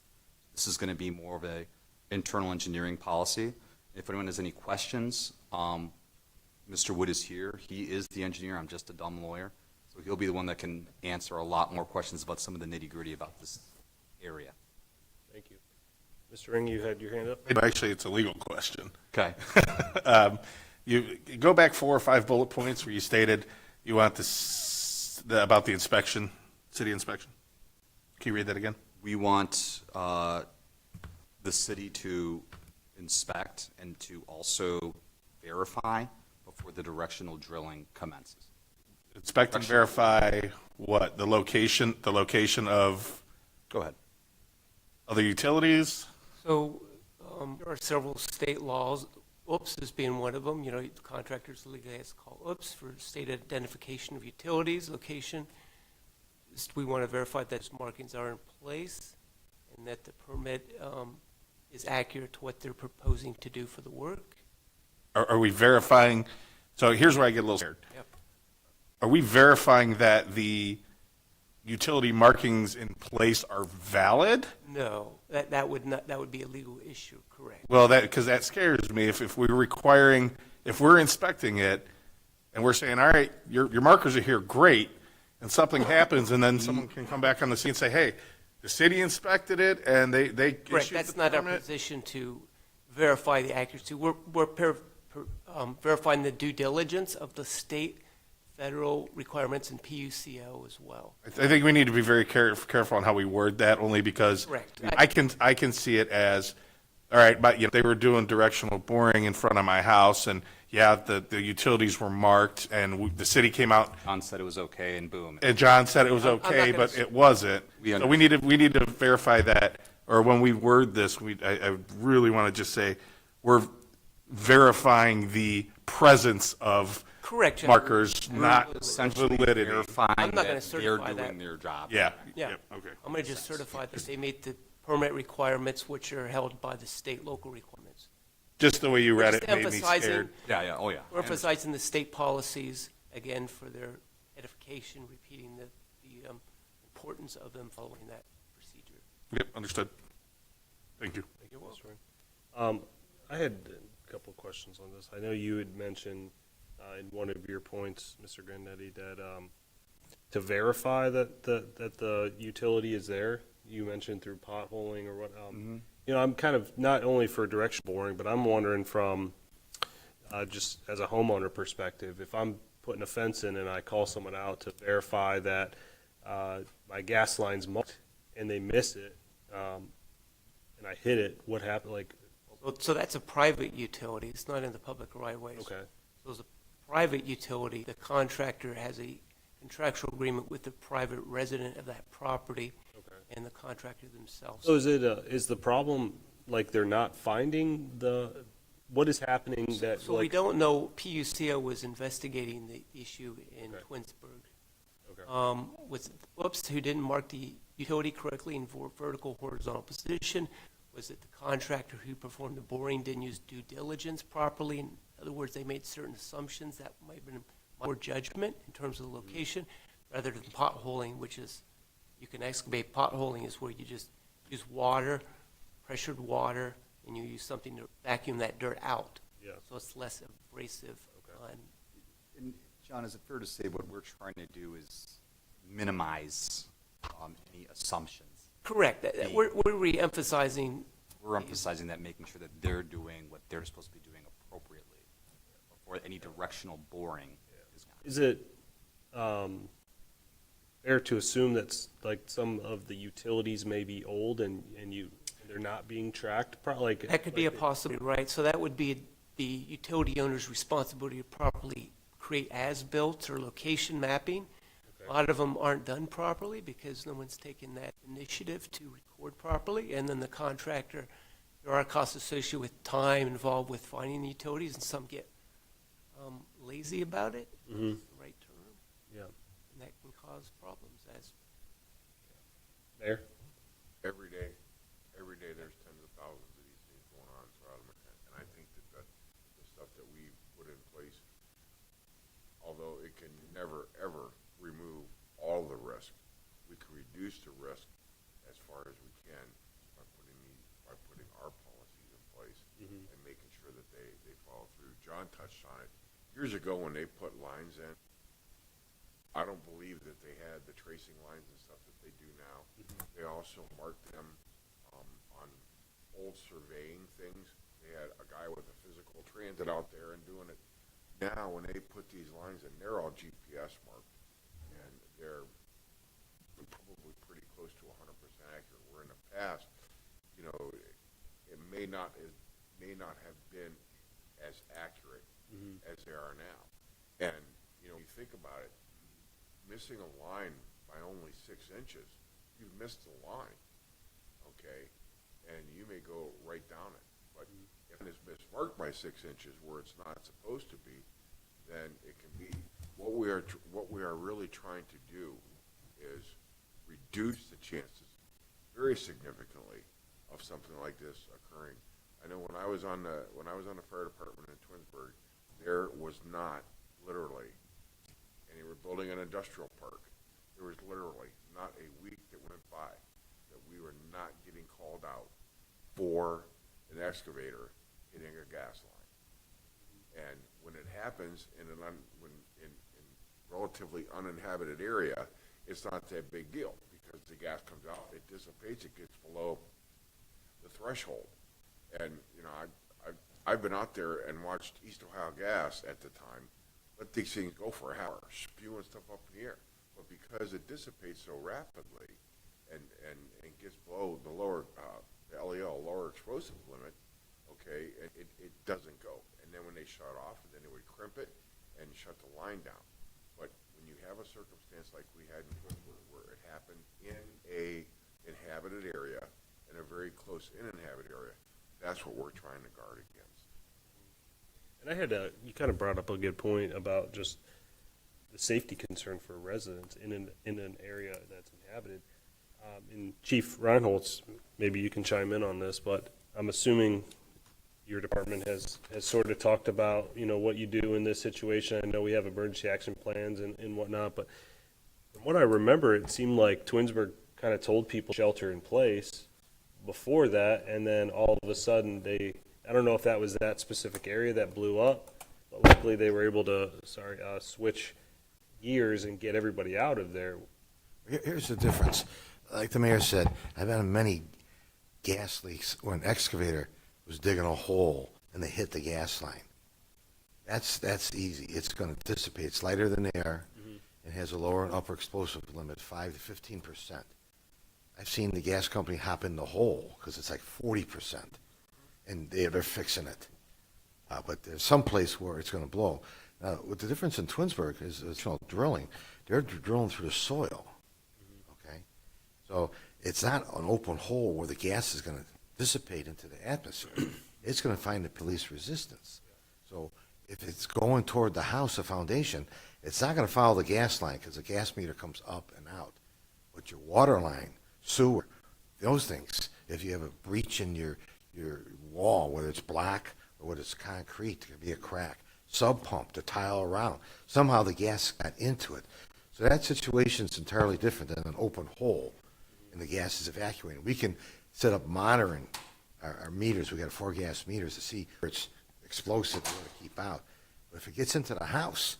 This is going to be more of a internal engineering policy. If anyone has any questions, Mr. Wood is here. He is the engineer. I'm just a dumb lawyer. So he'll be the one that can answer a lot more questions about some of the nitty-gritty about this area. Thank you. Mr. Ring, you had your hand up? Actually, it's a legal question. Okay. You go back 4 or 5 bullet points where you stated you want about the inspection, city inspection. Can you read that again? We want the city to inspect and to also verify before the directional drilling commences. Inspect and verify what? The location of Go ahead. other utilities? So there are several state laws, OOPS is being one of them. You know, contractors legally has to call OOPS for state identification of utilities, location. We want to verify that those markings are in place and that the permit is accurate to what they're proposing to do for the work. Are we verifying? So here's where I get a little scared. Yep. Are we verifying that the utility markings in place are valid? No, that would be a legal issue, correct? Well, because that scares me. If we're inspecting it and we're saying, all right, your markers are here, great, and something happens, and then someone can come back on the scene and say, hey, the city inspected it and they Correct, issued that's the not our permit? position to verify the accuracy. We're verifying the due diligence of the state, federal requirements, and PUCO as well. I think we need to be very careful on how we word that, only because Correct. I can see it as, all right, but they were doing directional boring in front of my house, and yeah, the utilities were marked, and the city came out. John said it was okay, and boom. And John said it was I'm not okay, gonna but it wasn't. So we need to verify that, or when we word this, I really want to just say we're verifying the presence of Correct, John. markers, not Essentially validity. verifying I'm not gonna that they're certify that. doing their job. Yeah. Yeah. Yep, okay. I'm going to just certify that they meet the permit requirements, which are held by the state local requirements. Just the way you read We're it just made me emphasizing- scared. Yeah, oh yeah. We're emphasizing the state policies, again, for their edification, repeating the importance of them following that procedure. Okay, understood. Thank you. Thank you, Mr. Ryan. I had a couple of questions on this. I know you had mentioned in one of your points, Mr. Grandetti, that to verify that the utility is there, you mentioned through potholing or what. You know, I'm kind of not only for directional boring, but I'm wondering from just as a homeowner perspective, if I'm putting a fence in and I call someone out to verify that my gas line's marked and they miss it, and I hit it, what happened? Like, So that's a private utility, it's not in the public right-of-ways. okay, So as a private utility, the contractor has a contractual agreement with the private resident of that property okay. and the contractor themselves. So is the problem like they're not finding what is happening that So we like? don't know, PUCO was investigating the issue in Okay. Twinsburg. Okay. Was whoops, who didn't mark the utility correctly in vertical horizontal position? Was it the contractor who performed the boring didn't use due diligence properly? In other words, they made certain assumptions that might have been poor judgment in terms of the location, rather than potholing, which is, you can excavate. Potholing is where you just use water, pressured water, and you use something to vacuum that dirt out. Yeah. So it's less abrasive. Okay. And John, is it fair to say what we're trying to do is minimize any assumptions? Correct. We're re-emphasizing. We're emphasizing that, making sure that they're doing what they're supposed to be doing appropriately, before any directional boring is gone. Is it fair to assume that's like some of the utilities may be old and they're not being tracked? Like That could be a possibility, right? So that would be the utility owner's responsibility to properly create as-built or location mapping. A lot of them aren't done properly because no one's taken that initiative to record properly. And then the contractor, there are costs associated with time involved with finding the utilities, and some get lazy about it. Mhm. Is the right term. Yeah. And that can cause problems as Mayor? Every day there's tens of thousands of these things going on throughout America. And I think that the stuff that we put in place, although it can never, ever remove all the risk, we can reduce the risk as far as we can by putting our policies in place and making sure that they follow through. John touched on it. Years ago when they put lines in, I don't believe that they had the tracing lines and stuff that they do now. They also marked them on old surveying things. They had a guy with a physical transit out there and doing it. Now, when they put these lines in, they're all GPS marked, and they're probably pretty close to 100% accurate. Where in the past, you know, it may not have been as accurate as they are now. And you know, you think about it, missing a line by only 6 inches, you've missed the line, okay? And you may go right down it. But if it's mismarked by 6 inches where it's not supposed to be, then it can be. What we are really trying to do is reduce the chances very significantly of something like this occurring. I know when I was on the fire department in Twinsburg, there was not literally, and they were building an industrial park. There was literally not a week that went by that we were not getting called out for an excavator hitting a gas line. And when it happens in relatively uninhabited area, it's not that big deal because the gas comes out, it dissipates, it gets below the threshold. And you know, I've been out there and watched East Ohio Gas at the time let these things go for an hour, spewing stuff up in the air. But because it dissipates so rapidly and gets below the lower LEL, lower explosive limit, okay, it doesn't go. And then when they shut off, then they would crimp it and shut the line down. But when you have a circumstance like we had in Twinsburg, where it happened in a inhabited area, in a very close inhabited area, that's what we're trying to guard against. And you kind of brought up a good point about just the safety concern for residents in an area that's inhabited. And Chief Reinholz, maybe you can chime in on this, but I'm assuming your department has sort of talked about, you know, what you do in this situation. I know we have emergency action plans and whatnot, but from what I remember, it seemed like Twinsburg kind of told people shelter in place before that, and then all of a sudden I don't know if that was that specific area that blew up, but luckily they were able to, switch gears and get everybody out of there. Here's the difference. Like the mayor said, I've had many gas leaks where an excavator was digging a hole and they hit the gas line. That's easy. It's going to dissipate. It's lighter than air. It has a lower and upper explosive limit, 5 to 15%. I've seen the gas company hop in the hole because it's like 40%, and they're fixing it. But there's some place where it's going to blow. Now, what the difference in Twinsburg is drilling. They're drilling through the soil. Okay, so it's not an open hole where the gas is going to dissipate into the atmosphere. It's going to find the police resistance. So if it's going toward the house, the foundation, it's not going to follow the gas line because the gas meter comes up and out. But your water line, sewer, those things, if you have a breach in your wall, whether it's black or whether it's concrete, there could be a crack. Sub pump, the tile around. Somehow the gas got into it. So that situation is entirely different than an open hole and the gas is evacuating. We can set up monitoring our meters. We got 4 gas meters to see where it's explosive we want to keep out. But if it gets into the house,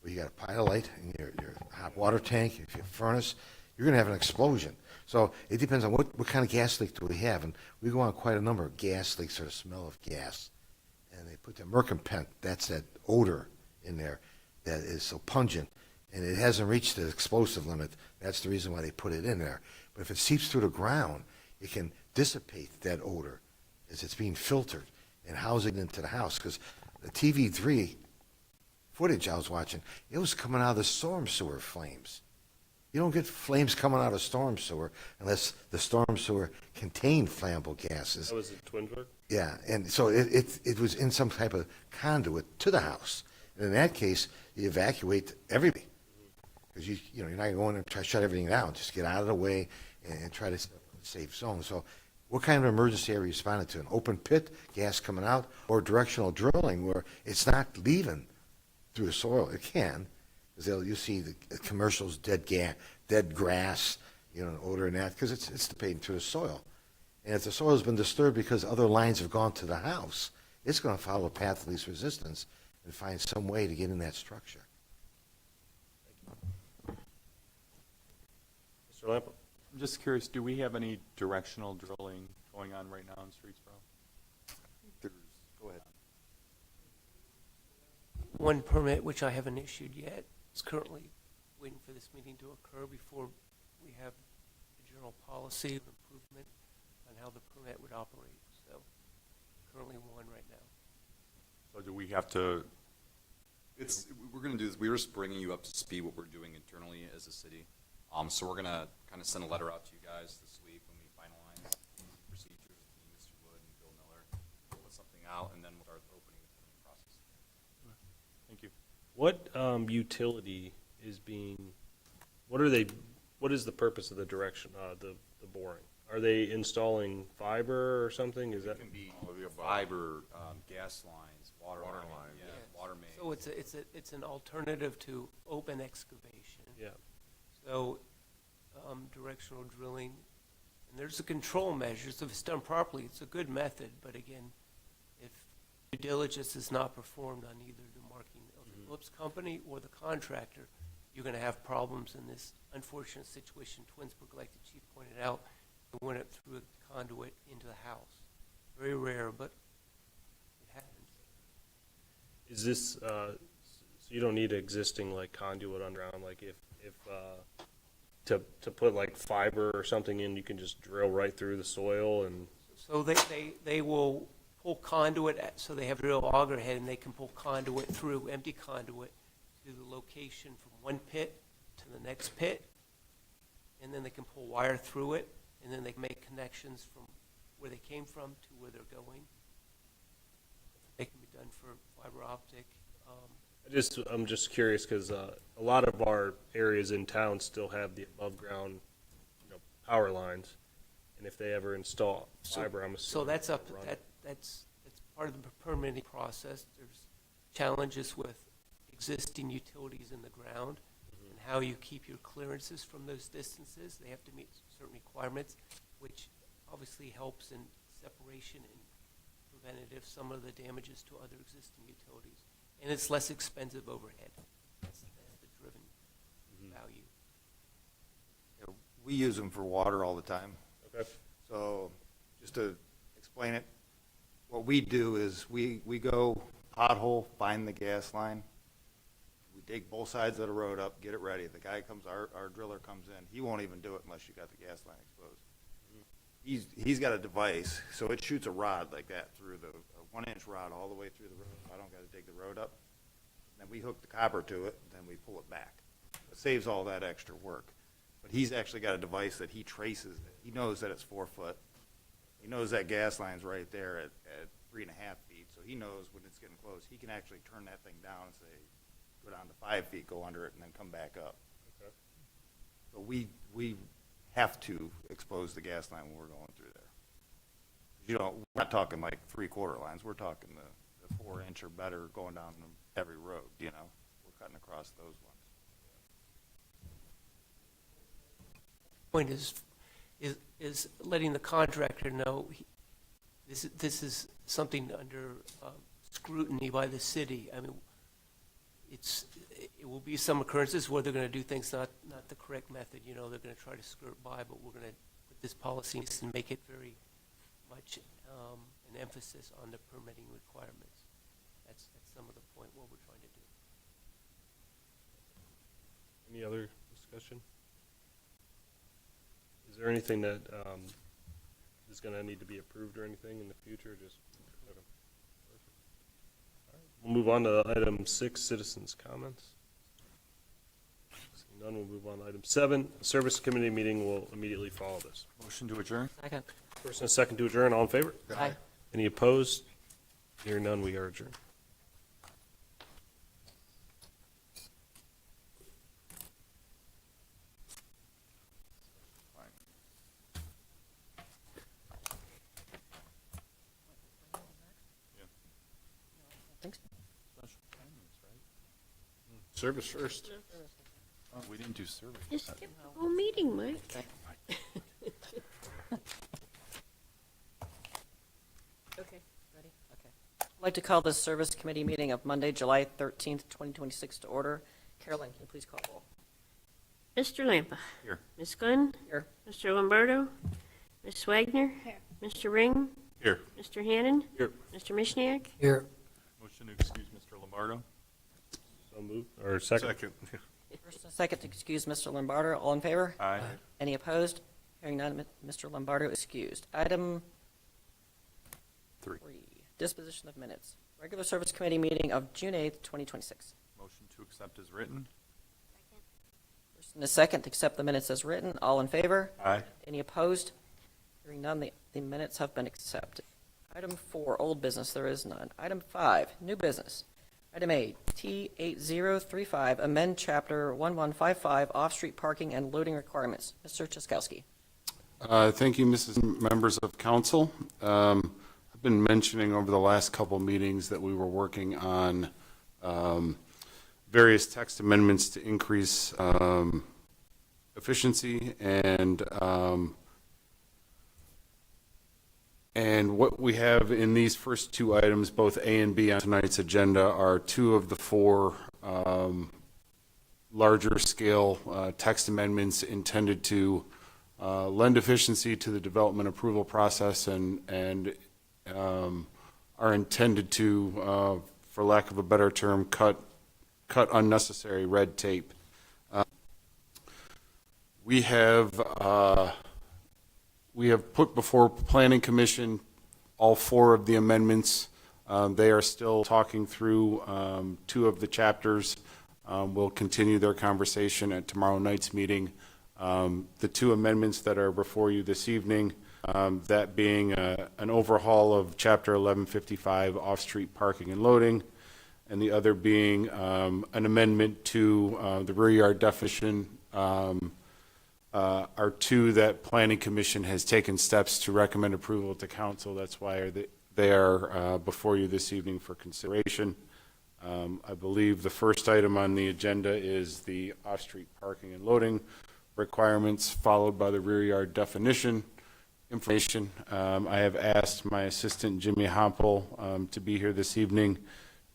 where you got a pile of light in your hot water tank, if you have a furnace, you're going to have an explosion. So it depends on what kind of gas leak do we have. And we go on quite a number of gas leaks or the smell of gas. And they put the mercapent, that's that odor in there that is so pungent. And it hasn't reached the explosive limit. That's the reason why they put it in there. But if it seeps through the ground, it can dissipate that odor as it's being filtered and housing it into the house. Because the TV3 footage I was watching, it was coming out of the storm sewer flames. You don't get flames coming out of storm sewer unless the storm sewer contained flammable gases. That was in Twinsburg? Yeah, and so it was in some type of conduit to the house. And in that case, you evacuate everybody. Because you're not going to try to shut everything down. Just get out of the way and try to safe zone. So what kind of emergency are you responding to? An open pit, gas coming out, or directional drilling where it's not leaving through the soil? It can, because you see the commercials, dead grass, odor and that, because it's dissipating through the soil. And if the soil has been disturbed because other lines have gone to the house, it's going to follow a path of least resistance and find some way to get in that structure. Mr. Lampo? I'm just curious, do we have any directional drilling going on right now in Streetsboro? Go ahead. One permit, which I haven't issued yet, is currently waiting for this meeting to occur before we have the general policy of improvement on how the permit would operate. So currently one right now. So do we have to, We're going to do this. We're just bringing you up to speed what we're doing internally as a city. So we're going to kind of send a letter out to you guys this week when we finalize the procedures with me, Mr. Wood, and Bill Miller. We'll put something out, and then we'll start opening the permitting process. Thank you. What utility is what is the purpose of the direction, the boring? Are they installing fiber or something? Is that? It can be fiber, gas lines, water lines. Yeah, water mains. So it's an alternative to open excavation. Yeah. So directional drilling, and there's the control measures. If it's done properly, it's a good method. But again, if due diligence is not performed on either the marking of the Phillips company or the contractor, you're going to have problems in this unfortunate situation. Twinsburg, like the chief pointed out, it went up through a conduit into the house. Very rare, but it happens. Is this, so you don't need existing like conduit underground, like if to put like fiber or something in, you can just drill right through the soil and. So they will pull conduit, so they have a real auger head, and they can pull conduit through, empty conduit, to the location from one pit to the next pit, and then they can pull wire through it, and then they can make connections from where they came from to where they're going. They can be done for fiber optic. I'm just curious because a lot of our areas in town still have the above ground, power lines, and if they ever install fiber, I'm assuming. So that's up. That's part of the permitting process. There's challenges with existing utilities in the ground and how you keep your clearances from those distances. They have to meet certain requirements, which obviously helps in separation and preventative some of the damages to other existing utilities. And it's less expensive overhead. That's the driven value. We use them for water all the time. Okay. So just to explain it, what we do is we go pothole, find the gas line. We dig both sides of the road up, get it ready. The guy comes, our driller comes in. He won't even do it unless you got the gas line exposed. He's got a device, so it shoots a rod like that through a 1-inch rod all the way through the road. I don't got to dig the road up. Then we hook the copper to it, then we pull it back. It saves all that extra work. But he's actually got a device that he traces it. He knows that it's 4 foot. He knows that gas line's right there at 3.5 feet, so he knows when it's getting close. He can actually turn that thing down and say, go down to 5 feet, go under it, and then come back up. Okay. So we have to expose the gas line when we're going through there. You know, we're not talking like 3/4 lines. We're talking the 4-inch or better going down every road, you know. We're cutting across those ones. Point is letting the contractor know this is something under scrutiny by the city. I mean, it will be some occurrences where they're going to do things not the correct method. You know, they're going to try to skirt by, but we're going to put this policy and make it very much an emphasis on the permitting requirements. That's some of the point what we're trying to do. Any other discussion? Is there anything that is going to need to be approved or anything in the future? Just okay. Perfect. All right. We'll move on to item 6, citizens' comments. Seeing none, we'll move on to item 7. The service committee meeting will immediately follow this. Motion to adjourn? Second. First and a second to adjourn. All in favor? Aye. Any opposed? Hearing none, we are adjourned. Service first. Oh, we didn't do survey. You skipped the whole meeting, Mike. Okay, ready? Okay. I'd like to call this service committee meeting of Monday, July 13th, 2026 to order. Caroline, can you please call roll? Mr. Lampa. Here. Ms. Glenn. Here. Mr. Lombardo. Ms. Wagner. Here. Mr. Ring. Here. Mr. Hannon. Here. Mr. Mishniak. Here. Motion to excuse Mr. Lombardo? So moved. Or second? Second. First and second to excuse Mr. Lombardo. All in favor? Aye. Any opposed? Hearing none, Mr. Lombardo is excused. Item 3. 3, disposition of minutes. Regular service committee meeting of June 8th, 2026. Motion to accept as written? First and a second to accept the minutes as written. All in favor? Aye. Any opposed? Hearing none, the minutes have been accepted. Item 4, old business, there is none. Item 5, new business. Item 8, T8035, amend Chapter 1155, off-street parking and loading requirements. Mr. Chaskowski. Thank you, members of council. I've been mentioning over the last couple meetings that we were working on various text amendments to increase efficiency and what we have in these first 2 items, both A and B on tonight's agenda, are 2 of the 4 larger scale text amendments intended to lend efficiency to the development approval process and are intended to, for lack of a better term, cut unnecessary red tape. We have put before Planning Commission all 4 of the amendments. They are still talking through 2 of the chapters. We'll continue their conversation at tomorrow night's meeting. The 2 amendments that are before you this evening, that being an overhaul of Chapter 1155, off-street parking and loading, and the other being an amendment to the rear yard definition, are 2 that Planning Commission has taken steps to recommend approval to council. That's why they are before you this evening for consideration. I believe the first item on the agenda is the off-street parking and loading requirements followed by the rear yard definition information. I have asked my assistant Jimmy Hompel to be here this evening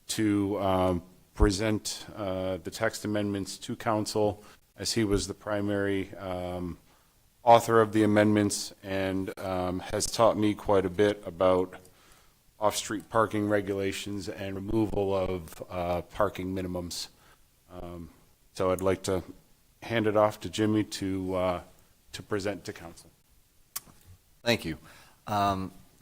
to present the text amendments to council, as he was the primary author of the amendments and has taught me quite a bit about off-street parking regulations and removal of parking minimums. So I'd like to hand it off to Jimmy to present to council. Thank you.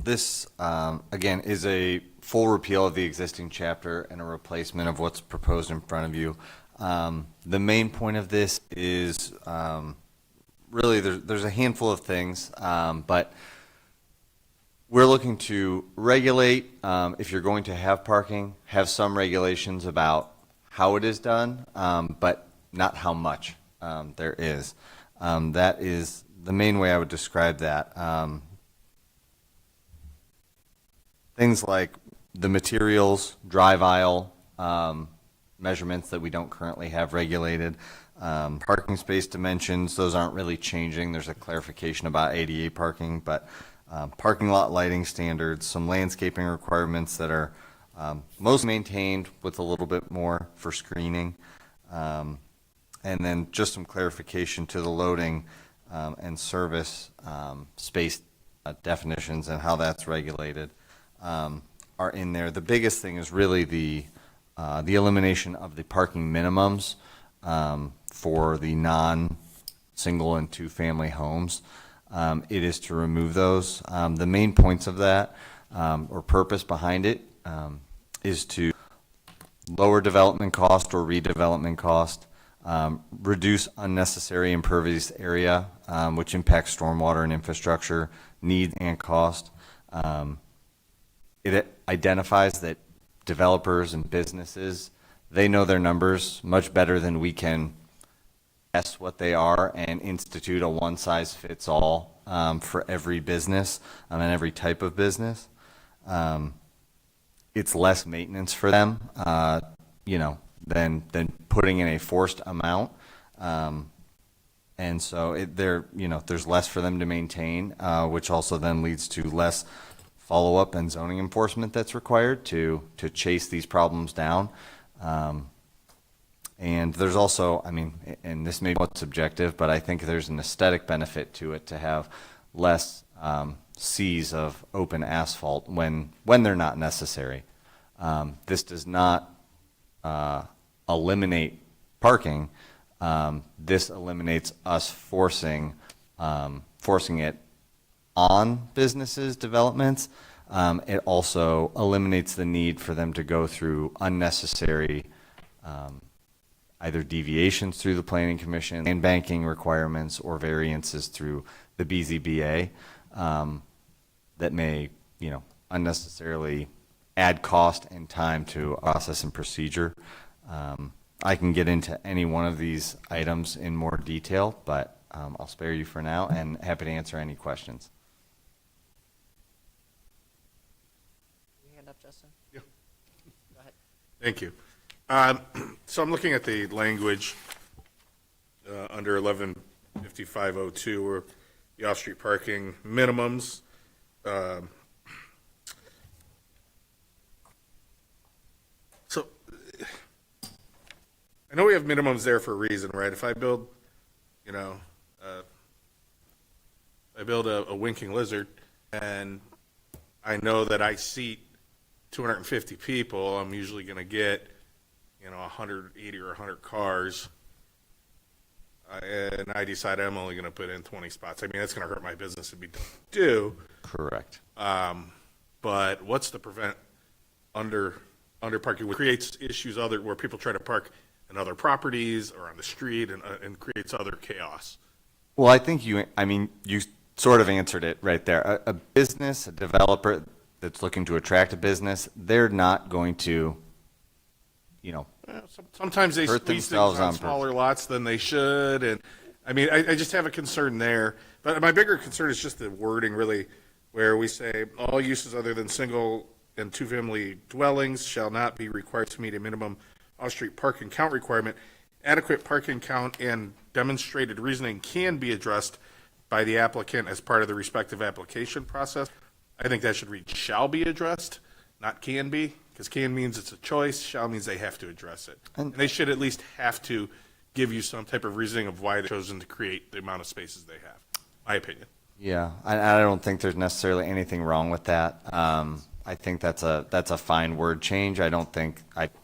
This, again, is a full repeal of the existing chapter and a replacement of what's proposed in front of you. The main point of this is really there's a handful of things, but we're looking to regulate, if you're going to have parking, have some regulations about how it is done, but not how much there is. That is the main way I would describe that. Things like the materials, drive aisle measurements that we don't currently have regulated, parking space dimensions, those aren't really changing. There's a clarification about ADA parking, but parking lot lighting standards, some landscaping requirements that are most maintained with a little bit more for screening, and then just some clarification to the loading and service space definitions and how that's regulated are in there. The biggest thing is really the elimination of the parking minimums for the non-single and two-family homes. It is to remove those. The main points of that, or purpose behind it, is to lower development cost or redevelopment cost, reduce unnecessary impervious area, which impacts stormwater and infrastructure needs and cost. It identifies that developers and businesses, they know their numbers much better than we can guess what they are and institute a one-size-fits-all for every business and every type of business. It's less maintenance for them, than putting in a forced amount. And so there's less for them to maintain, which also then leads to less follow-up and zoning enforcement that's required to chase these problems down. And there's also, and this may be what's subjective, but I think there's an aesthetic benefit to it to have less seas of open asphalt when they're not necessary. This does not eliminate parking. This eliminates us forcing it on businesses' developments. It also eliminates the need for them to go through unnecessary either deviations through the Planning Commission and banking requirements or variances through the BZBA that may, unnecessarily add cost and time to process and procedure. I can get into any one of these items in more detail, but I'll spare you for now and happy to answer any questions. Your hand up, Justin? Yeah. Go ahead. Thank you. So I'm looking at the language under 115502, where the off-street parking minimums. So I know we have minimums there for a reason, right? If I build, a winking lizard and I know that I seat 250 people, I'm usually going to get 180 or 100 cars, and I decide I'm only going to put in 20 spots. That's going to hurt my business if we do. Correct. But what's to prevent under parking, which creates issues where people try to park in other properties or on the street and creates other chaos? Well, I think you sort of answered it right there. A business, a developer that's looking to attract a business, they're not going to, sometimes they hurt lease things themselves on on smaller lots than they should, and I just have a concern there. But my bigger concern is just the wording, really, where we say all uses other than single and two-family dwellings shall not be required to meet a minimum off-street parking count requirement. adequate parking count and demonstrated reasoning can be addressed by the applicant as part of the respective application process. I think that should read shall be addressed, not can be, because can means it's a choice, shall means they have to address it. And they should at least have to give you some type of reasoning of why they've chosen to create the amount of spaces they have, my opinion. Yeah, I don't think there's necessarily anything wrong with that. I think that's a fine word change. I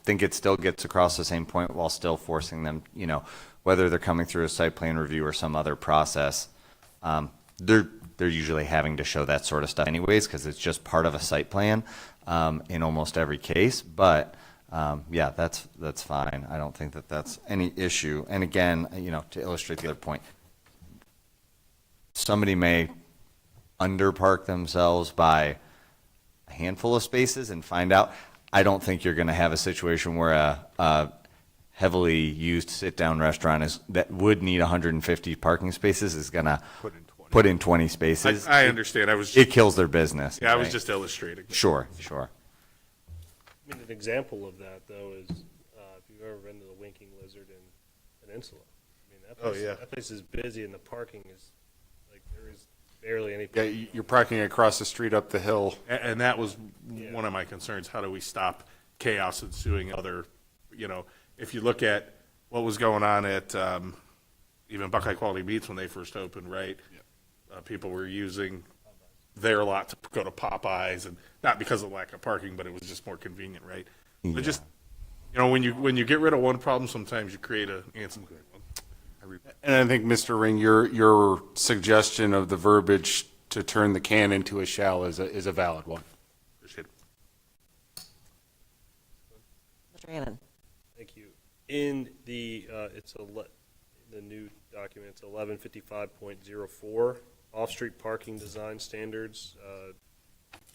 think it still gets across the same point while still forcing them, whether they're coming through a site plan review or some other process, they're usually having to show that sort of stuff anyways, because it's just part of a site plan in almost every case. But yeah, that's fine. I don't think that that's any issue. And again, to illustrate the other point, somebody may underpark themselves by a handful of spaces and find out. I don't think you're going to have a situation where a heavily used sit-down restaurant that would need 150 parking spaces is going to put in 20 spaces. I understand. It kills their business. Yeah, I was right? just illustrating. Sure. I mean, an example of that, though, is if you've ever been to the Winking Lizard in Peninsula. I mean, that place is busy, and the parking is, like, there is barely any. Yeah, you're parking across the street up the hill. And that was one of my concerns. How do we stop chaos ensuing other, if you look at what was going on at even Buckeye Quality Meats when they first opened, right? People were using their lot to go to Popeyes, and not because of lack of parking, but it was just more convenient, right? Yeah. But just, when you get rid of one problem, sometimes you create an ancillary one. And I think, Mr. Ring, your suggestion of the verbiage to turn the can into a shall is a valid one. Appreciate it. Mr. Hannon. Thank you. In the, the new document, it's 1155.04, off-street parking design standards,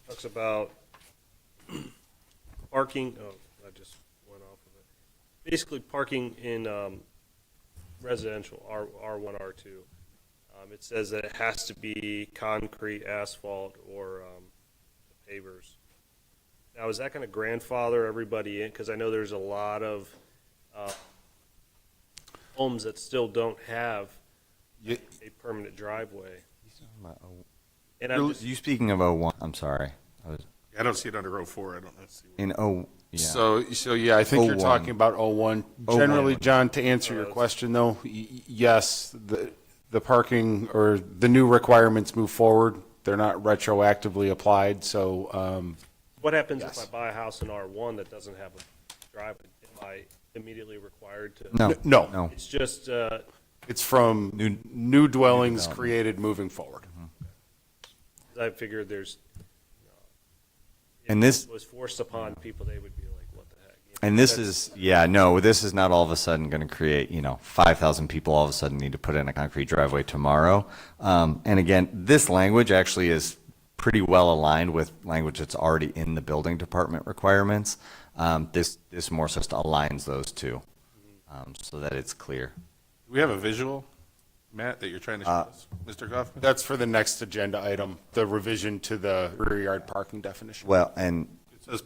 talks about parking, I just went off of it. Basically, parking in residential, R1, R2. It says that it has to be concrete, asphalt, or pavers. Now, is that going to grandfather everybody in? Because I know there's a lot of homes that still don't have a permanent driveway. And You speaking of 01, I'm sorry. I don't see it under 04. I don't know. Yeah. So yeah, I think you're 01. talking about 01. Generally, John, to answer your question though, yes, the parking or the new requirements move forward. They're not retroactively applied, so. What happens if I buy a house in R1 that doesn't have a driveway? Am I immediately required to? No. It's just, It's from new dwellings created moving forward. I figured there's, And this if it was forced upon people, they would be like, what the heck? And this is, this is not all of a sudden going to create, 5,000 people all of a sudden need to put in a concrete driveway tomorrow. And again, this language actually is pretty well aligned with language that's already in the building department requirements. This more so just aligns those two so that it's clear. Do we have a visual, Matt, that you're trying to show us, Mr. Kaufman? That's for the next agenda item, the revision to the rear yard parking definition. Well, and It says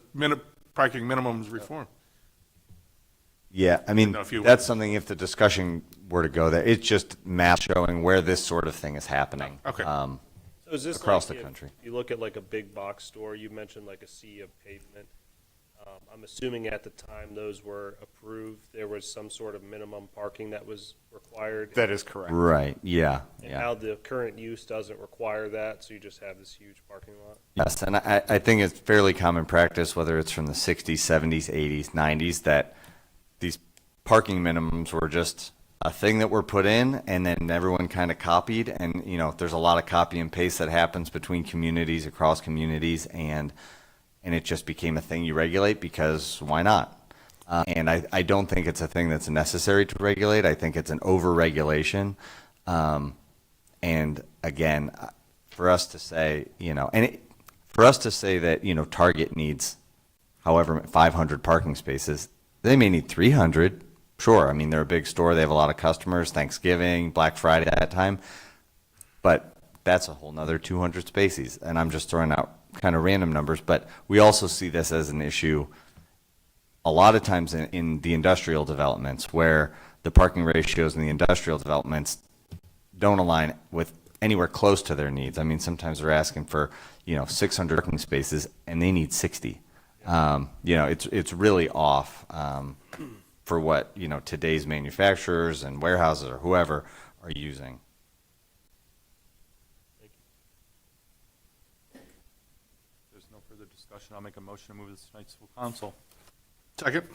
parking minimums reform. yeah, I mean, know if you- that's something if the discussion were to go there, it's just map showing where this sort of thing is happening. Okay. So is this across like the if country. You look at like a big box store, you mentioned like a sea of pavement. I'm assuming at the time those were approved, there was some sort of minimum parking that was required. That is correct. Right, yeah. And how the current use doesn't require that, so you just have this huge parking lot? Yes, and I think it's fairly common practice, whether it's from the 60s, 70s, 80s, 90s, that these parking minimums were just a thing that were put in, and then everyone kind of copied. And, there's a lot of copy and paste that happens between communities, across communities, and it just became a thing you regulate because why not? And I don't think it's a thing that's necessary to regulate. I think it's an over-regulation. And again, for us to say, for us to say that, Target needs however 500 parking spaces, they may need 300. Sure, I mean, they're a big store. They have a lot of customers, Thanksgiving, Black Friday, that time. But that's a whole nother 200 spaces. And I'm just throwing out kind of random numbers, but we also see this as an issue a lot of times in the industrial developments where the parking ratios in the industrial developments don't align with anywhere close to their needs. I mean, sometimes they're asking for, 600 parking spaces and they need 60. It's really off for what, today's manufacturers and warehouses or whoever are using. There's no further discussion. I'll make a motion to move this to tonight's full council. Second.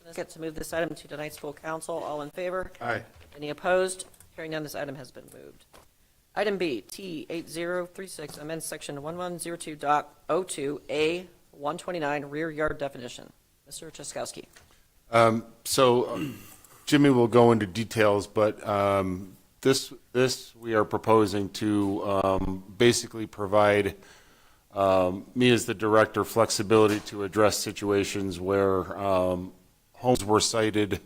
Let's get to move this item to tonight's full council. All in favor? Aye. Any opposed? Hearing none, this item has been moved. Item B, T8036, amend section 1102.02A 129 rear yard definition. Mr. Chaskowski. Jimmy will go into details, but this we are proposing to basically provide me as the director flexibility to address situations where homes were cited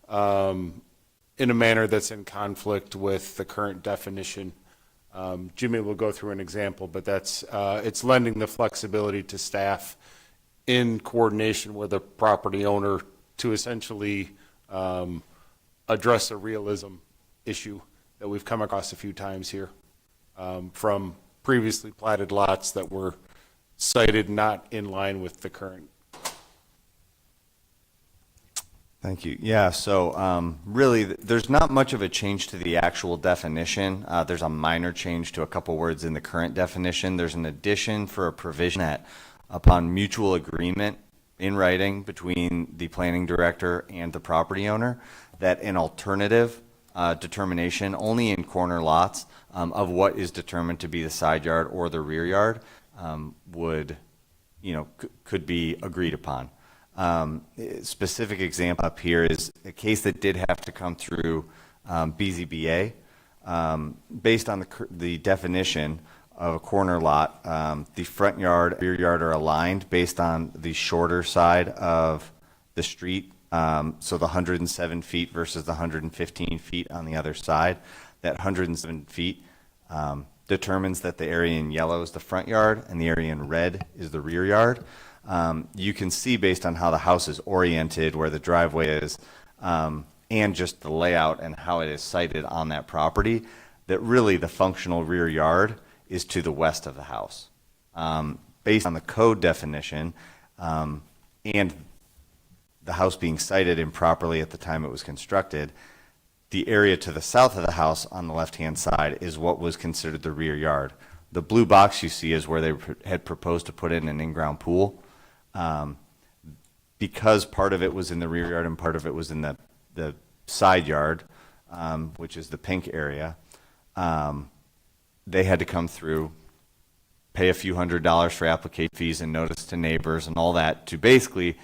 in a manner that's in conflict with the current definition. Jimmy will go through an example, but it's lending the flexibility to staff in coordination with a property owner to essentially address a realism issue that we've come across a few times here from previously platted lots that were cited not in line with the current. Thank you. Yeah, so really, there's not much of a change to the actual definition. There's a minor change to a couple words in the current definition. There's an addition for a provision that upon mutual agreement in writing between the planning director and the property owner, that an alternative determination only in corner lots of what is determined to be the side yard or the rear yard could be agreed upon. Specific example up here is a case that did have to come through BZBA. Based on the definition of a corner lot, the front yard, rear yard are aligned based on the shorter side of the street. So the 107 feet versus the 115 feet on the other side. That 107 feet determines that the area in yellow is the front yard and the area in red is the rear yard. You can see based on how the house is oriented, where the driveway is, and just the layout and how it is sited on that property, that really the functional rear yard is to the west of the house. Based on the code definition and the house being sited improperly at the time it was constructed, the area to the south of the house on the left-hand side is what was considered the rear yard. The blue box you see is where they had proposed to put in an in-ground pool. Because part of it was in the rear yard and part of it was in the side yard, which is the pink area, they had to come through, pay a few $100s for application fees and notice to neighbors and all that to basically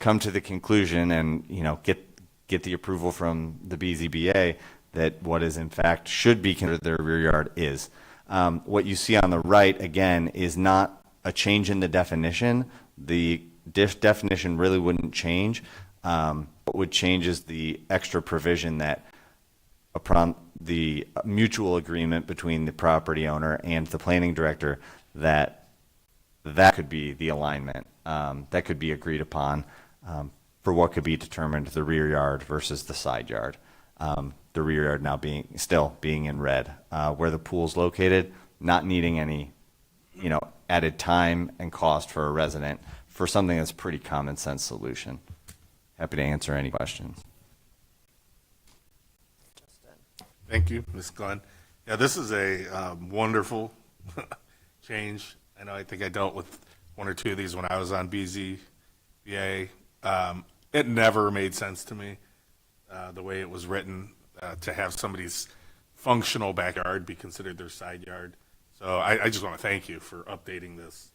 come to the conclusion and get the approval from the BZBA that what is in fact should be considered their rear yard is. What you see on the right, again, is not a change in the definition. The definition really wouldn't change. What would change is the extra provision that upon the mutual agreement between the property owner and the planning director that could be the alignment. That could be agreed upon for what could be determined the rear yard versus the side yard. The rear yard now still being in red, where the pool's located, not needing any, added time and cost for a resident for something that's a pretty common sense solution. Happy to answer any questions. Thank you, Ms. Glenn. Yeah, this is a wonderful change. I think I dealt with one or two of these when I was on BZBA. It never made sense to me, the way it was written, to have somebody's functional backyard be considered their side yard. So I just want to thank you for updating this.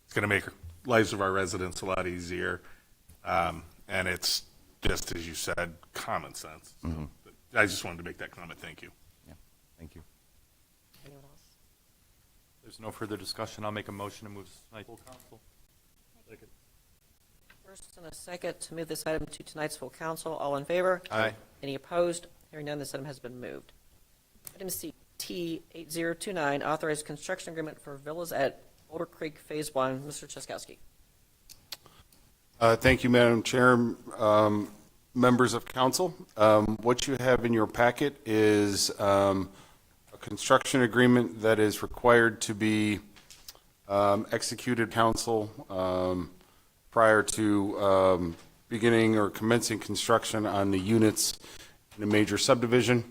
It's going to make lives of our residents a lot easier. And it's just, as you said, common sense. So I just wanted to make that comment. Thank you. Yeah, thank you. Anyone else? There's no further discussion. I'll make a motion to move this to tonight's full council. First and a second to move this item to tonight's full council. All in favor? Aye. Any opposed? Hearing none, this item has been moved. Item C, T8029, authorized construction agreement for villas at Boulder Creek Phase 1. Mr. Chaskowski. Thank you, Madam Chair. members of council, what you have in your packet is a construction agreement that is required to be executed council prior to beginning or commencing construction on the units in a major subdivision.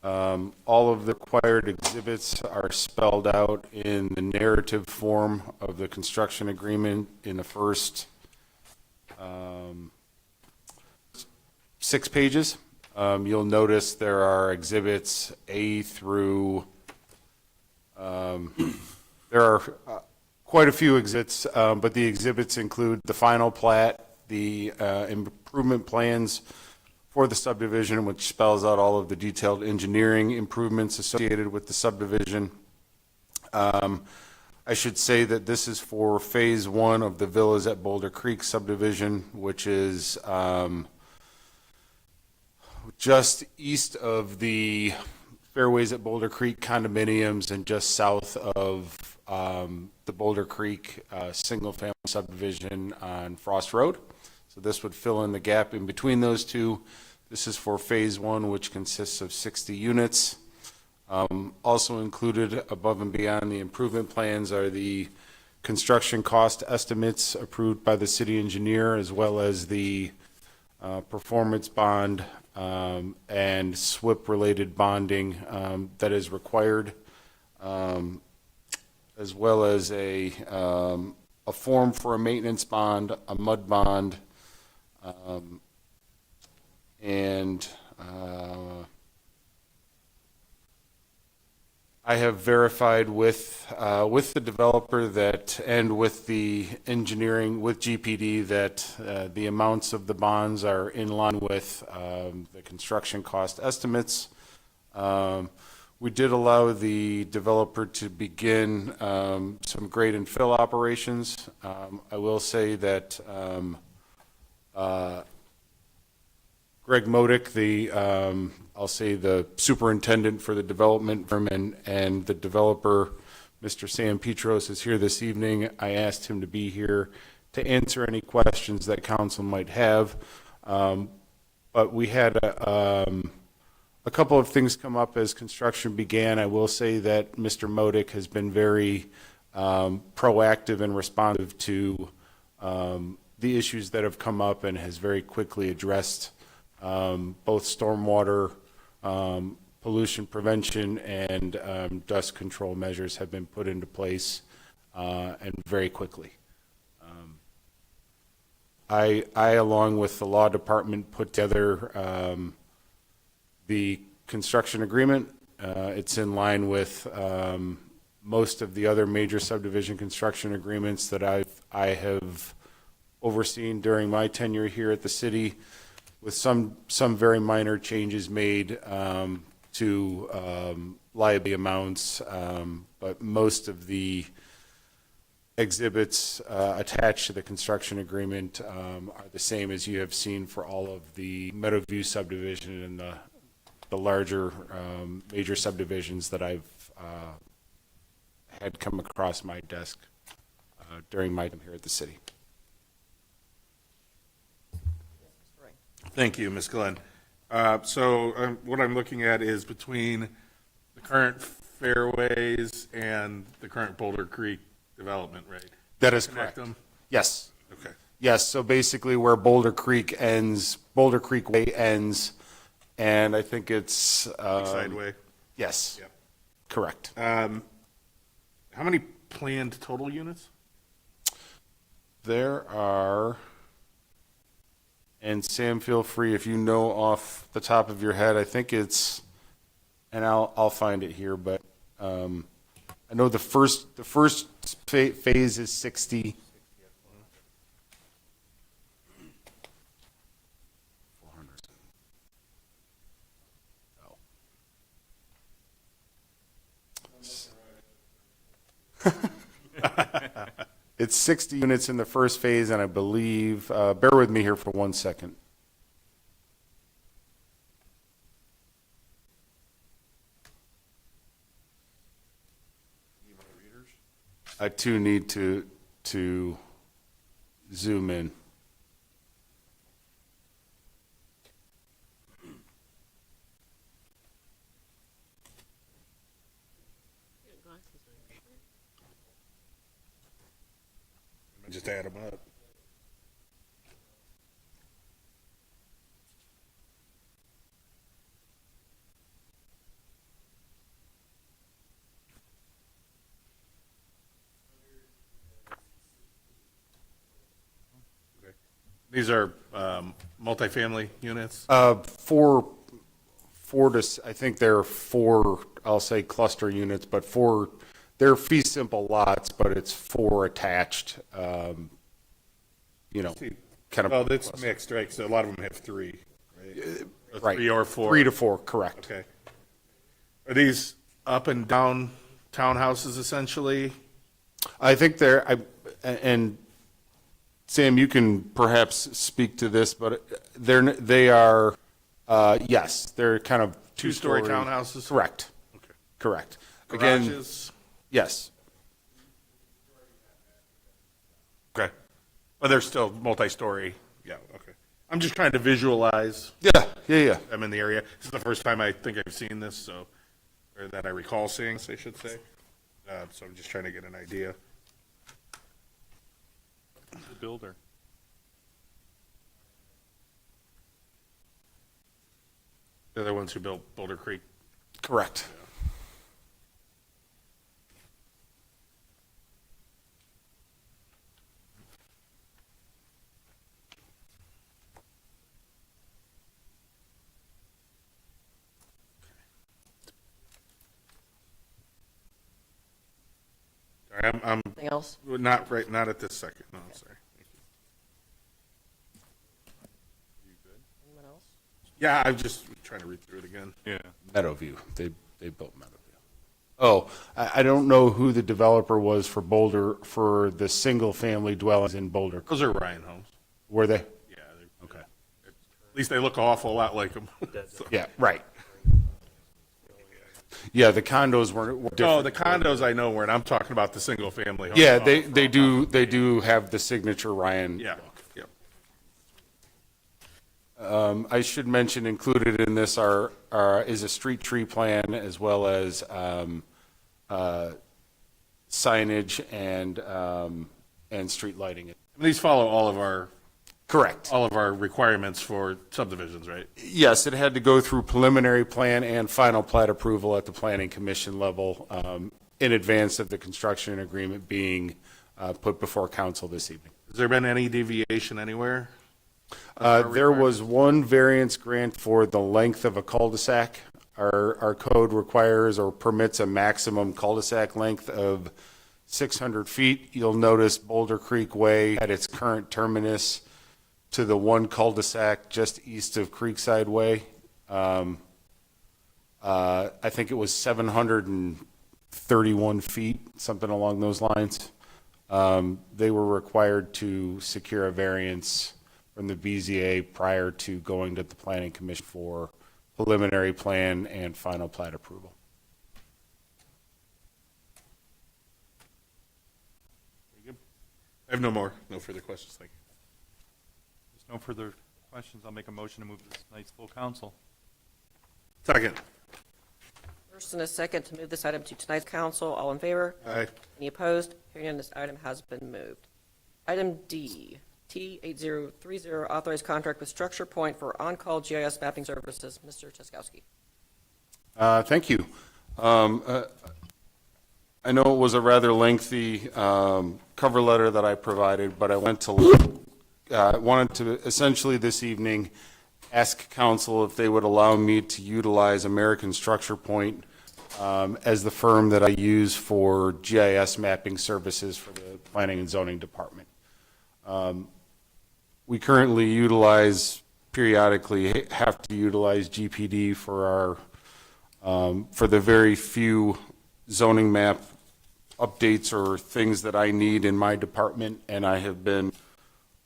All of the required exhibits are spelled out in the narrative form of the construction agreement in the first 6 pages. You'll notice there are exhibits A through, there are quite a few exhibits, but the exhibits include the final plat, the improvement plans for the subdivision, which spells out all of the detailed engineering improvements associated with the subdivision. I should say that this is for Phase 1 of the Villas at Boulder Creek subdivision, which is just east of the Fairways at Boulder Creek condominiums and just south of the Boulder Creek single-family subdivision on Frost Road. So this would fill in the gap in between those two. This is for Phase 1, which consists of 60 units. Also included above and beyond the improvement plans are the construction cost estimates approved by the city engineer, as well as the performance bond and SWIP-related bonding that is required, as well as a form for a maintenance bond, a mud bond, and I have verified with the developer that, and with the engineering, with GPD, that the amounts of the bonds are in line with the construction cost estimates. We did allow the developer to begin some grade and fill operations. I will say that Greg Modick, I'll say the superintendent for the development firm, and the developer, Mr. Sam Petros, is here this evening. I asked him to be here to answer any questions that council might have. But we had a couple of things come up as construction began. I will say that Mr. Modick has been very proactive and responsive to the issues that have come up, and has very quickly addressed both stormwater pollution prevention and dust control measures have been put into place, and very quickly. I, along with the law department, put together the construction agreement. It's in line with most of the other major subdivision construction agreements that I have overseen during my tenure here at the city, with some very minor changes made to liability amounts, but most of the exhibits attached to the construction agreement are the same as you have seen for all of the Meadowview subdivision and the larger major subdivisions that I've had come across my desk during my time here at the city. Thank you, Ms. Glenn. So what I'm looking at is between the current Fairways and the current Boulder Creek development, right? That is Connect correct. them? Yes. Okay. Yes, so basically where Boulder Creek ends, Boulder Creek Way ends, and I think it's... Sideway? Yes. Yep. Correct. How many planned total units? There are, and Sam, feel free if you know off the top of your head, I think it's, and I'll find it here, but I know the first phase is 60. It's 60 units in the first phase, and I believe, bear with me here for 1 second. I too need to zoom in. just add them up. These are multifamily units? I think there are four, I'll say cluster units, but four, they're fee simple lots, but it's four attached, kind of. Well, it's mixed, right? So a lot of them have three, right? Right. 3 or 4? 3 to 4, correct. Okay. Are these up and down townhouses essentially? I think and Sam, you can perhaps speak to this, but they are, yes, they're kind of Two-story townhouses? Correct. Okay. Correct. Garages? Yes. Okay. But they're still multi-story? Yeah, okay. I'm just trying to visualize. Yeah. I'm in the area. This is the first time I think I've seen this, or that I recall seeing this, I should say. So I'm just trying to get an idea. The builder. They're the ones who built Boulder Creek. Correct. All right, I'm Anything else? not at this second. No, I'm sorry. Anyone else? Yeah, I'm just trying to read through it again. Yeah. Meadowview. They built Meadowview. Oh, I don't know who the developer was for Boulder, for the single-family dwellings in Boulder. Those are Ryan homes. Were they? Yeah. Okay. At least they look an awful lot like them. Yeah, right. Yeah, the condos were different. No, the condos I know weren't. I'm talking about the single family homes. Yeah, they do have the signature Ryan. Yeah. Yep. I should mention included in this is a street tree plan as well as signage and street lighting. These follow all of our Correct. All of our requirements for subdivisions, right? Yes, it had to go through preliminary plan and final plat approval at the planning commission level in advance of the construction agreement being put before council this evening. Has there been any deviation anywhere? There was one variance grant for the length of a cul-de-sac. Our code requires or permits a maximum cul-de-sac length of 600 feet. You'll notice Boulder Creek Way at its current terminus to the one cul-de-sac just east of Creekside Way. I think it was 731 feet, something along those lines. They were required to secure a variance from the BZA prior to going to the Planning Commission for preliminary plan and final plat approval. I have no further questions. Thank you. There's no further questions. I'll make a motion to move this to tonight's full council. Second. First and a second to move this item to tonight's council. All in favor? Aye. Any opposed? Hearing none, this item has been moved. Item D, T8030, authorized contract with Structure Point for on-call GIS mapping services. Mr. Cheskowski. Thank you. I know it was a rather lengthy cover letter that I provided, but I wanted to essentially this evening ask council if they would allow me to utilize American Structure Point as the firm that I use for GIS mapping services for the Planning and Zoning Department. We currently periodically have to utilize GPD for for the very few zoning map updates or things that I need in my department, and I have been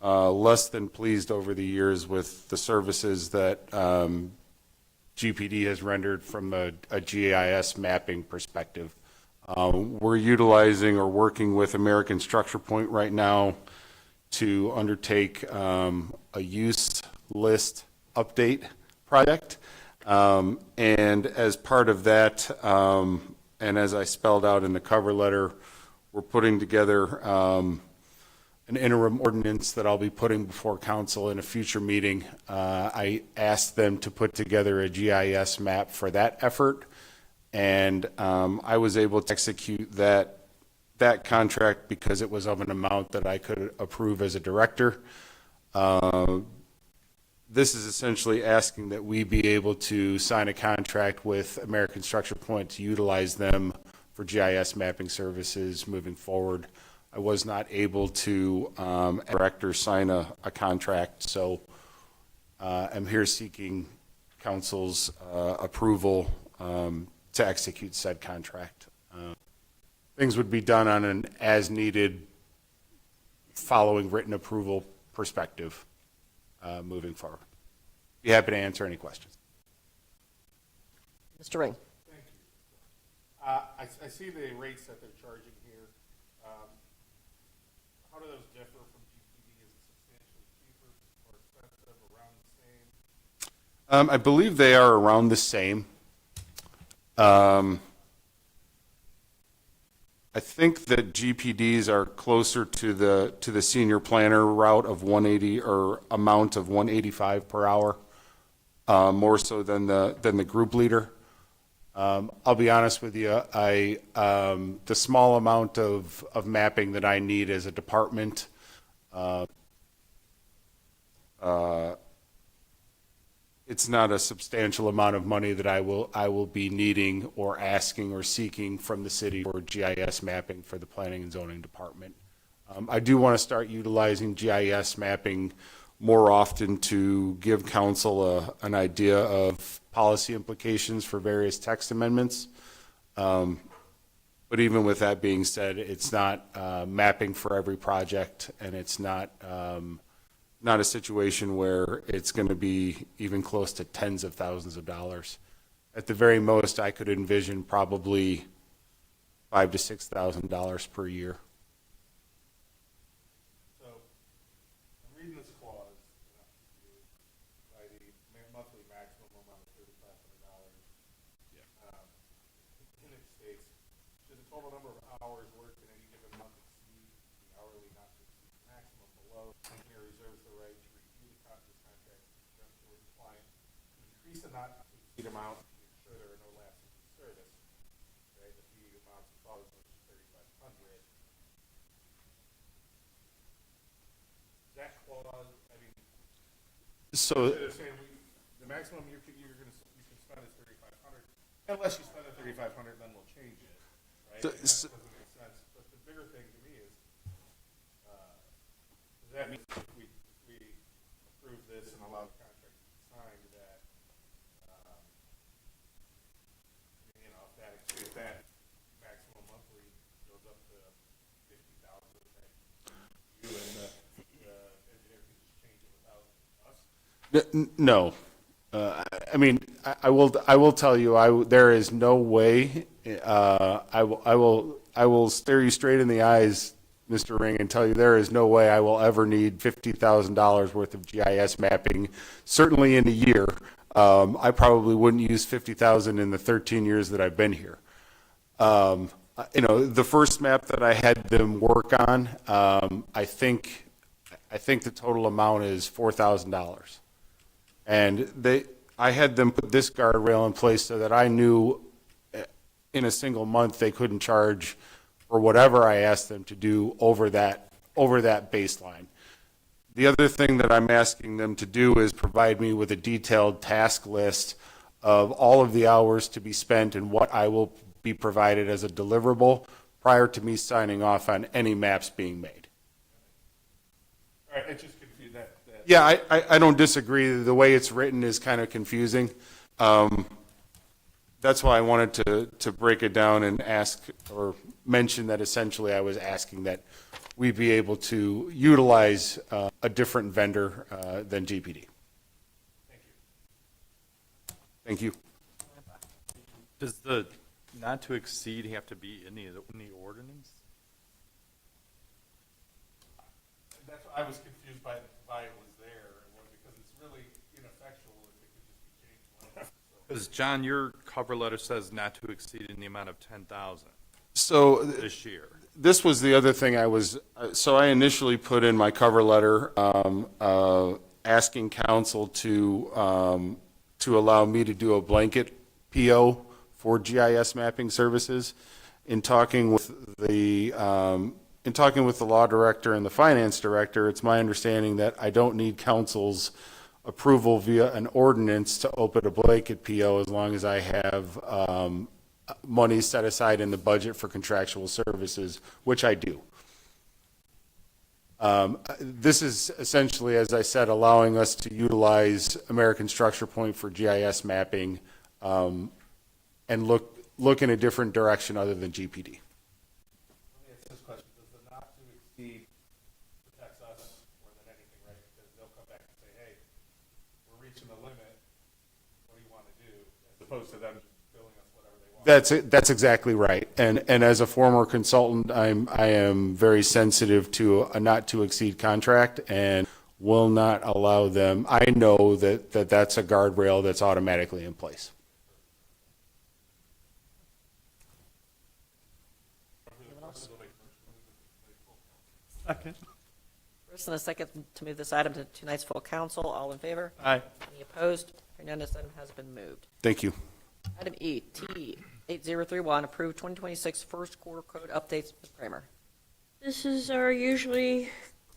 less than pleased over the years with the services that GPD has rendered from a GIS mapping perspective. We're utilizing or working with American Structure Point right now to undertake a use list update project. And as part of that, and as I spelled out in the cover letter, we're putting together an interim ordinance that I'll be putting before council in a future meeting. I asked them to put together a GIS map for that effort, and I was able to execute that contract because it was of an amount that I could approve as a director. This is essentially asking that we be able to sign a contract with American Structure Point to utilize them for GIS mapping services moving forward. I was not able to, director sign a contract, so I'm here seeking council's approval to execute said contract. Things would be done on an as-needed, following written approval perspective moving forward. Be happy to answer any questions. Mr. Ring. Thank you. I see the rates that they're charging here. How do those differ from GPD? Is it substantially cheaper or expensive, around the same? I believe they are around the same. I think that GPDs are closer to the senior planner route of 180 or amount of 185 per hour, more so than the group leader. I'll be honest with you, the small amount of mapping that I need as a department, it's not a substantial amount of money that I will be needing or asking or seeking from the city for GIS mapping for the planning and zoning department. I do want to start utilizing GIS mapping more often to give council an idea of policy implications for various text amendments. But even with that being said, it's not mapping for every project, and it's not a situation where it's going to be even close to tens of thousands of dollars. At the very most, I could envision probably $5,000 to $6,000 per year. So, I'm reading this clause by the monthly maximum amount of $3,500. Yeah. And it states, should the total number of hours worked in any given month exceed the hourly not to exceed maximum below, engineer reserves the right to review the contract in conjunction with the client to increase the not to exceed amount to ensure there are no lapses in service. Right, the fee amounts to about as much as $3,500. That clause, I mean, so they're saying the maximum you can spend is $3,500, unless you spend the $3,500, then we'll change it, right? That doesn't make sense. But the bigger thing to me is, does that mean if we approve this and allow the contract to be signed, that you know, if that maximum monthly goes up to $50,000, that you and the engineer can just change it without us? No. I mean, I will tell you, there is no way, I will stare you straight in the eyes, Mr. Ring, and tell you there is no way I will ever need $50,000 worth of GIS mapping, certainly in a year. I probably wouldn't use $50,000 in the 13 years that I've been here. You know, the first map that I had them work on, I think the total amount is $4,000. And I had them put this guardrail in place so that I knew in a single month they couldn't charge for whatever I asked them to do over that baseline. The other thing that I'm asking them to do is provide me with a detailed task list of all of the hours to be spent and what I will be provided as a deliverable prior to me signing off on any maps being made. All right, I just confused that. Yeah, I don't disagree. The way it's written is kind of confusing. That's why I wanted to break it down and ask or mention that essentially I was asking that we be able to utilize a different vendor than GPD. Thank you. Thank you. Does the not to exceed have to be in the ordinance? That's why I was confused by why it was there, because it's really ineffectual if it could just be changed whenever. Because John, your cover letter says not to exceed in the amount of 10,000. So this year. this was the other thing so I initially put in my cover letter, asking council to allow me to do a blanket PO for GIS mapping services. In talking with the law director and the finance director, it's my understanding that I don't need council's approval via an ordinance to open a blanket PO as long as I have money set aside in the budget for contractual services, which I do. This is essentially, as I said, allowing us to utilize American Structure Point for GIS mapping and look in a different direction other than GPD. Let me ask this question. Does the not to exceed protects us more than anything, right? Because they'll come back and say, hey, we're reaching the limit. What do you want to do? As opposed to them just billing us whatever they want. That's exactly right. And as a former consultant, I am very sensitive to a not to exceed contract and will not allow them. I know that's a guardrail that's automatically in place. Second. First and a second to move this item to tonight's full council. All in favor? Aye. Any opposed? Hearing none, this item has been moved. Thank you. Item E, T 8031, approve 2026 first quarter code updates. Ms. Kramer. This is our usually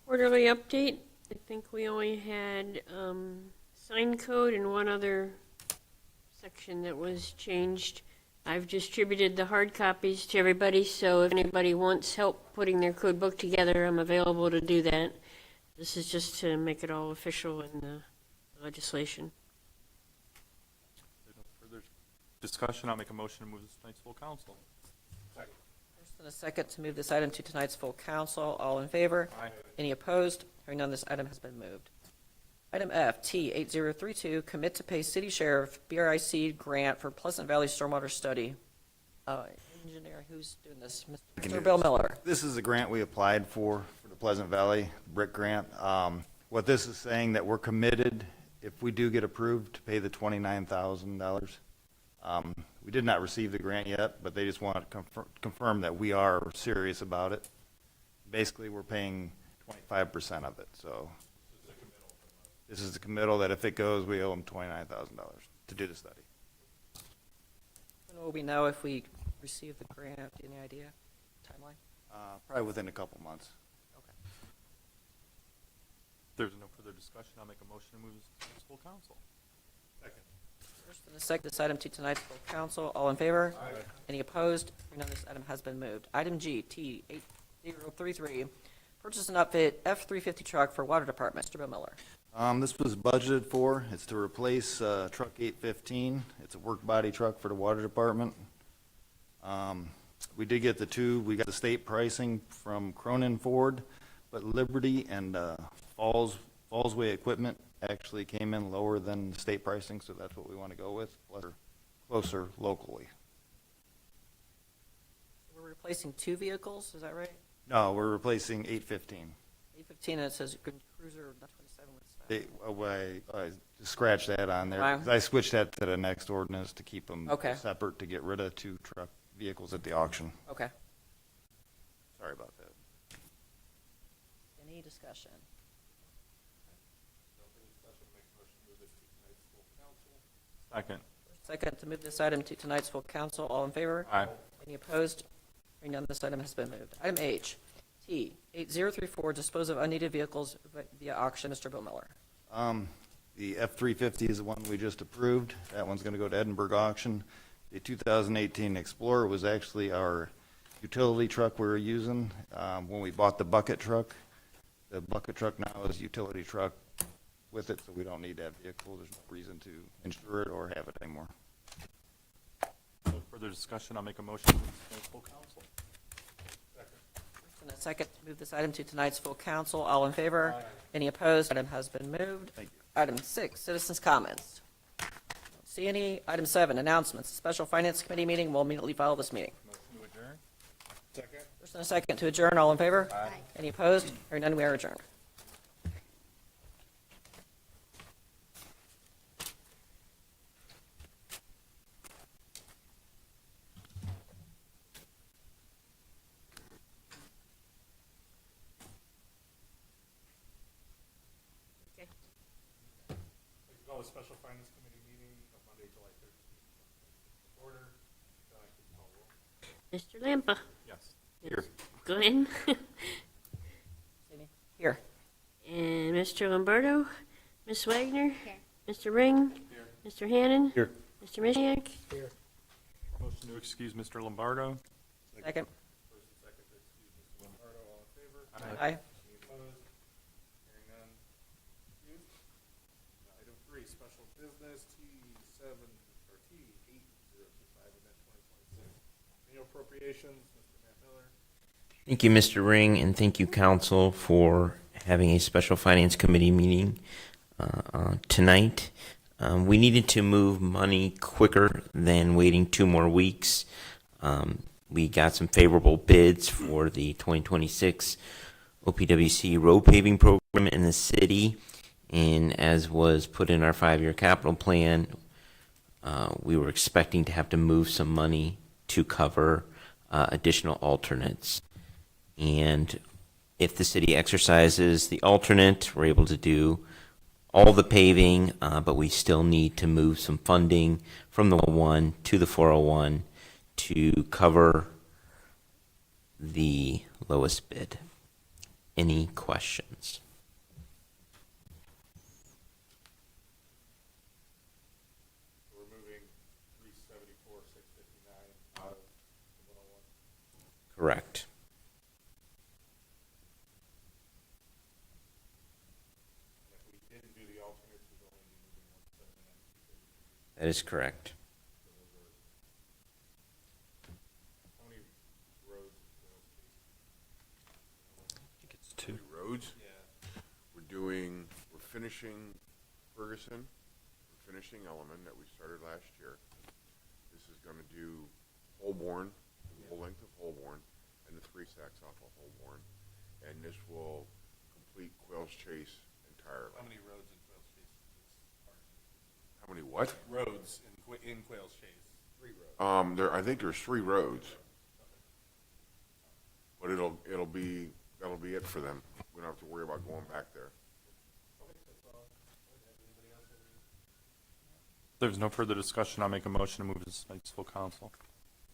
quarterly update. I think we only had sign code and one other section that was changed. I've distributed the hard copies to everybody, so if anybody wants help putting their code book together, I'm available to do that. This is just to make it all official in the legislation. There's no further discussion. I'll make a motion to move this to tonight's full council. First and a second to move this item to tonight's full council. All in favor? Aye. Any opposed? Hearing none, this item has been moved. Item F, T 8032, commit to pay city sheriff BRIC grant for Pleasant Valley Stormwater Study. Engineer, who's doing this? Mr. Bill Miller. This is a grant we applied for the Pleasant Valley BRIC grant. What this is saying that we're committed, if we do get approved, to pay the $29,000. We did not receive the grant yet, but they just want to confirm that we are serious about it. Basically, we're paying 25% of it, so. This is the committal that if it goes, we owe them $29,000 to do the study. When will we know if we receive the grant? Any idea? Timeline? Probably within a couple months. Okay. If there's no further discussion, I'll make a motion to move this to tonight's full council. Second. First and a second, this item to tonight's full council. All in favor? Aye. Any opposed? Hearing none, this item has been moved. Item G, T 8033, purchase and outfit F-350 truck for water department. Mr. Bill Miller. This was budgeted for. It's to replace truck 815. It's a work body truck for the water department. We did get the two. We got the state pricing from Cronin Ford, but Liberty and Fallsway Equipment actually came in lower than state pricing, so that's what we want to go with, closer locally. We're replacing two vehicles, is that right? No, we're replacing 815. 815, and it says cruiser, not 27. I scratched that on there. Wow. 'Cause I switched that to the next ordinance to keep them Okay. separate to get rid of two truck vehicles at the auction. Okay. Sorry about that. Any discussion? Second. Second to move this item to tonight's full council. All in favor? Aye. Any opposed? Hearing none, this item has been moved. Item H, T 8034, dispose of unneeded vehicles via auction. Mr. Bill Miller. The F-350 is the one we just approved. That one's going to go to Edinburgh auction. The 2018 Explorer was actually our utility truck we were using when we bought the bucket truck. The bucket truck now is a utility truck with it, so we don't need that vehicle. There's no reason to insure it or have it anymore. No further discussion. I'll make a motion to move this to tonight's full council. And a second to move this item to tonight's full council. All in favor? Aye. Any opposed? Item has been moved. Thank you. Item 6, citizens' comments. Don't see any. Item 7, announcements. Special Finance Committee meeting will immediately follow this meeting. Motion to adjourn. Second. First and a second to adjourn. All in favor? Aye. Any opposed? Hearing none, we are adjourned. the Special Finance Committee meeting of Monday, July 13th. Order. I can call roll. Mr. Lampa. Yes. Here. Glenn. Here. And Mr. Lombardo. Ms. Wagner. Mr. Ring. Mr. Hannan. Here. Mr. Mishniak. Motion to excuse Mr. Lombardo. Second. First and second to excuse Mr. Lombardo. All in favor? Aye. Any opposed? Hearing none. Excused. Item 3, special business T7 or T8025, event 2026. Annual appropriations, Mr. Matt Miller. Thank you, Mr. Ring, and thank you, Council, for having a special finance committee meeting tonight. We needed to move money quicker than waiting 2 more weeks. We got some favorable bids for the 2026 OPWC road paving program in the city, and as was put in our 5-year capital plan, we were expecting to have to move some money to cover additional alternates. And if the city exercises the alternate, we're able to do all the paving, but we still need to move some funding from the 101 to the 401 to cover the lowest bid. Any questions? So we're moving 374,659 out of the 101. Correct. And if we didn't do the alternates, we'd only be moving 179. That is correct. How many roads in Quails Chase? I think it's 2. Roads? Yeah. We're finishing Ferguson, we're finishing Elliman that we started last year. This is gonna do Holborn, the whole length of Holborn, and the 3 stacks off of Holborn. And this will complete Quails Chase entirely. How many roads in Quails Chase? How many what? Roads in Quails Chase. 3 roads. I think there's 3 roads. But that'll be it for them. We don't have to worry about going back there. If there's no further discussion, I'll make a motion to move this to tonight's full council.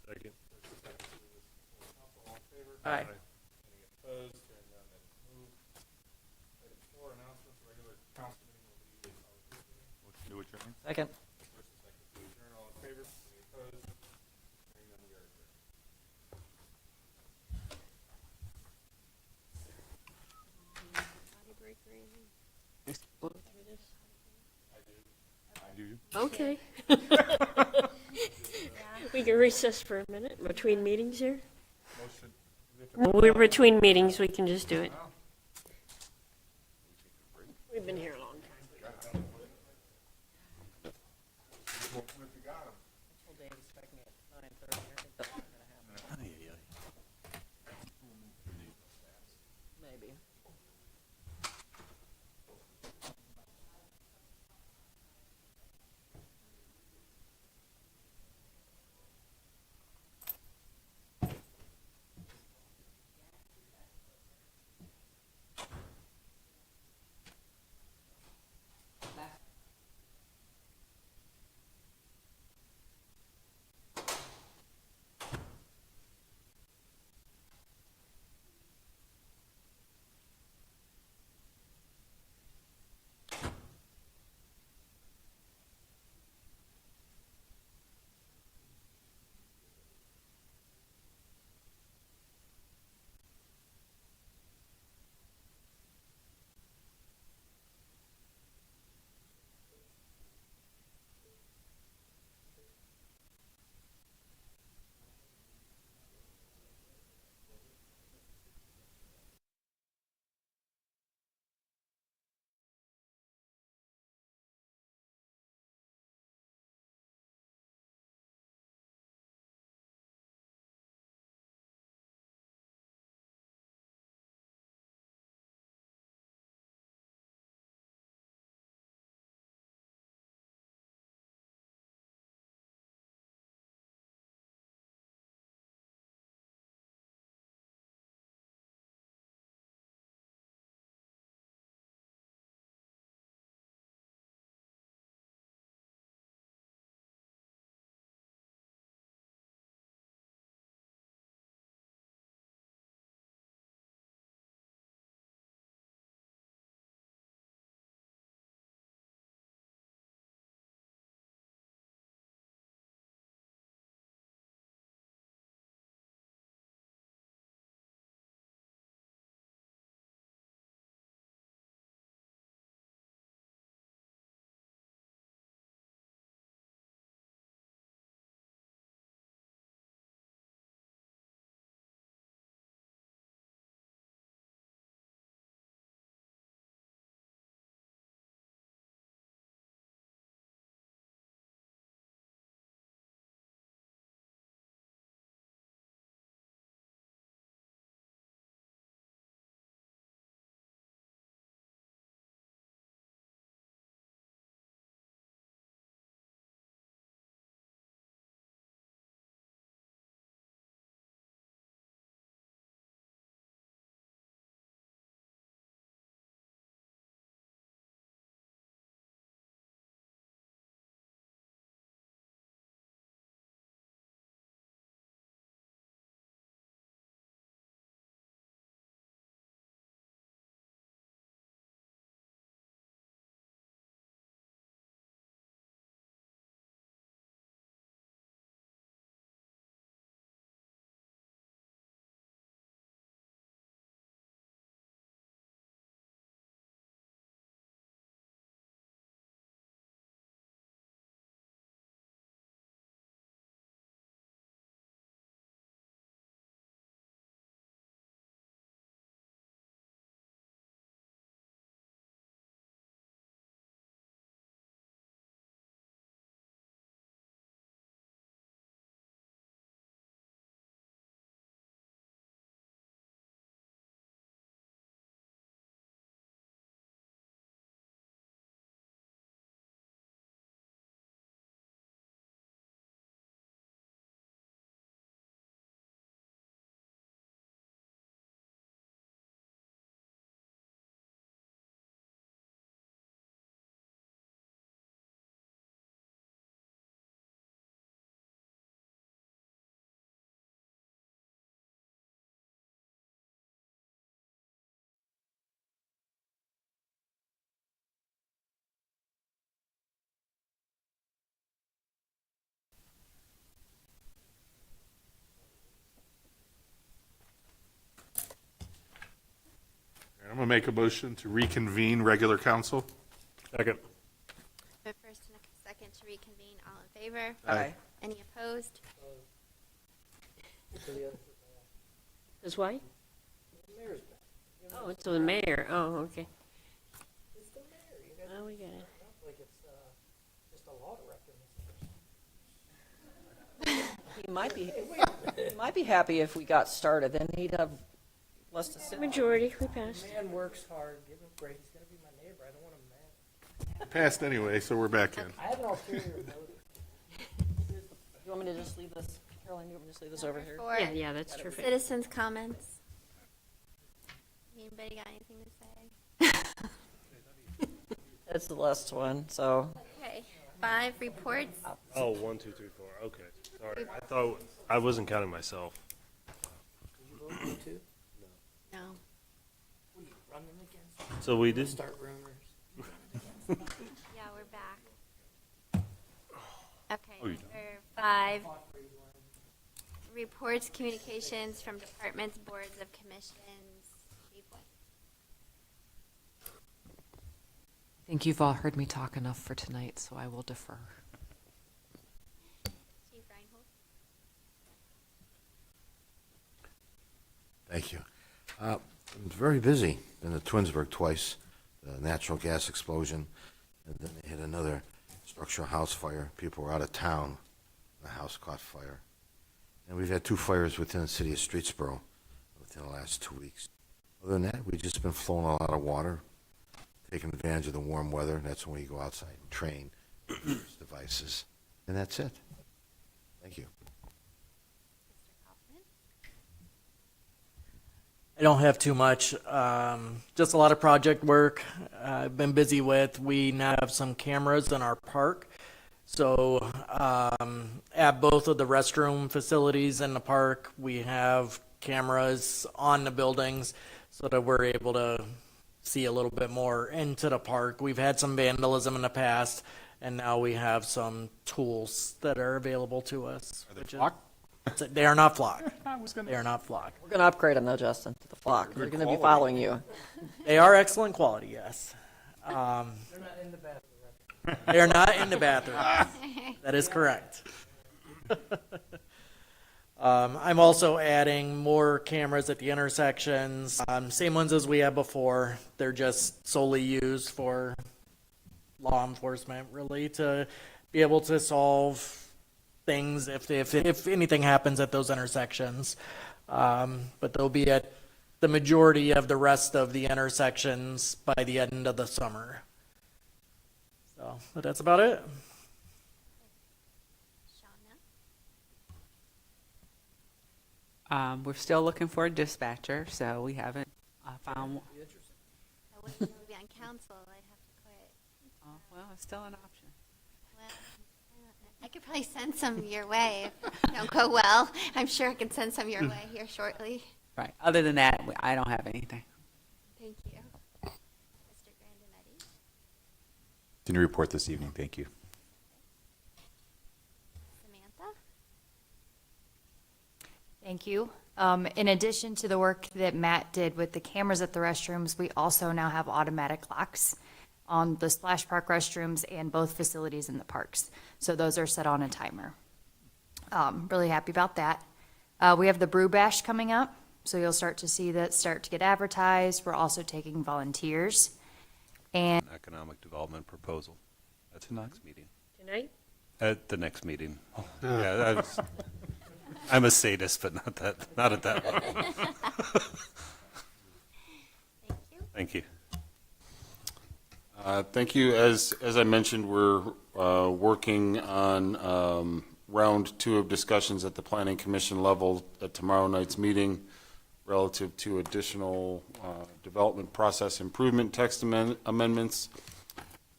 Second. All in favor? Aye. Any opposed? Hearing none, that is moved. Item 4, announcements, regular council meeting will be held this meeting. Motion to adjourn. Second. First and second to adjourn, all in favor? Any opposed? Hearing none, we are adjourned. Potty break or anything? Through this? I do. Okay. We can recess for a minute between meetings here. Motion. We're between meetings, we can just do it. We've been here a long time. Maybe. to make a motion to reconvene regular council. Second. A first and a second to reconvene. All in favor? Aye. Any opposed? Is why? Oh, it's the mayor. Oh, okay. Oh, we got it. He might be happy if we got started, then he'd have less to say. Majority, we passed. Man works hard, give him a break, he's gonna be my neighbor, I don't want him mad. Passed anyway, so we're back in. I have an ulterior motive. You want me to just leave this, Caroline, you want me to just leave this over here? Four. Yeah, that's terrific. Citizens' comments. Anybody got anything to say? That's the last one, so. Okay. 5, reports. Oh, 1, 2, 3, 4. Okay. Sorry. I thought I wasn't counting myself. No. So we did. Start rumors. Yeah, we're back. Okay, Oh, you number 5. Reports, communications from departments, boards of commissions. Chief White. I think you've all heard me talk enough for tonight, so I will defer. Chief Reinhold. Thank you. I was very busy. Been to Twinsburg twice, the natural gas explosion, and then they had another structural house fire. People were out of town. The house caught fire. And we've had 2 fires within the city of Streetsboro within the last 2 weeks. Other than that, we've just been flowing a lot of water, taking advantage of the warm weather. That's when we go outside and train devices. And that's it. Thank you. Mr. Kaufman. I don't have too much, just a lot of project work I've been busy with. We now have some cameras in our park. So at both of the restroom facilities in the park, we have cameras on the buildings so that we're able to see a little bit more into the park. We've had some vandalism in the past, and now we have some tools that are available to us. Are they flock? They are not flock. They are not flock. We're going to upgrade them though, Justin, to the flock. They're going to be following you. They are excellent quality, yes. They're not in the bathroom. They are not in the bathroom. That is correct. I'm also adding more cameras at the intersections. Same ones as we had before. They're just solely used for law enforcement, really, to be able to solve things if anything happens at those intersections. But they'll be at the majority of the rest of the intersections by the end of the summer. So, but that's about it. Shauna. We're still looking for a dispatcher, so we haven't found one. I wouldn't really be on council. I'd have to quit. Oh, well, it's still an option. Well, I could probably send some your way if it don't go well. I'm sure I can send some your way here shortly. Right. Other than that, I don't have anything. Thank you. Mr. Grandinetti. Didn't report this evening, thank you. Samantha. Thank you. In addition to the work that Matt did with the cameras at the restrooms, we also now have automatic locks on the Splash Park restrooms and both facilities in the parks. So those are set on a timer. Really happy about that. We have the Brew Bash coming up, so you'll start to see that start to get advertised. We're also taking volunteers. And Economic development proposal. That's the next meeting. Tonight? At the next meeting. Yeah, I'm a sadist, but not at that level. Thank you. Thank you. Thank you. As I mentioned, we're working on round 2 of discussions at the Planning Commission level at tomorrow night's meeting relative to additional development process improvement text amendments.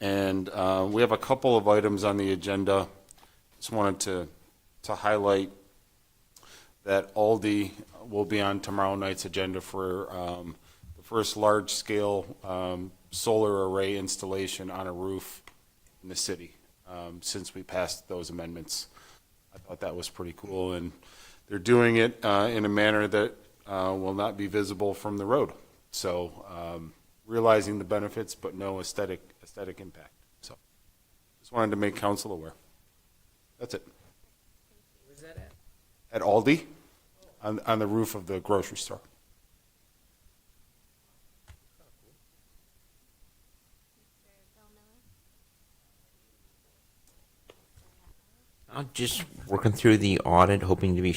And we have a couple of items on the agenda. Just wanted to highlight that Aldi will be on tomorrow night's agenda for the first large-scale solar array installation on a roof in the city since we passed those amendments. I thought that was pretty cool, and they're doing it in a manner that will not be visible from the road. So realizing the benefits, but no aesthetic impact. So, just wanted to make council aware. That's it. Where's that at? At Aldi, on the roof of the grocery store. I'm just working through the audit, hoping to be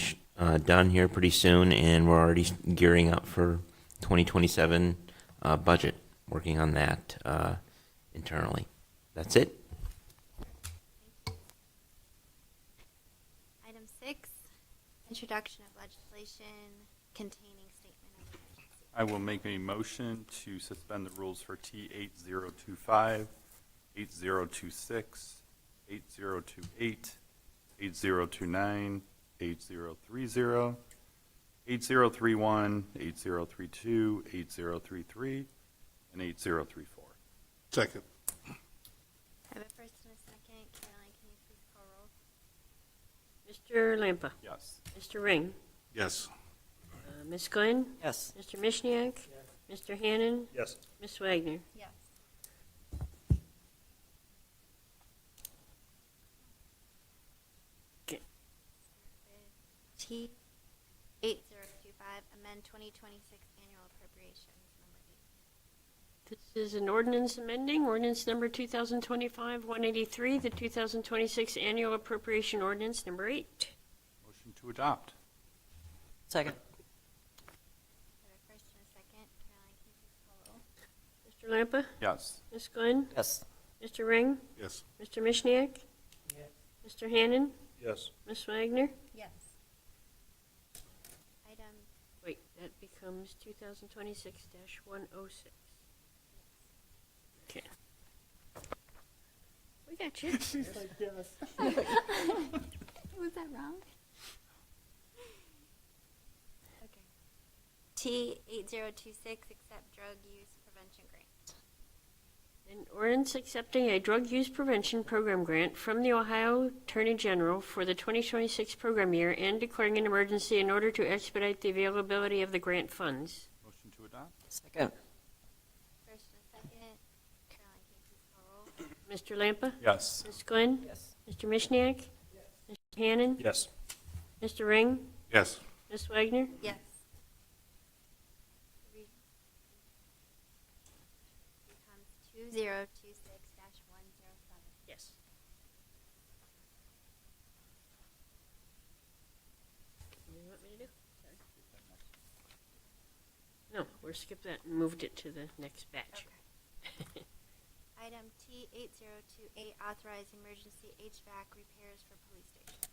done here pretty soon, and we're already gearing up for 2027 budget, working on that internally. That's it. Item 6, introduction of legislation containing statement of emergency. I will make a motion to suspend the rules for T8025, 8026, 8028, 8029, 8030, 8031, 8032, 8033, and 8034. Second. I have a first and a second. Caroline, can you please call roll? Mr. Lampa? Yes. Mr. Ring? Yes. Ms. Glenn? Yes. Mr. Mishniak? Mr. Hannan? Yes. Ms. Wagner? Yes. T 8025, amend 2026 annual appropriations, number 8. This is an ordinance amending ordinance number 2025-183, the 2026 annual appropriation ordinance number 8. Motion to adopt. Second. I have a first and a second. Caroline, can you please call roll? Mr. Lampa? Yes. Ms. Glenn? Yes. Mr. Ring? Yes. Mr. Mishniak? Mr. Hannan? Yes. Ms. Wagner? Yes. Item, Wait, that becomes 2026-106. Okay. We got you. was that wrong? Okay. T 8026, accept drug use prevention grant. An ordinance accepting a drug use prevention program grant from the Ohio Attorney General for the 2026 program year and declaring an emergency in order to expedite the availability of the grant funds. Motion to adopt. Second. First and a second. Caroline, can you please call roll? Mr. Lampa? Yes. Ms. Glenn? Yes. Mr. Mishniak? Mr. Hannan? Yes. Mr. Ring? Yes. Ms. Wagner? Yes. Becomes 2026-107. Yes. What do you want me to do? Sorry. No, we're skipped that and moved it to the next batch. Item T 8028, authorize emergency HVAC repairs for police station.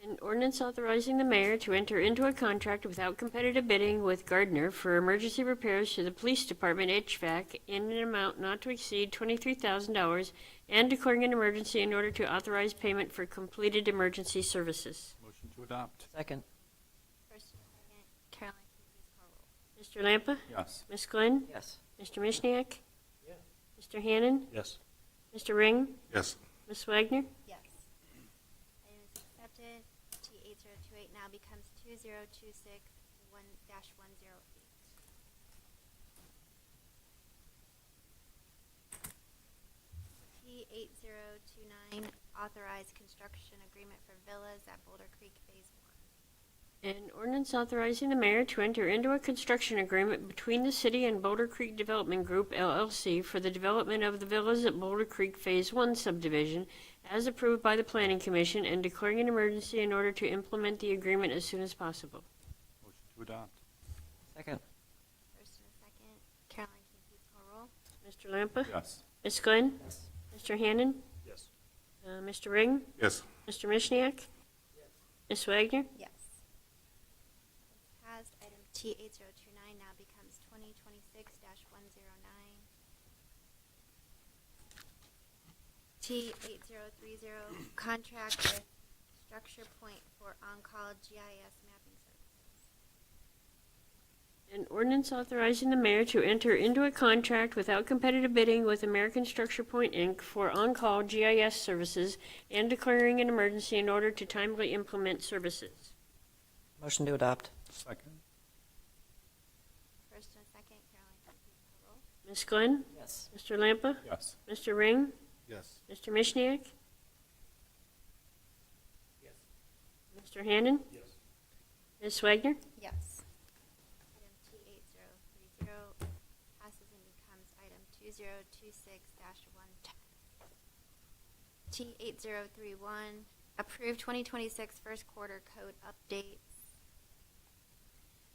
An ordinance authorizing the mayor to enter into a contract without competitive bidding with Gardner for emergency repairs to the police department HVAC in an amount not to exceed $23,000 and declaring an emergency in order to authorize payment for completed emergency services. Motion to adopt. Second. First and a second. Caroline, can you please call roll? Mr. Lampa? Yes. Ms. Glenn? Yes. Mr. Mishniak? Mr. Hannan? Yes. Mr. Ring? Yes. Ms. Wagner? Yes. Item is accepted. T 8028 now becomes 2026-108. T 8029, authorize construction agreement for villas at Boulder Creek Phase 1. An ordinance authorizing the mayor to enter into a construction agreement between the city and Boulder Creek Development Group, LLC, for the development of the villas at Boulder Creek Phase 1 subdivision, as approved by the Planning Commission, and declaring an emergency in order to implement the agreement as soon as possible. Motion to adopt. Second. First and a second. Caroline, can you please call roll? Mr. Lampa? Yes. Ms. Glenn? Mr. Hannan? Yes. Mr. Ring? Yes. Mr. Mishniak? Ms. Wagner? Yes. Passed. Item T 8029 now becomes 2026-109. T 8030, contract with Structure Point for on-call GIS mapping services. An ordinance authorizing the mayor to enter into a contract without competitive bidding with American Structure Point, Inc. for on-call GIS services and declaring an emergency in order to timely implement services. Motion to adopt. Second. First and a second. Caroline, can you please call roll? Ms. Glenn? Yes. Mr. Lampa? Yes. Mr. Ring? Yes. Mr. Mishniak? Yes. Mr. Hannon? Yes. Ms. Wagner? Yes. Item T8030 passes and becomes item 2026-110. T8031, approve 2026 first quarter code updates.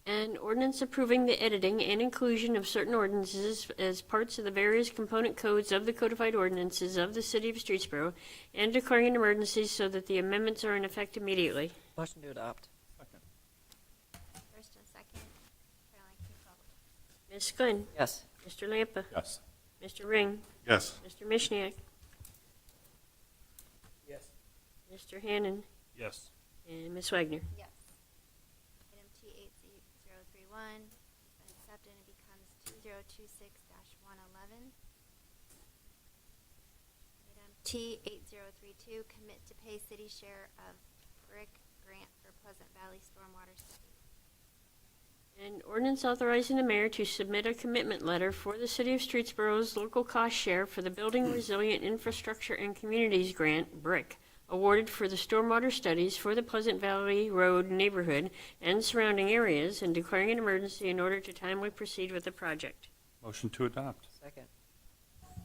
An ordinance approving the editing and inclusion of certain ordinances as parts of the various component codes of the codified ordinances of the city of Streetsboro and declaring an emergency so that the amendments are in effect immediately. Motion to adopt. First and second. Caroline, can you call the roll? Ms. Glenn? Yes. Mr. Lampa? Yes. Mr. Ring? Yes. Mr. Mishniak? Yes. Mr. Hannon? Yes. And Ms. Wagner? Yes. Item T8031 has been accepted and becomes 2026-111. Item T8032, commit to pay city share of BRIC grant for Pleasant Valley Stormwater Study. An ordinance authorizing the mayor to submit a commitment letter for the city of Streetsboro's local cost share for the Building Resilient Infrastructure and Communities Grant, BRIC, awarded for the stormwater studies for the Pleasant Valley Road neighborhood and surrounding areas, and declaring an emergency in order to timely proceed with the project. Motion to adopt. Second.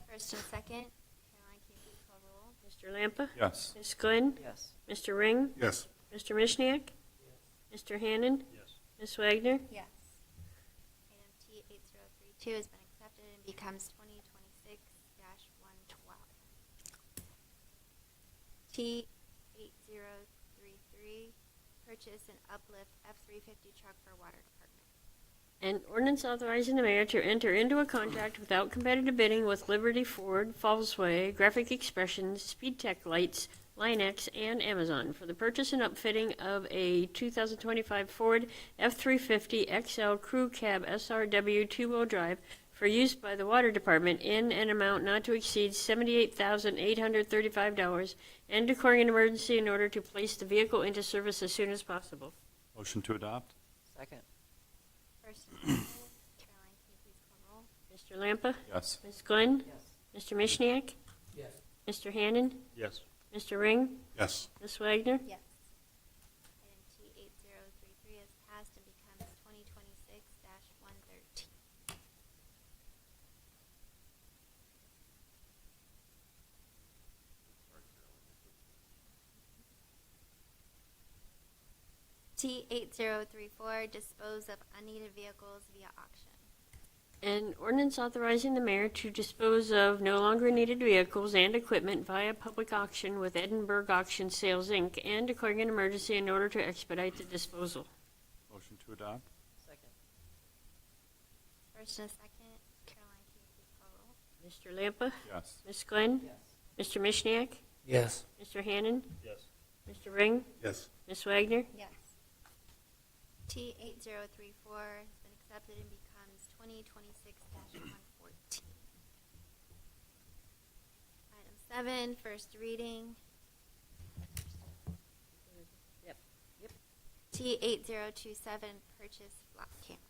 First and second. Caroline, can you please call roll? Mr. Lampa? Yes. Ms. Glenn? Yes. Mr. Ring? Yes. Mr. Mishniak? Mr. Hannon? Yes. Ms. Wagner? Yes. Item T8032 has been accepted and becomes 2026-112. T8033, purchase and uplift F-350 truck for water department. An ordinance authorizing the mayor to enter into a contract without competitive bidding with Liberty Ford, Fallsway, Graphic Expressions, Speed Tech Lights, Line-X, and Amazon for the purchase and upfitting of a 2025 Ford F-350 XL Crew Cab SRW two-wheel drive for use by the water department in an amount not to exceed $78,835, and declaring an emergency in order to place the vehicle into service as soon as possible. Motion to adopt. Second. First and second. Caroline, can you please call roll? Mr. Lampa? Yes. Ms. Glenn? Yes. Mr. Mishniak? Yes. Mr. Hannon? Yes. Mr. Ring? Yes. Ms. Wagner? Yes. Item T8033 has passed and becomes 2026-113. T8034, dispose of unneeded vehicles via auction. An ordinance authorizing the mayor to dispose of no longer needed vehicles and equipment via public auction with Edinburgh Auction Sales, Inc., and declaring an emergency in order to expedite the disposal. Motion to adopt. Second. First and second. Caroline, can you please call roll? Mr. Lampa? Yes. Ms. Glenn? Yes. Mr. Mishniak? Yes. Mr. Hannon? Yes. Mr. Ring? Yes. Ms. Wagner? Yes. T8034 has been accepted and becomes 2026-114. Item 7, first reading. Yep. T8027, purchase block camera.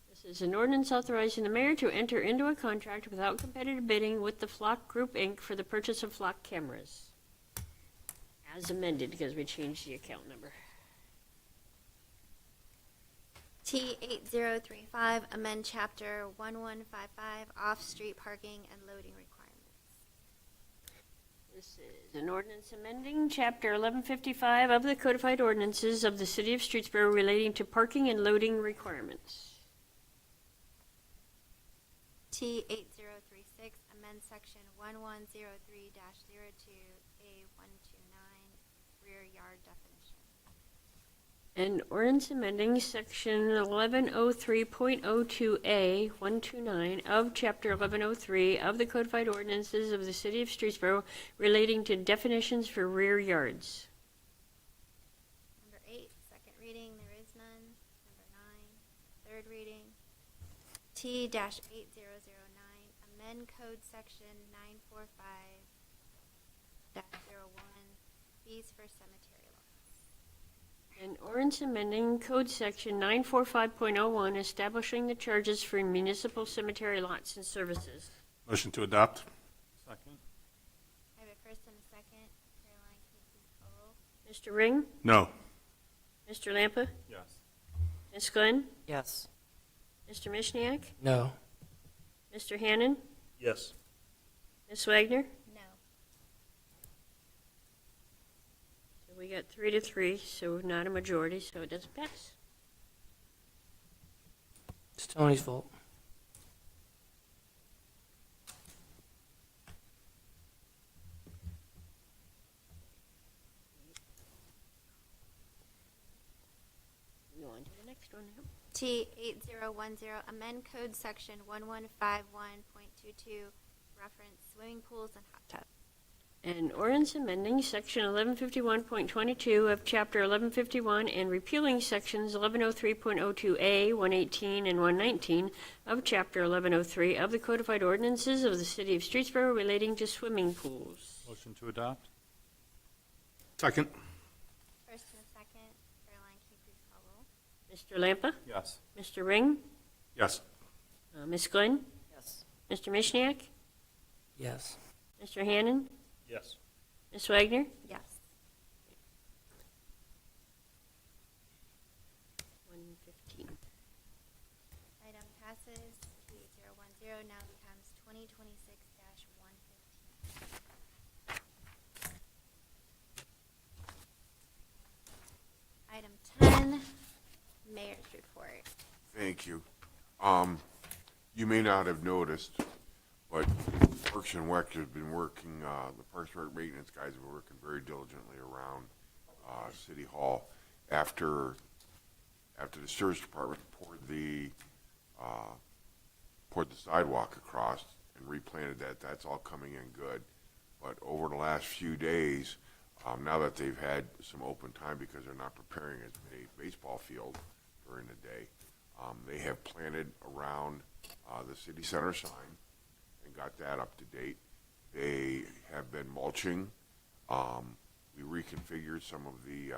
This is an ordinance authorizing the mayor to enter into a contract without competitive bidding with the Flock Group, Inc. for the purchase of Flock cameras. As amended, because we changed the account number. T8035, amend chapter 1155, off-street parking and loading requirements. This is an ordinance amending Chapter 1155 of the Codified Ordinances of the City of Streetsboro relating to parking and loading requirements. T8036, amend section 1103-02A129, rear yard definition. An ordinance amending Section 1103.02A 129 of Chapter 1103 of the Codified Ordinances of the City of Streetsboro relating to definitions for rear yards. Number 8, second reading, there is none. Number 9, third reading. T-8009, amend code section 945-01, fees for cemetery lots. An ordinance amending code section 945.01, establishing the charges for municipal cemetery lots and services. Motion to adopt? Second. I have a first and a second. Caroline, can you please call roll? Mr. Ring? No. Mr. Lampa? Yes. Ms. Glenn? Yes. Mr. Mishniak? No. Mr. Hannan? Yes. Ms. Wagner? No. So we got 3-3, so not a majority, so it doesn't pass. It's Tony's fault. We go on to the next one now. T 8010, amend code section 1151.22, reference swimming pools and hot tubs. An ordinance amending section 1151.22 of chapter 1151 and repealing sections 1103.02A, 118, and 119 of chapter 1103 of the codified ordinances of the city of Streetsboro relating to swimming pools. Motion to adopt? Second? First and a second. Caroline, can you please call roll? Mr. Lampa? Yes. Mr. Ring? Yes. Ms. Glenn? Yes. Mr. Mishniak? Yes. Mr. Hannan? Yes. Ms. Wagner? Yes. 115. Item passes. T 8010 now becomes 2026-115. Item 10, mayor's report. Thank you. You may not have noticed, but Parks and Rec has been working, the Parks and Rec maintenance guys have been working very diligently around City Hall after the service department poured the sidewalk across and replanted that. That's all coming in good. But over the last few days, now that they've had some open time because they're not preparing as many baseball field during the day, they have planted around the city center sign and got that up to date. They have been mulching. We reconfigured some of the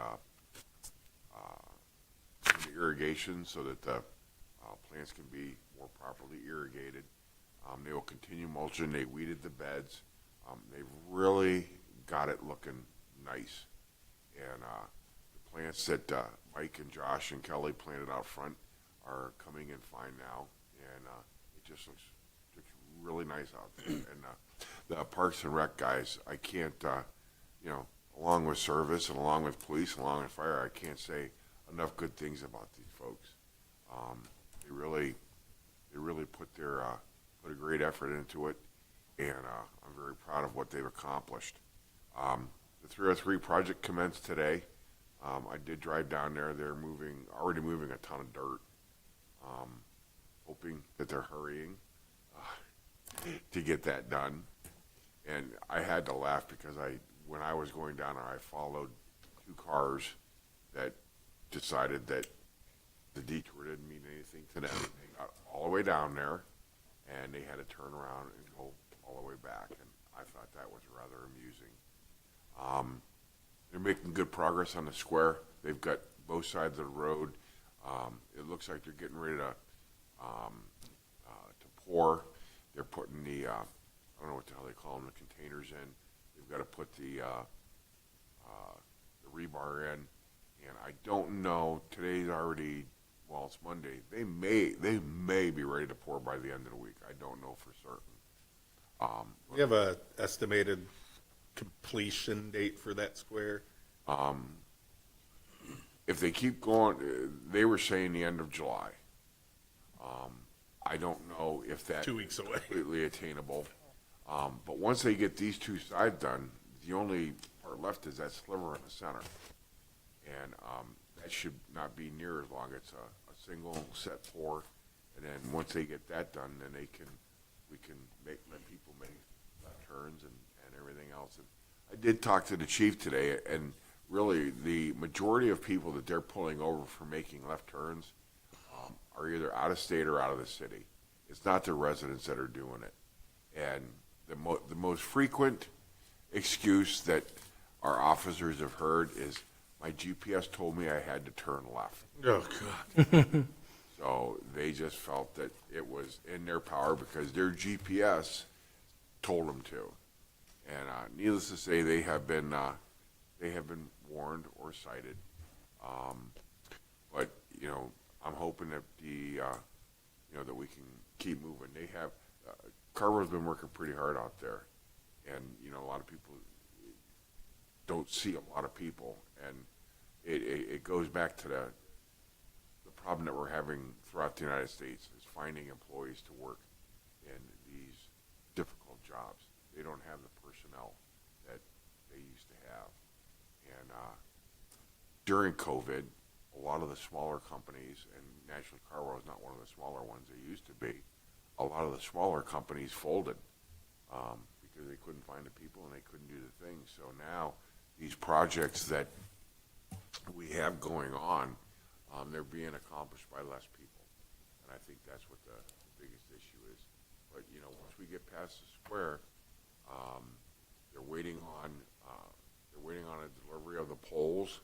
irrigation so that the plants can be more properly irrigated. They will continue mulching. They weeded the beds. They've really got it looking nice. And the plants that Mike and Josh and Kelly planted out front are coming in fine now. And it just looks really nice out there. And the Parks and Rec guys, I can't, along with service and along with police, and along with fire, I can't say enough good things about these folks. They really put a great effort into it, and I'm very proud of what they've accomplished. The 303 project commenced today. I did drive down there. They're already moving a ton of dirt, hoping that they're hurrying to get that done. And I had to laugh because when I was going down there, I followed two cars that decided that the detour didn't mean anything to them. They got all the way down there, and they had to turn around and go all the way back. And I thought that was rather amusing. They're making good progress on the square. They've got both sides of the road. It looks like they're getting ready to pour. They're putting the, I don't know what the hell they call them, the containers in. They've got to put the rebar in. And I don't know, today's already, well, it's Monday. They may be ready to pour by the end of the week. I don't know for certain. We have a estimated completion date for that square? If they keep going, they were saying the end of July. I don't know if that's 2 weeks away. Completely attainable. But once they get these two sides done, the only part left is that sliver in the center. And that should not be near as long. It's a single set pour. And then once they get that done, then we can let people make left turns and everything else. And I did talk to the chief today, and really the majority of people that they're pulling over for making left turns are either out of state or out of the city. It's not the residents that are doing it. And the most frequent excuse that our officers have heard is, my GPS told me I had to turn left. Oh, God. So they just felt that it was in their power because their GPS told them to. And needless to say, they have been warned or cited. But you know, I'm hoping that that we can keep moving. They have Carver's been working pretty hard out there, and you know, a lot of people don't see a lot of people, and it goes back to the problem that we're having throughout the United States is finding employees to work in these difficult jobs. They don't have the personnel that they used to have. And during COVID, a lot of the smaller companies, and naturally Carwell is not one of the smaller ones they used to be, a lot of the smaller companies folded because they couldn't find the people and they couldn't do the things. So now these projects that we have going on, they're being accomplished by less people. And I think that's what the biggest issue is. But, you know, once we get past the square, they're waiting on a delivery of the poles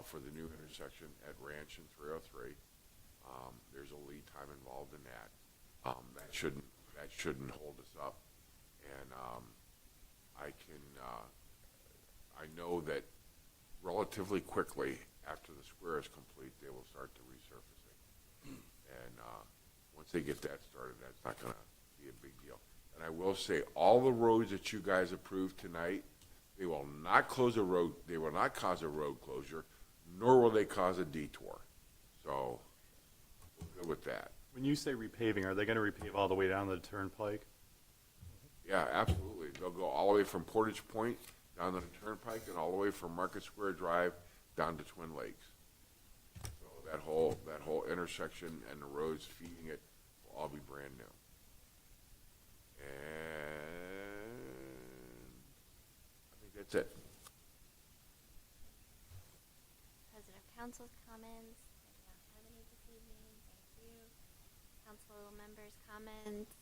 for the new intersection at Ranch and 303. There's a lead time involved in that. That shouldn't hold us up. And I know that relatively quickly after the square is complete, they will start the resurfacing. And once they get that started, that's not going to be a big deal. And I will say, all the roads that you guys approved tonight, they will not close a road. They will not cause a road closure, nor will they cause a detour. So we're good with that. When you say repaving, are they going to repave all the way down the turnpike? Yeah, absolutely. They'll go all the way from Portage Point down to the Turnpike and all the way from Market Square Drive down to Twin Lakes. So that whole intersection and the roads feeding it will all be brand new. And I think that's it. President of Council's comments. I do not have any this evening. Thank you. Council members' comments.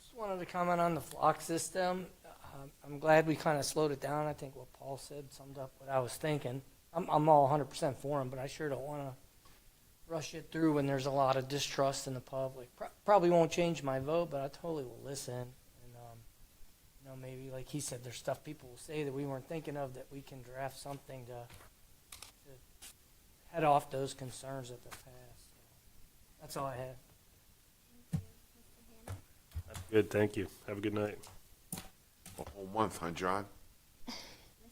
Just wanted to comment on the flock system. I'm glad we kind of slowed it down. I think what Paul said summed up what I was thinking. I'm all 100% for him, but I sure don't want to rush it through when there's a lot of distrust in the public. Probably won't change my vote, but I totally will listen. And you know, maybe like he said, there's stuff people will say that we weren't thinking of that we can draft something to head off those concerns that they're passed. That's all I have. Good, thank you. Have a good night. A whole month, huh, John?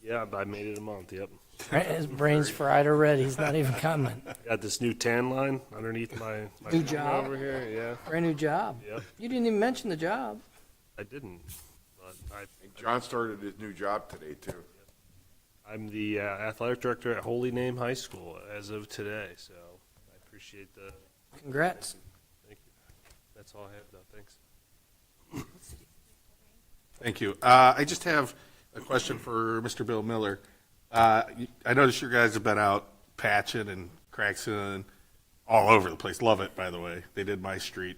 Yeah, I made it a month, yep. His brain's fried already. He's not even coming. Got this new tan line underneath my New phone job. over here, yeah. Brand new job. Yep. You didn't even mention the job. I didn't, but And John started his new job today, too. I'm the athletic director at Holy Name High School as of today, so I appreciate the. Congrats. Thank you. That's all I have, though. Thanks. Thank you. I just have a question for Mr. Bill Miller. I noticed you guys have been out patching and crack sealing all over the place. Love it, by the way. They did my street.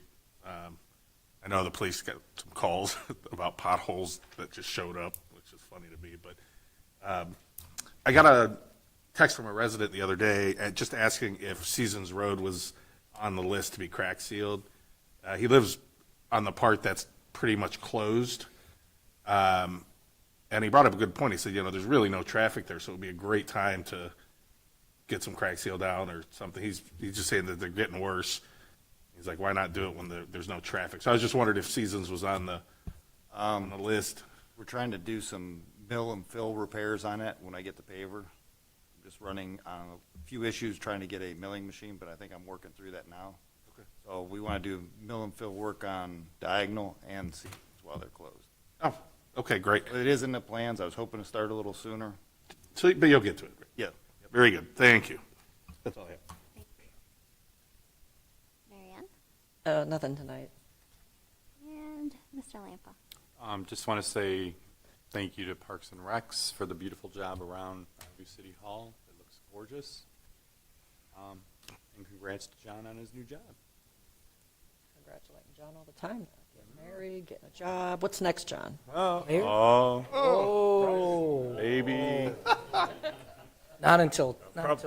I know the police got some calls about potholes that just showed up, which is funny to me. But I got a text from a resident the other day just asking if Seasons Road was on the list to be crack sealed. He lives on the part that's pretty much closed. And he brought up a good point. He said, you know, there's really no traffic there, so it would be a great time to get some crack seal down or something. He's just saying that they're getting worse. He's like, why not do it when there's no traffic? So I was just wondering if Seasons was on the list. We're trying to do some mill and fill repairs on it when I get the paver. I'm just running on a few issues trying to get a milling machine, but I think I'm working through that now. Okay. So we want to do mill and fill work on Diagonal and Seasons while they're closed. Oh, okay, great. It is in the plans. I was hoping to start a little sooner. So, but you'll get to it. Yeah. Very good. Thank you. That's all I have. Marianne? Nothing tonight. And Mr. Lampa? Just want to say thank you to Parks and Recs for the beautiful job around our new City Hall. It looks gorgeous. And congrats to John on his new job. Congratulating John all the time. Get married, getting a job. What's next, John? Mayor? Oh. Maybe. Not until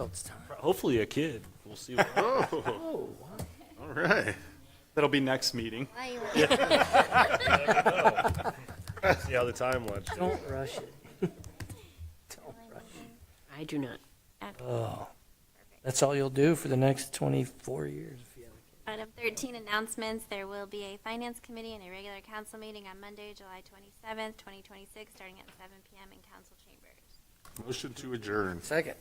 it's time. Hopefully a kid. We'll see. What Oh, All right. That'll be next meeting. Why you See how the time went. don't rush it. Don't rush it. I do not. Oh, that's all you'll do for the next 24 years. If you have a kid. Item 13, announcements. There will be a finance committee and a regular council meeting on Monday, July 27th, 2026, starting at 7 p.m. in council chambers. Motion to adjourn. Second.